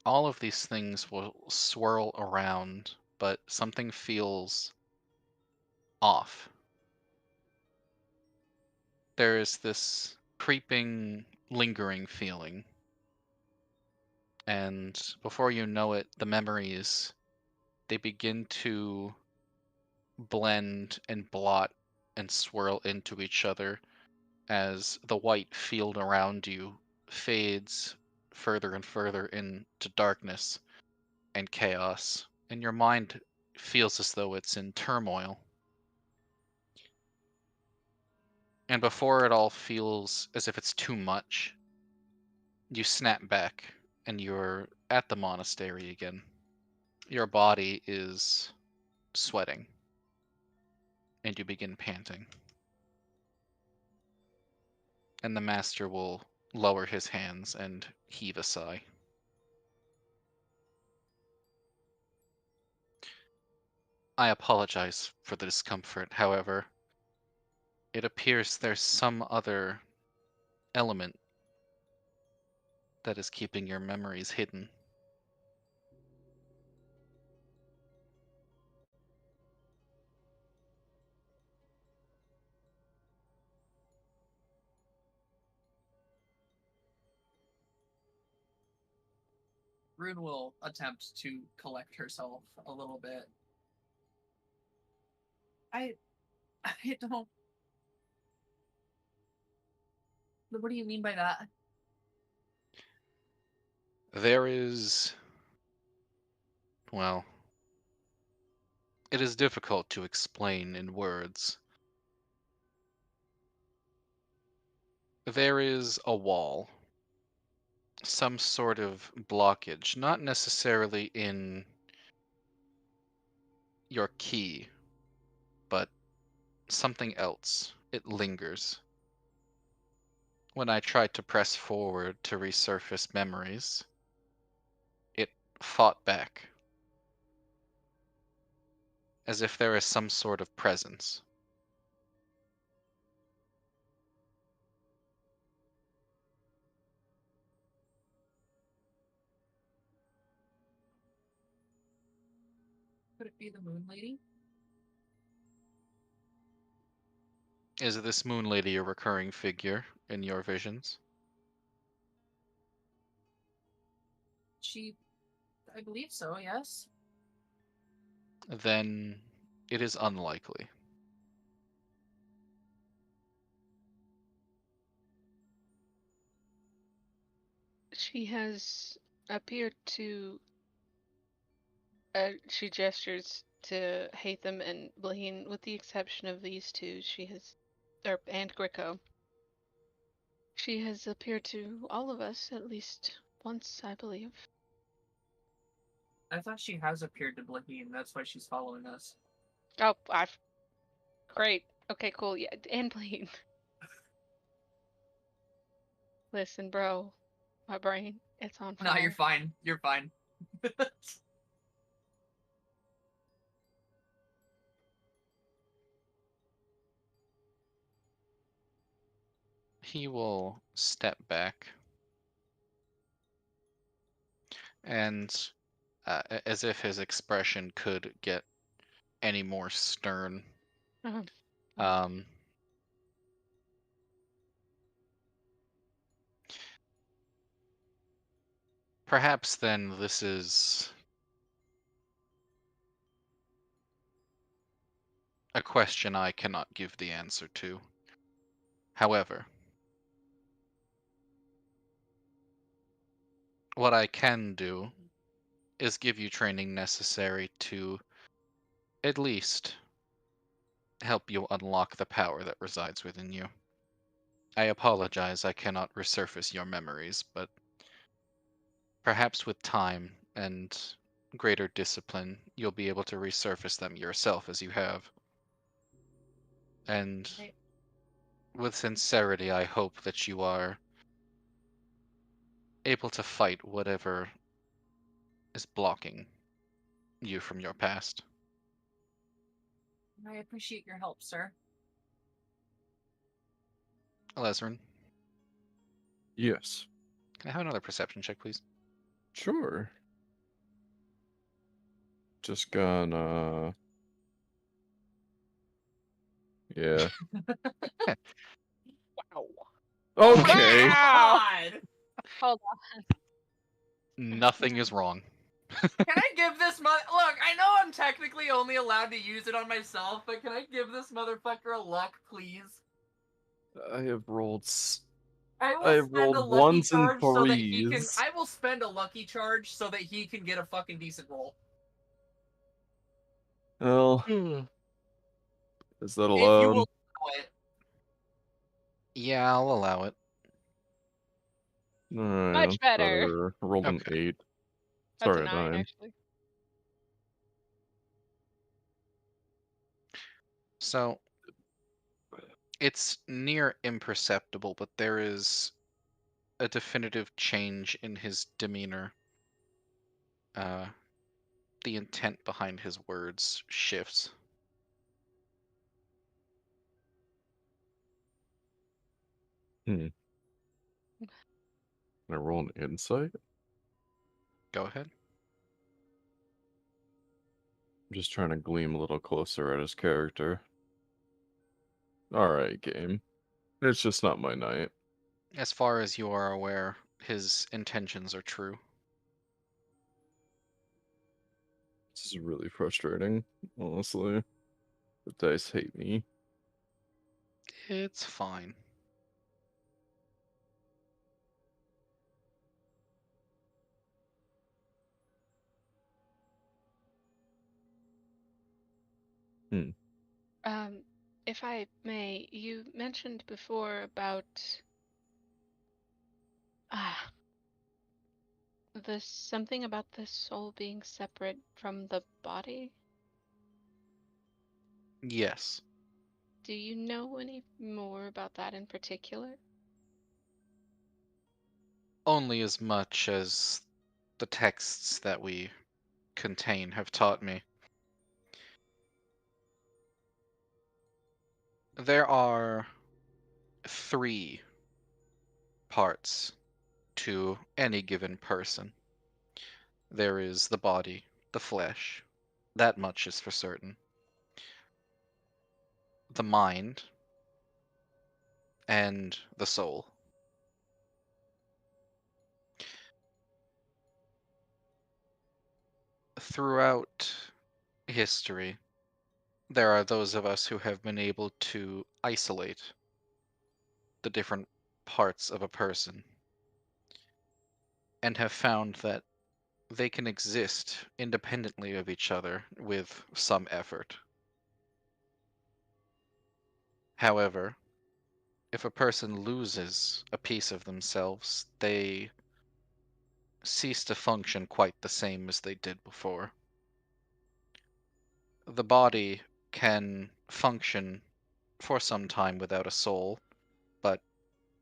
all of these things will swirl around, but something feels off. There is this creeping, lingering feeling. And before you know it, the memories, they begin to blend and blot and swirl into each other as the white field around you fades further and further into darkness and chaos, and your mind feels as though it's in turmoil. And before it all feels as if it's too much, you snap back and you're at the monastery again. Your body is sweating, and you begin panting. And the master will lower his hands and heave a sigh. I apologize for the discomfort, however. It appears there's some other element that is keeping your memories hidden. Rune will attempt to collect herself a little bit. I don't. What do you mean by that? There is, well, it is difficult to explain in words. There is a wall, some sort of blockage, not necessarily in your key, but something else. It lingers. When I tried to press forward to resurface memories, it fought back, as if there is some sort of presence. Could it be the Moon Lady? Is this Moon Lady a recurring figure in your visions? I believe so, yes. Then it is unlikely. She has appeared to. She gestures to Hatham and Blaine, with the exception of these two. She has, and Gricko. She has appeared to all of us at least once, I believe. I thought she has appeared to Blaine, that's why she's following us. Oh, great. Okay, cool. Yeah, and Blaine. Listen, bro, my brain, it's on fire. No, you're fine. You're fine. He will step back and, as if his expression could get any more stern, um, perhaps then this is a question I cannot give the answer to. However, what I can do is give you training necessary to at least help you unlock the power that resides within you. I apologize I cannot resurface your memories, but perhaps with time and greater discipline, you'll be able to resurface them yourself as you have. And Right. with sincerity, I hope that you are able to fight whatever is blocking you from your past. I appreciate your help, sir. Lesrin, Yes. can I have another perception check, please? Sure. Just gonna. Yeah. Wow. Okay. Wow. God! Hold on. Nothing is wrong. Can I give this Look, I know I'm technically only allowed to use it on myself, but can I give this motherfucker a luck, please? I have rolled. I I will have spend a rolled lucky ones and charge so that he can. threes. I will spend a lucky charge so that he can get a fucking decent roll. Well, is that If you allowed? will allow it. Yeah, I'll allow it. Alright, Much that's better. I rolled an Okay. 8. That's Sorry, a a 9, 9. actually. So, it's near imperceptible, but there is a definitive change in his demeanor. The intent behind his words shifts. Can I roll an insight? Go ahead. I'm just trying to gleam a little closer at his character. Alright, game. It's just not my night. As far as you are aware, his intentions are true. This is really frustrating, honestly. The dice hate me. It's fine. If I may, you mentioned before about ah this something about the soul being separate from the body. Yes. Do you know any more about that in particular? Only as much as the texts that we contain have taught me. There are 3 parts to any given person. There is the body, the flesh, That much is for certain. The mind and the soul. Throughout history, there are those of us who have been able to isolate the different parts of a person and have found that they can exist independently of each other with some effort. However, if a person loses a piece of themselves, they cease to function quite the same as they did before. The body can function for some time without a soul, but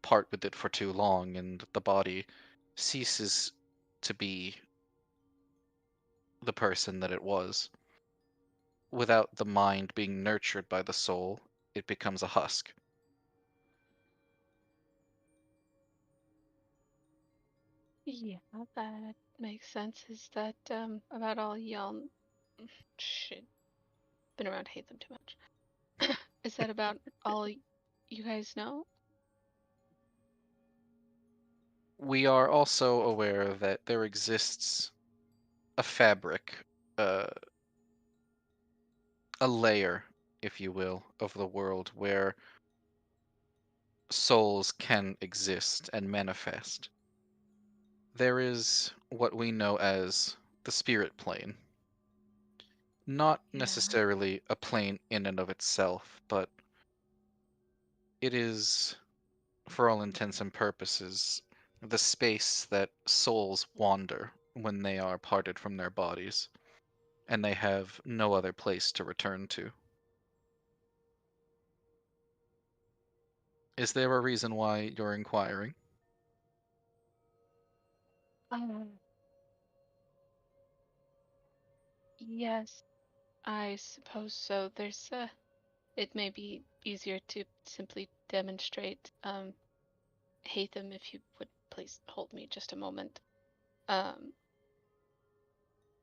part with it for too long, and the body ceases to be the person that it was. Without the mind being nurtured by the soul, it becomes a husk. Yeah, that makes sense. Is that about all y'all? Shit, been around hate them too much. Is that about all you guys know? We are also aware that there exists a fabric, uh, a layer, if you will, of the world where souls can exist and manifest. There is what we know as the spirit plane. Not Yeah. necessarily a plane in and of itself, but it is, for all intents and purposes, the space that souls wander when they are parted from their bodies, and they have no other place to return to. Is there a reason why you're inquiring? Uh, yes, I suppose so. There's it may be easier to simply demonstrate. Hatham, if you would please hold me just a moment. Um,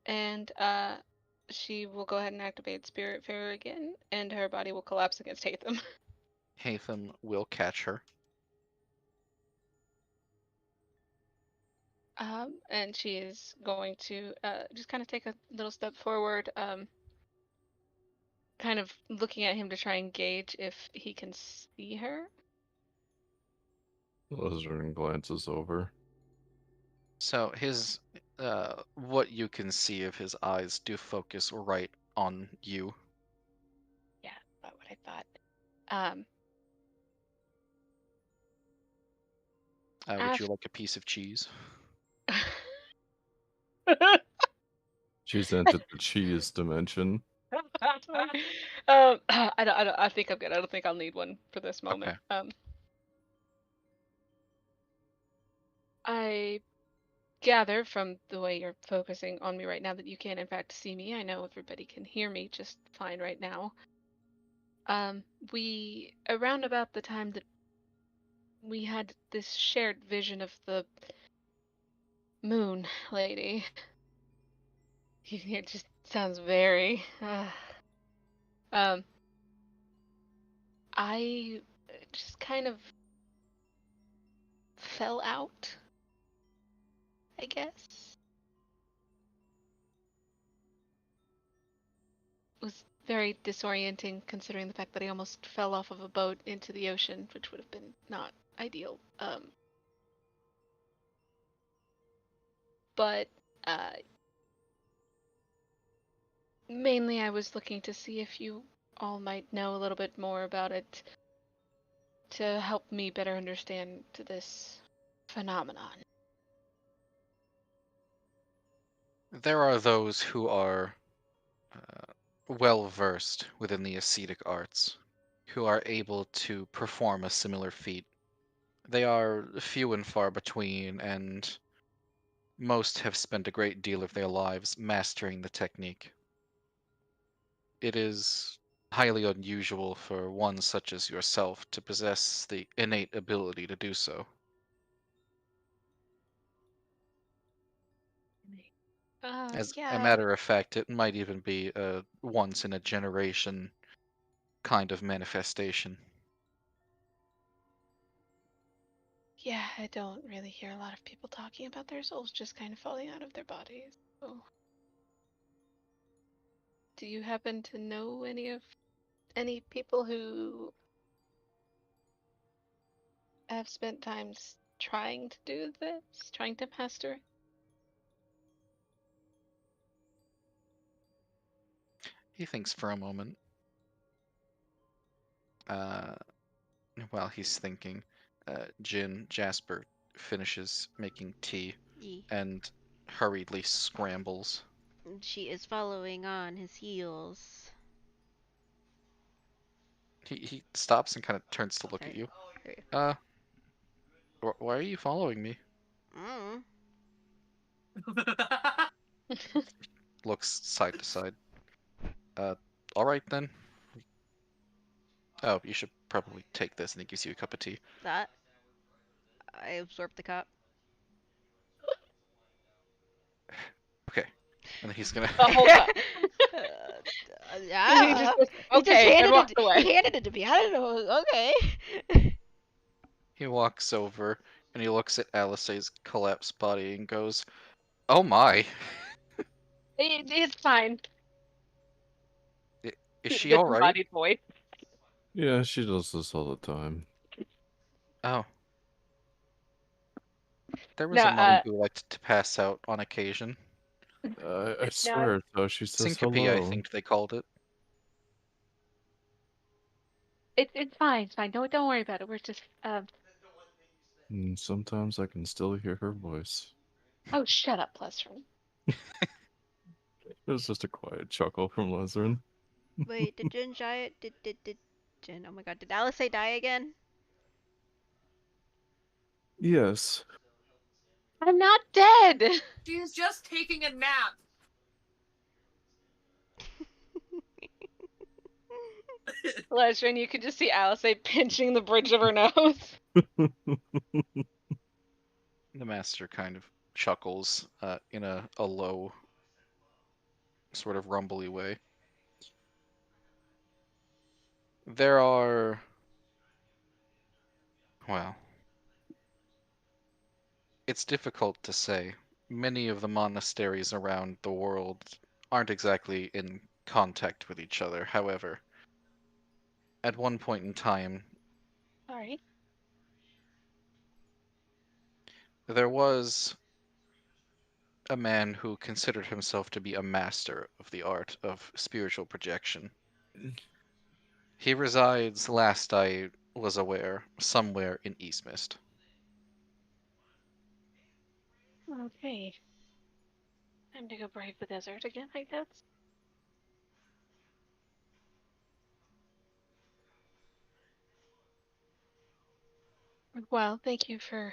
and she will go ahead and activate Spirit Fairer again, and her body will collapse against Hatham. Hatham will catch her. And she is going to just kind of take a little step forward, kind of looking at him to try and gauge if he can see her. Lizard glances over. So his, what you can see of his eyes do focus right on you. Yeah, about what I thought. Would you After like a piece of cheese? She's entered the cheese dimension. I think I'm good. I don't think I'll need one for this moment. Okay. I gather from the way you're focusing on me right now that you can in fact see me. I know everybody can hear me just fine right now. We around about the time that we had this shared vision of the moon lady. It just sounds very. Um, I just kind of fell out, I guess. Was very disorienting considering the fact that I almost fell off of a boat into the ocean, which would have been not ideal. But uh, mainly I was looking to see if you all might know a little bit more about it to help me better understand this phenomenon. There are those who are well versed within the ascetic arts, who are able to perform a similar feat. They are few and far between, and most have spent a great deal of their lives mastering the technique. It is highly unusual for one such as yourself to possess the innate ability to do so. As a Yeah. matter of fact, it might even be a once in a generation kind of manifestation. Yeah, I don't really hear a lot of people talking about their souls just kind of falling out of their bodies. So, do you happen to know any people who have spent times trying to do this, trying to master it? He thinks for a moment. While he's thinking, Jasper finishes making tea Yee. and hurriedly scrambles. She is following on his heels. He stops and kind of turns to look at Sorry. you. There Why are you following me? Mm. Looks side to side. All right then. Oh, you should probably take this, and he gives you a cup of tea. That. I absorbed the cup. Okay. And then he's gonna. The whole cup. Yeah. He just goes, He just okay, and handed walked it. away. He handed it to me. I don't know. Okay. He walks over and he looks at Alice's collapsed body and goes, "Oh my, It's fine. is she all right?" Disembodied voice. Yeah, she does this all the time. Oh, there was No, a mummy who liked to pass out on occasion. I swear it's how she says Syncope, I hello. think they called it. it's fine. It's fine. Don't worry about it. We're just And sometimes I can still hear her voice. Oh, shut up, Pleasant. It was just a quiet chuckle from Lesrin. Wait, did Jin die? Did Jin? Oh my god, did Alice die again? Yes. I'm not dead. She's just taking a nap. Lesrin, you could just see Alice pinching the bridge of her nose. The master kind of chuckles in a low, sort of rumbly way. There are, well, it's difficult to say. Many of the monasteries around the world aren't exactly in contact with each other. However, at one point in time, Sorry. there was a man who considered himself to be a master of the art of spiritual projection. He resides, last I was aware, somewhere in Eastmist. Okay. Time to go brave the desert again, I guess. Well, thank you for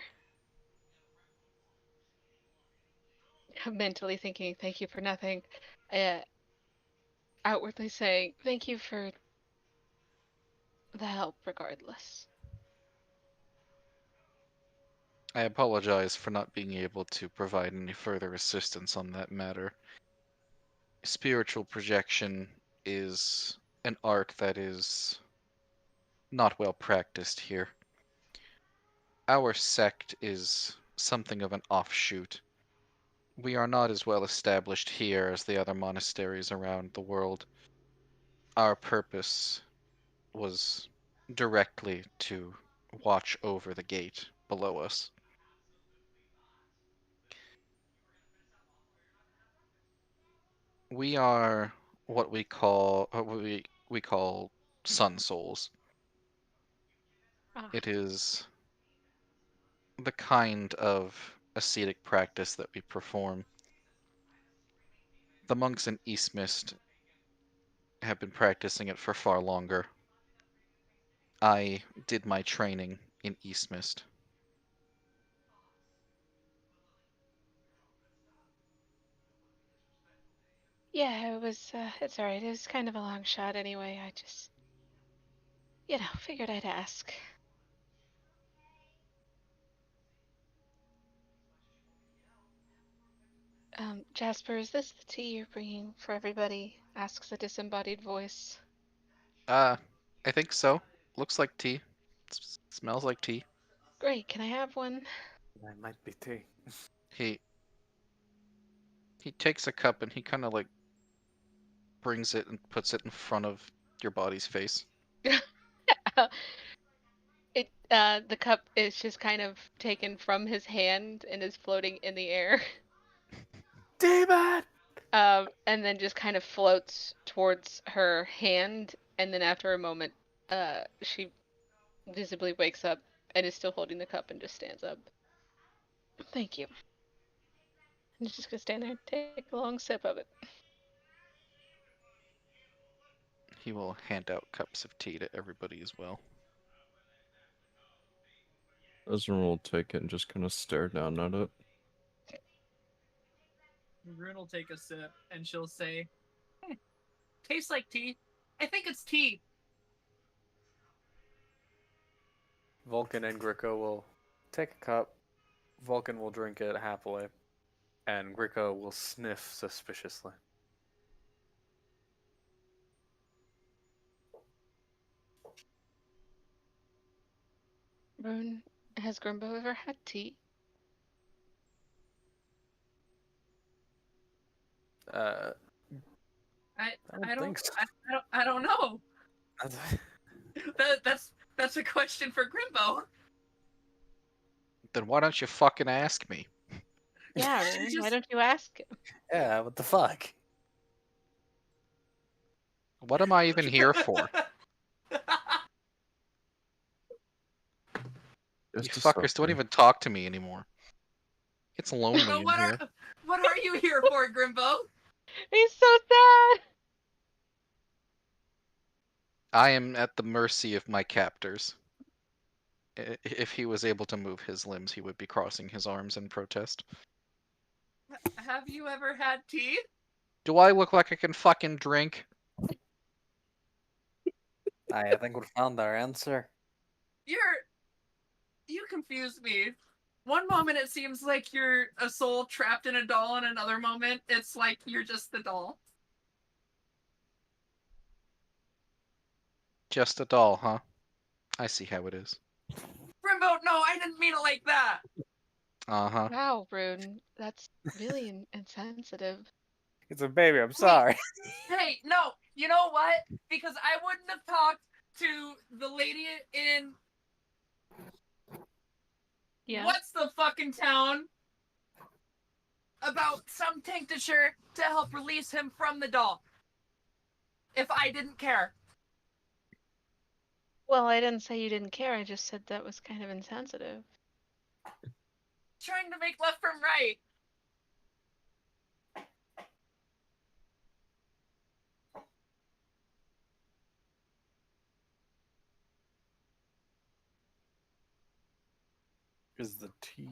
mentally thinking thank you for nothing. Outwardly saying thank you for the help regardless. I apologize for not being able to provide any further assistance on that matter. Spiritual projection is an art that is not well practiced here. Our sect is something of an offshoot. We are not as well established here as the other monasteries around the world. Our purpose was directly to watch over the gate below us. We are what we call sun souls. Ah, It is the kind of ascetic practice that we perform. The monks in Eastmist have been practicing it for far longer. I did my training in Eastmist. yeah, it was, it's alright. It was kind of a long shot anyway. I just, figured I'd ask. Jasper, is this the tea you're bringing for everybody? Asks a disembodied voice. I think so. Looks like tea. Smells like tea. Great, can I have one? That might be tea. He takes a cup and he kind of like brings it and puts it in front of your body's face. The cup is just kind of taken from his hand and is floating in the air. Demon! And then just kind of floats towards her hand, and then after a moment, she visibly wakes up and is still holding the cup and just stands up. Thank you. I'm just gonna stand there and take a long sip of it. He will hand out cups of tea to everybody as well. Ezra will take it and just kind of stare down at it. Rune will take a sip and she'll say, tastes like tea. I think it's tea. Vulcan and Gricko will take a cup. Vulcan will drink it happily, and Gricko will sniff suspiciously. Rune, has Grimbo ever had tea? I I don't think so. I don't know. That's a question for Grimbo. Then why don't you fucking ask me? Yeah, She Rune, why just- don't you ask him? Yeah, what the fuck? What am I even here for? You Just to fuckers don't suffer. even talk to me anymore. It's lonely But in what here. are you here for, Grimbo? He's so sad! I am at the mercy of my captors. If he was able to move his limbs, he would be crossing his arms in protest. Have you ever had tea? Do I look like I can fucking drink? I think we found our answer. You confuse me. One moment it seems like you're a soul trapped in a doll, and another moment it's like you're just the doll. Just a doll, huh? I see how it is. Grimbo, no, I didn't mean it like that. Uh-huh. Wow, Rune, that's really insensitive. It's a baby, I'm sorry. Hey, no, you know what? Because I wouldn't have talked to the lady in Yeah? what's the fucking town about some tincture to help release him from the doll. If I didn't care. Well, I didn't say you didn't care, I just said that was kind of insensitive. Trying to make left from right. Is the tea.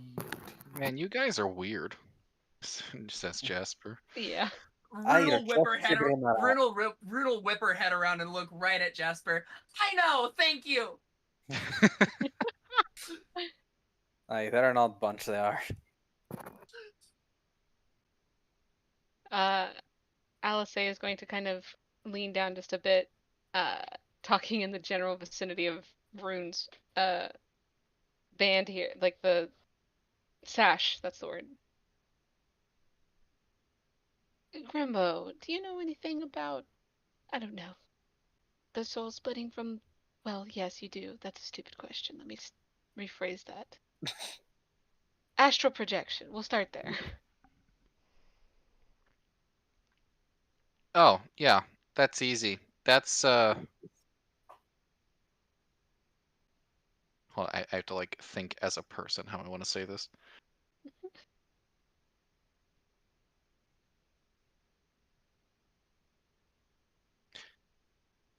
Man, you guys are weird. Says Jasper. Yeah. Rune will whip her head around and look right at Jasper. I know, thank you. Aye, they're an odd bunch, they are. Alice is going to kind of lean down just a bit, talking in the general vicinity of Rune's band here, like the sash, that's the word. Grimbo, do you know anything about, I don't know, the soul splitting from, well, yes, you do. That's a stupid question. Let me rephrase that. Astral projection. We'll start there. Oh, yeah. That's easy. That's, Hold on, I have to, like, think as a person how I want to say this.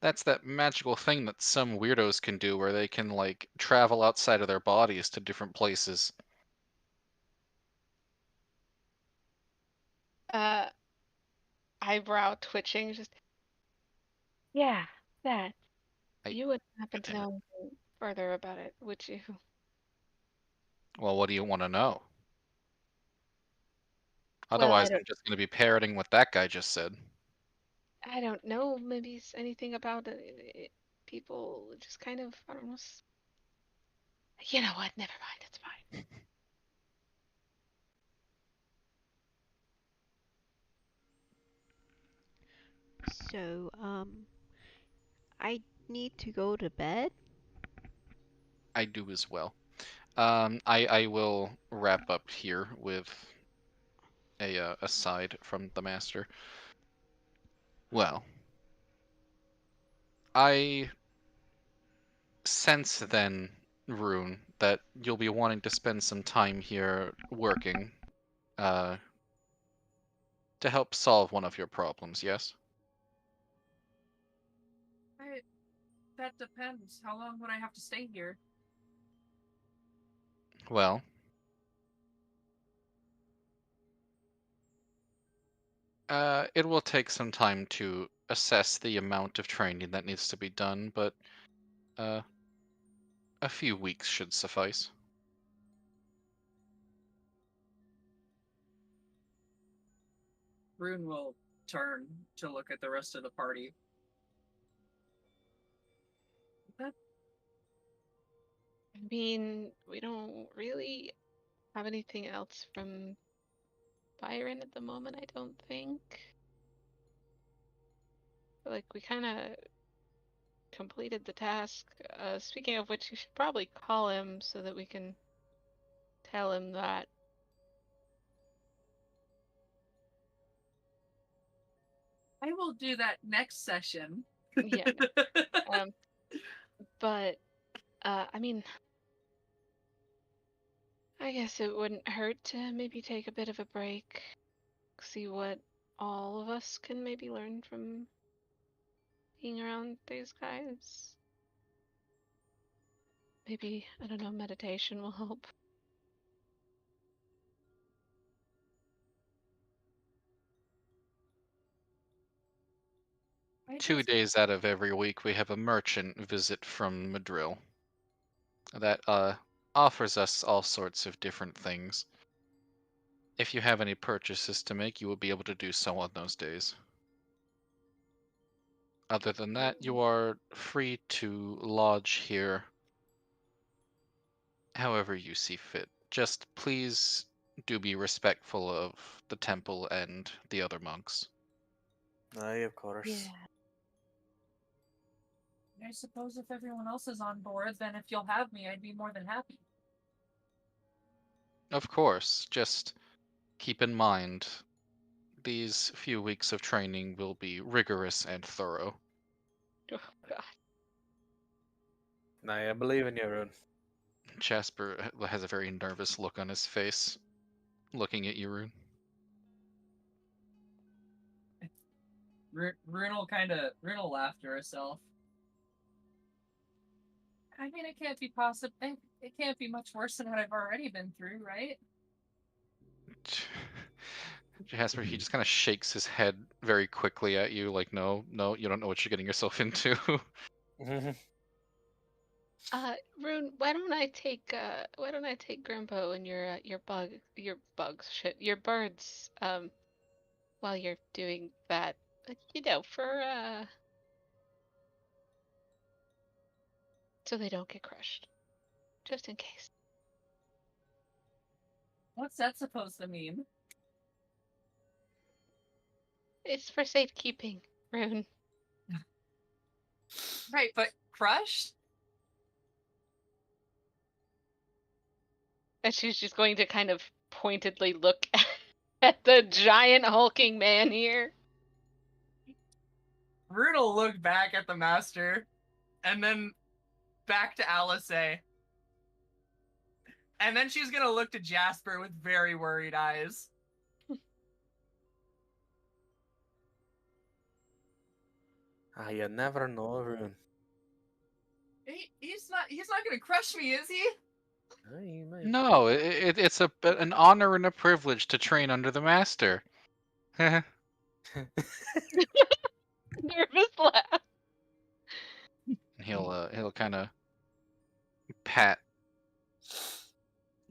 That's that magical thing that some weirdos can do where they can, like, travel outside of their bodies to different places. Eyebrow twitching, just, yeah, that. I- You wouldn't happen to Goddammit. know anything further about it, would you? Well, what do you want to know? Otherwise, I I'm just going to be parroting what that guy just said. don't know. Maybe it's anything about people just kind of, I don't know. You know what? Never mind. It's fine. So, I need to go to bed. I do as well. I will wrap up here with a aside from the master. Well, I sense then, Rune, that you'll be wanting to spend some time here working, uh, to help solve one of your problems, yes? That depends. How long would I have to stay here? Well, it will take some time to assess the amount of training that needs to be done, but uh, a few weeks should suffice. Rune will turn to look at the rest of the party. I mean, we don't really have anything else from Byron at the moment, I don't think. Like, we kind of completed the task. Speaking of which, you should probably call him so that we can tell him that. I will do that next session. Yeah. Um, but, I mean, I guess it wouldn't hurt to maybe take a bit of a break, see what all of us can maybe learn from being around these guys. Maybe, I don't know, meditation will help. I 2 just, days out of every week, we have a merchant visit from Madril that offers us all sorts of different things. If you have any purchases to make, you will be able to do so on those days. Other than that, you are free to lodge here however you see fit. Just please do be respectful of the temple and the other monks. Aye, of course. I suppose if everyone else is on board, then if you'll have me, I'd be more than happy. Of course, just keep in mind these few weeks of training will be rigorous and thorough. Oh, God. I believe in you, Rune. Jasper has a very nervous look on his face, looking at you, Rune. Rune will laugh to herself. I mean, it can't be possible. It can't be much worse than what I've already been through, right? Jasper, he just kind of shakes his head very quickly at you, like, no, you don't know what you're getting yourself into. Rune, why don't I take Grandpa and your birds, while you're doing that, you know, for so they don't get crushed, just in case. What's that supposed to mean? It's for safekeeping, Rune. Right, but crushed? And she's just going to kind of pointedly look at the giant hulking man here. Rune will look back at the master, and then back to Alice. And then she's gonna look to Jasper with very worried eyes. You never know, Rune. He's not gonna crush me, is he? He might. No, it's an honor and a privilege to train under the master. Nervous laugh. He'll kind of pat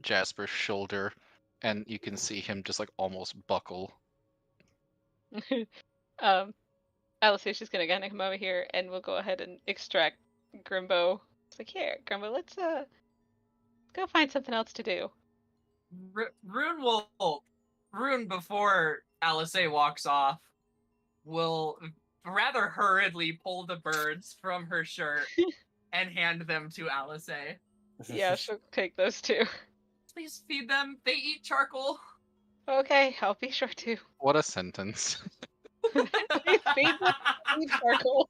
Jasper's shoulder and you can see him just like almost buckle. Alice is just gonna come over here, and we'll go ahead and extract Grimbo. It's like, here, Grimbo, let's go find something else to do. Rune, before Alice walks off, will rather hurriedly pull the birds from her shirt and hand them to Alice. Yeah, she'll take those two. Please feed them. They eat charcoal. Okay, I'll be sure to. What a sentence. Please feed them eat charcoal.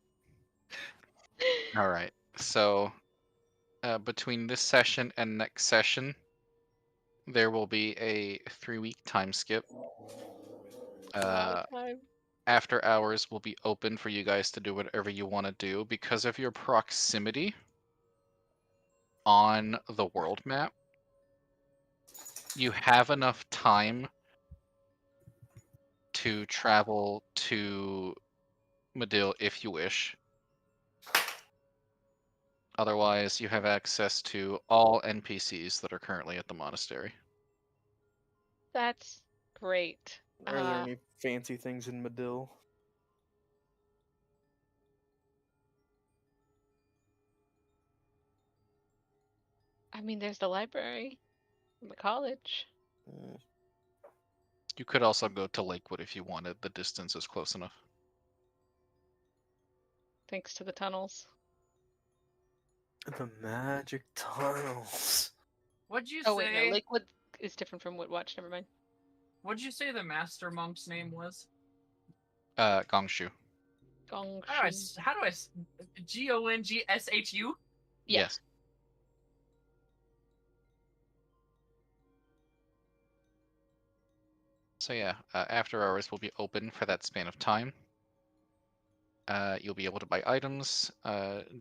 All right. So, between this session and next session, there will be a 3-week time skip. A lot of time. After hours will be open for you guys to do whatever you want to do because of your proximity on the world map. You have enough time to travel to Medill if you wish. Otherwise, you have access to all NPCs that are currently at the monastery. That's great. Are there any fancy things in Medill? I mean, there's the library, and the college. You could also go to Lakewood if you wanted. The distance is close enough. Thanks to the tunnels. The magic tunnels. What'd you Oh say? wait, no, Lakewood is different from Woodwatch. Never mind. What'd you say the master monk's name was? Gongshu. Gongshu. How do I Gongshu? Yes. So yeah, after hours will be open for that span of time. You'll be able to buy items,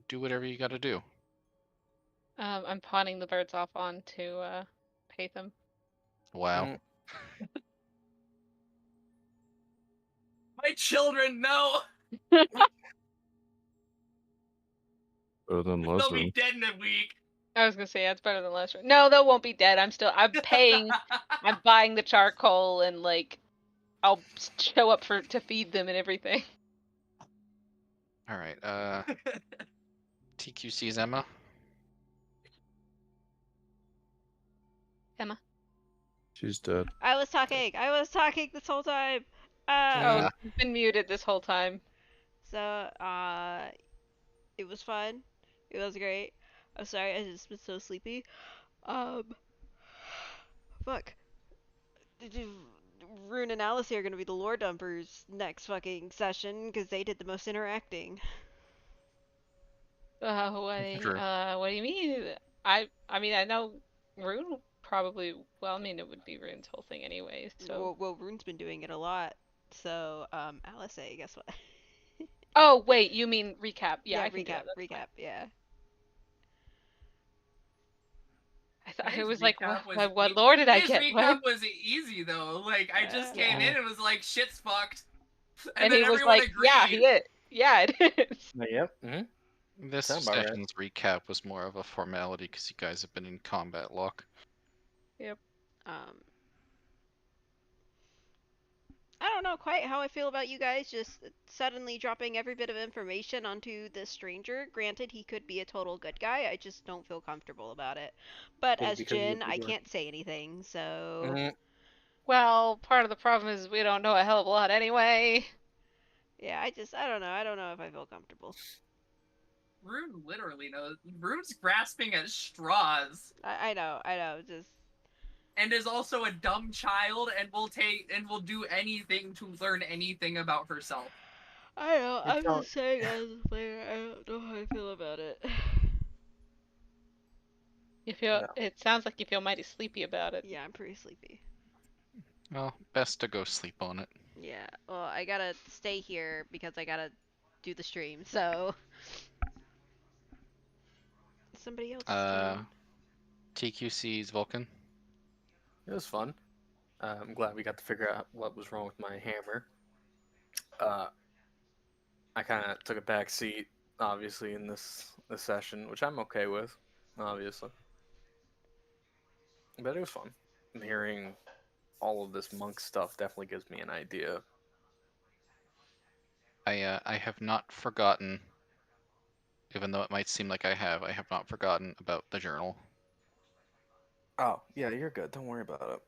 do whatever you gotta do. I'm pawning the birds off on to pay them. Wow. My children, no! Better than They'll Leslie. be dead in a week. I was gonna say yeah, it's better than last one. No, they won't be dead. I'm paying. I'm buying the charcoal and like, I'll show up to feed them and everything. All right. TQC's Emma. Emma. She's dead. I was talking this whole time. Oh, you've been muted this whole time. So, it was fun. It was great. I'm sorry, I just been so sleepy. Fuck. Rune and Alice are gonna be the lore dumpers next fucking session because they did the most interacting. What do you mean? I mean, I know Rune will probably. Well, I mean, it would be Rune's whole thing anyway. So. Well, Rune's been doing it a lot. So, Alice, guess what? Oh wait, you mean recap? Yeah, I can recap. do that. Recap. Yeah. I thought His it was like, recap what lore did I his get? recap was easy though. Like I just came Yeah. in and was like, "Shit's fucked," And then he was everyone like, agreed. yeah, he is. Yeah, it is. Yep. Mm-hmm. This Sound about right. session's recap was more of a formality because you guys have been in combat lock. Yep. I don't know quite how I feel about you guys just suddenly dropping every bit of information onto this stranger. Granted, he could be a total good guy. I just don't feel comfortable about it. But Was it as because of Jin, what I you were- can't say anything, so... Mhm. Well, part of the problem is we don't know a hell of a lot anyway. Yeah, I don't know. I don't know if I feel comfortable. Rune literally knows. Rune's grasping at straws. I know, just... And is also a dumb child and will do anything to learn anything about herself. I know, I'm don't- just saying as a player, I don't know how I feel about it. You feel. Yeah. It sounds like you feel mighty sleepy about it. Yeah, I'm pretty sleepy. Well, best to go sleep on it. Yeah, well, I gotta stay here because I gotta do the stream, so... Somebody else. TQC's Vulcan. It was fun. I'm glad we got to figure out what was wrong with my hammer. I kind of took a back seat, obviously, in this session, which I'm okay with, obviously. But it was fun. I'm hearing all of this monk stuff definitely gives me an idea. I have not forgotten, even though it might seem like I have not forgotten about the journal. Oh, yeah, you're good. Don't worry about it.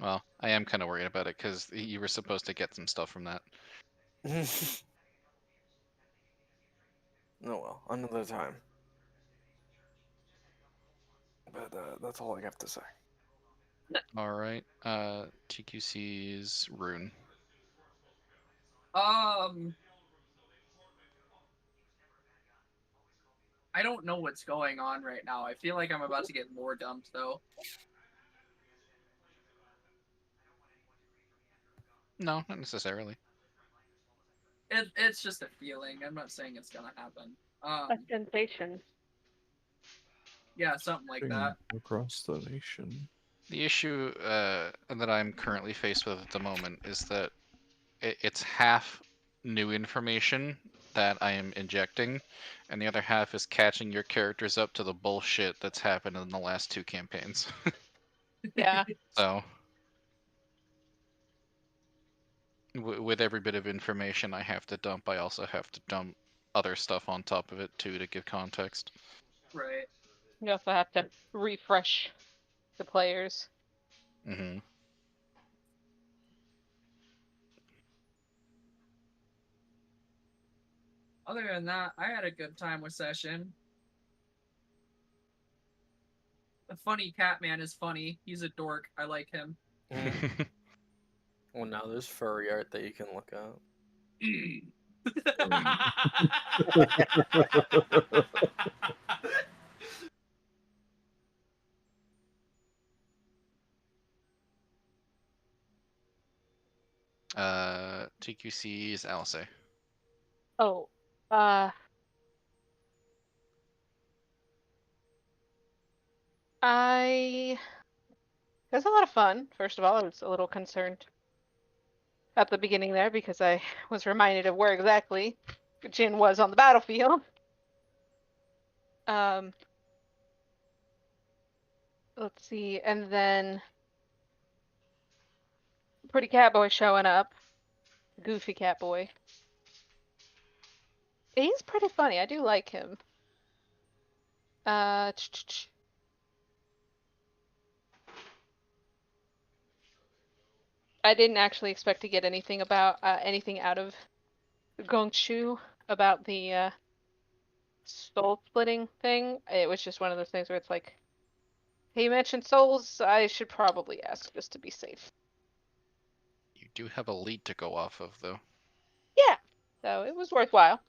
Well, I am kind of worried about it because you were supposed to get some stuff from that. Oh well, another time. But that's all I have to say. All right. TQC's rune. I don't know what's going on right now. I feel like I'm about to get more dumped though. No, not necessarily. It's just a feeling. I'm not saying it's gonna happen. A sensation. Yeah, something like that. Across the nation. The issue that I'm currently faced with at the moment is that it's half new information that I am injecting, and the other half is catching your characters up to the bullshit that's happened in the last 2 campaigns. Yeah. So, with every bit of information I have to dump, I also have to dump other stuff on top of it too to give context. Right. You also have to refresh the players. Mm-hmm. Other than that, I had a good time with session. The funny cat man is funny. He's a dork. I like him. Well, now there's furry art that you can look at. TQC's Alice. Oh, it was a lot of fun. First of all, I was a little concerned at the beginning there because I was reminded of where exactly Jin was on the battlefield. Let's see, and then Pretty Cat Boy showing up. Goofy Cat Boy. He's pretty funny. I do like him. I didn't actually expect to get anything about anything out of Gongshu about the soul splitting thing. It was just one of those things where it's like, hey, you mentioned souls. I should probably ask just to be safe. You do have a lead to go off of, though. Yeah, so it was worthwhile.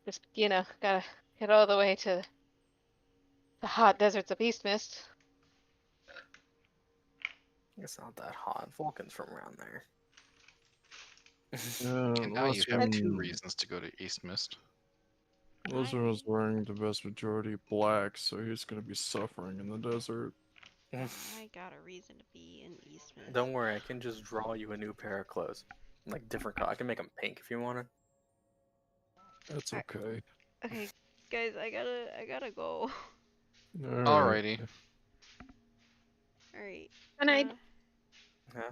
Just gotta get all the way to the hot deserts of East Mist. It's not that hot. Vulcan's from around there. And now you have 2 listen, reasons to go to East Mist. Lizard was wearing the vast majority black, so he's gonna be suffering in the desert. I got a reason to be in Eastman. Don't worry, I can just draw you a new pair of clothes. Like different color. I can make them pink if you wanted. That's Alright. okay. Okay, guys, I gotta go. Alrighty. Alright. And I Have